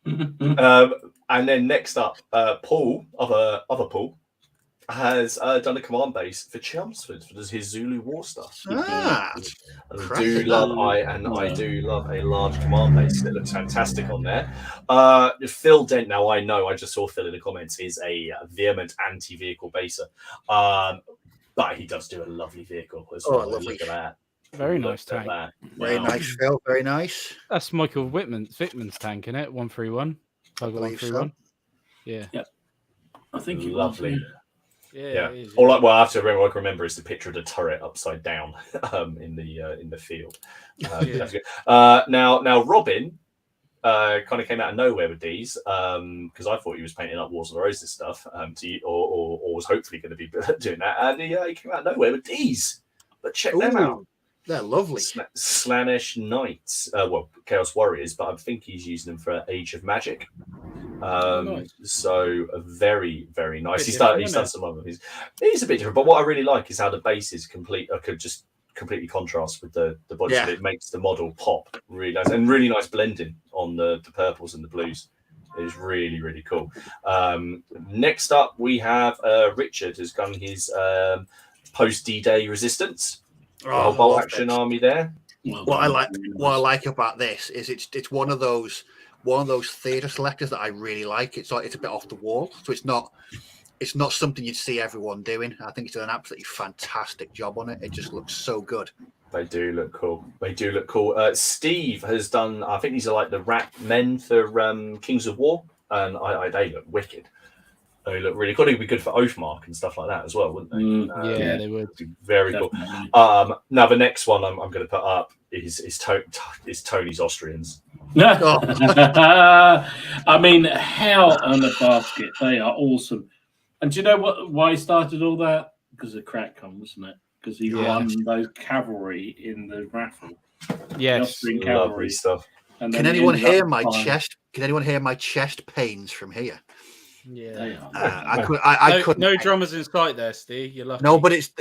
And then next up, Paul, other Paul, has done a command base for Chelmsford for his Zulu war stuff. Ah, I do love a large command base. It looks fantastic on there. Phil Dent, now I know, I just saw Phil in the comments, is a vehement anti-vehicle baser. But he does do a lovely vehicle as well. Lovely. Look at that. Very nice tank. That. Very nice, Phil. Very nice. That's Michael Vickman's tank, isn't it? 131. Tiger believe 131. Yeah. I think it Lovely. was. Yeah. Yeah. All I have to remember, remember is the picture of the turret upside down in the field. Now Robin kind of came out of nowhere with these because I thought he was painting up Wars of the Roses stuff or was hopefully going to be doing that, and he came out of nowhere with these. But check them out. They're lovely. Slaanesh Knights, Chaos Warriors, but I think he's using them for Age of Magic. Nice. So very, very nice. He's different, done some of them. He's a bit different, but what I really like is how the base is could just completely contrast with the body. Yeah. It makes the model pop really nice, and really nice blending on the purples and the blues. It is really, really cool. Next up, we have Richard has done his post D-Day resistance. Bolt action army there. What I like about this is it's one of those theatre selectors that I really like. It's a bit off the wall, so it's not something you'd see everyone doing. I think it's done an absolutely fantastic job on it. It just looks so good. They do look cool. Steve has done. I think these are like the rat men for Kings of War, and they look wicked. They look really cool. They'd be good for Oathmark and stuff like that as well, wouldn't they? Yeah, they would. Very Definitely. cool. Now the next one I'm going to put up is Tony's Austrians. I mean, hell on a basket. They are awesome. And do you know why he started all that? Because of CrackCon, wasn't it? Because he won those cavalry in the raffle. Yes. Lovely stuff. And Can anyone hear my chest? Can anyone hear my chest pains from here? Yeah. I couldn't. No drummers in sight there, Steve. You're lucky. No, but it's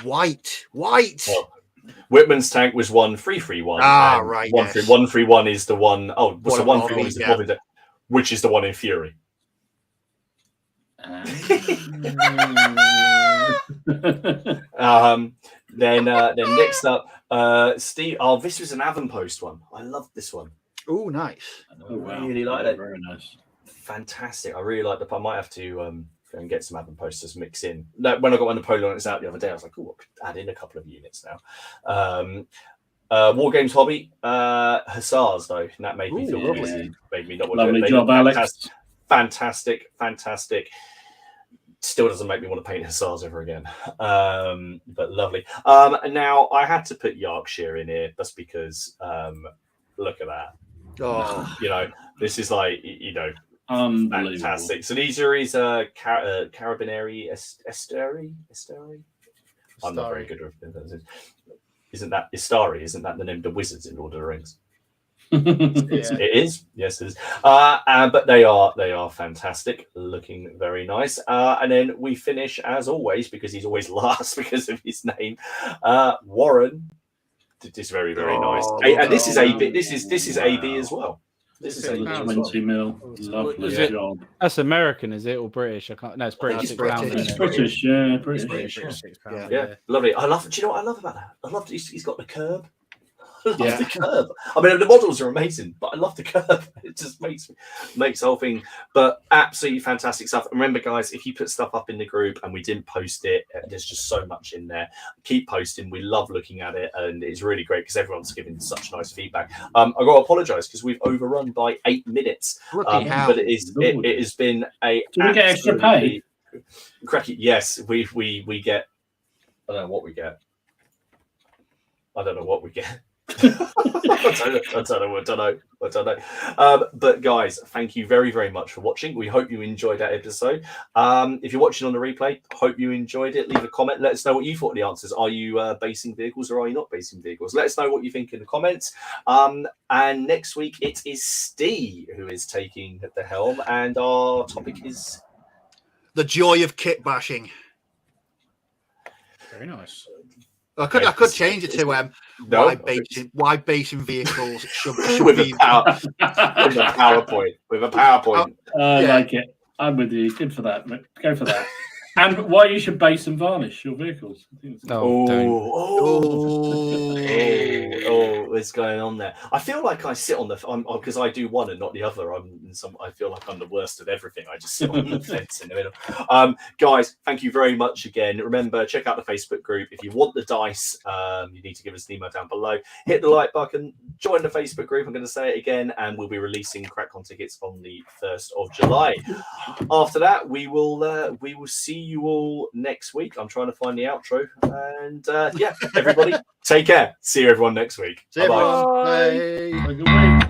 white. Well, Whitman's tank was 1-3-3-1. Right. 1-3-1 is the one. Oh, so 1-3-1 is the yeah. Bobbin, which is the one in Fury. Then next up, Steve. Oh, this was an Avonpost one. I loved this one. Oh, nice. Oh, wow. Really like it. Very nice. Fantastic. I really like the. I might have to go and get some Avonposts mix in. No, when I got my Napoleonics out the other day, I was like, oh, I could add in a couple of units now. War Games Hobby, Hussars though, and that made me feel lovely. Made me not want to Lovely do it. job, Alex. Fantastic. Still doesn't make me want to paint Hussars ever again. But lovely. And now I had to put Yorkshire in here just because look at that. Oh, This is like fantastic. So these are his Carabinieri Esteri. I'm not very good with it. Isn't that Istari? Isn't that the name of the wizards in Lord of the Rings? It is. Yes, it is. But they are fantastic, looking very nice. And then we finish as always because he's always last because of his name. Warren did this very nice. And this is AB. This is AB as well. This is AB as well. 20 mil. Lovely job. That's American, is it, or British? I can't. No, it's British. It's British. It's British, yeah. British. £6. Yeah, lovely. I love. Do you know what I love about that? I love. He's got the curb. I love Yeah. the curve. I mean, the models are amazing, but I love the curve. It just makes the whole thing. But absolutely fantastic stuff. And remember, guys, if you put stuff up in the group and we didn't post it, there's just so much in there. Keep posting. We love looking at it, and it's really great because everyone's giving such nice feedback. I got to apologise because we've overrun by 8 minutes. Bloody hell. But it has been a. Do we get extra pay? Cracky. Yes, we get. I don't know what we get. I don't know. But guys, thank you very, very much for watching. We hope you enjoyed that episode. If you're watching on the replay, hope you enjoyed it. Leave a comment. Let us know what you thought of the answers. Are you basing vehicles or are you not basing vehicles? Let us know what you think in the comments. And next week it is Steve who is taking the helm, and our topic is the joy of kit bashing. Very nice. I could change it to why basing vehicles should with be a PowerPoint. With a PowerPoint. I like it. I'm with you. Good for that. Go for that. And why you should base and varnish your vehicles. What's going on there? I feel like I sit on the because I do one and not the other. I feel like I'm the worst of everything. I just sit on the fence in the middle. Guys, thank you very much again. Remember, check out the Facebook group. If you want the dice, you need to give us an email down below. Hit the like button. Join the Facebook group. I'm going to say it again, and we'll be releasing CrackCon tickets on the 1st of July. After that, we will see you all next week. I'm trying to find the outro, and everybody take care. See you everyone next week. See you everyone. Bye. Have a good week.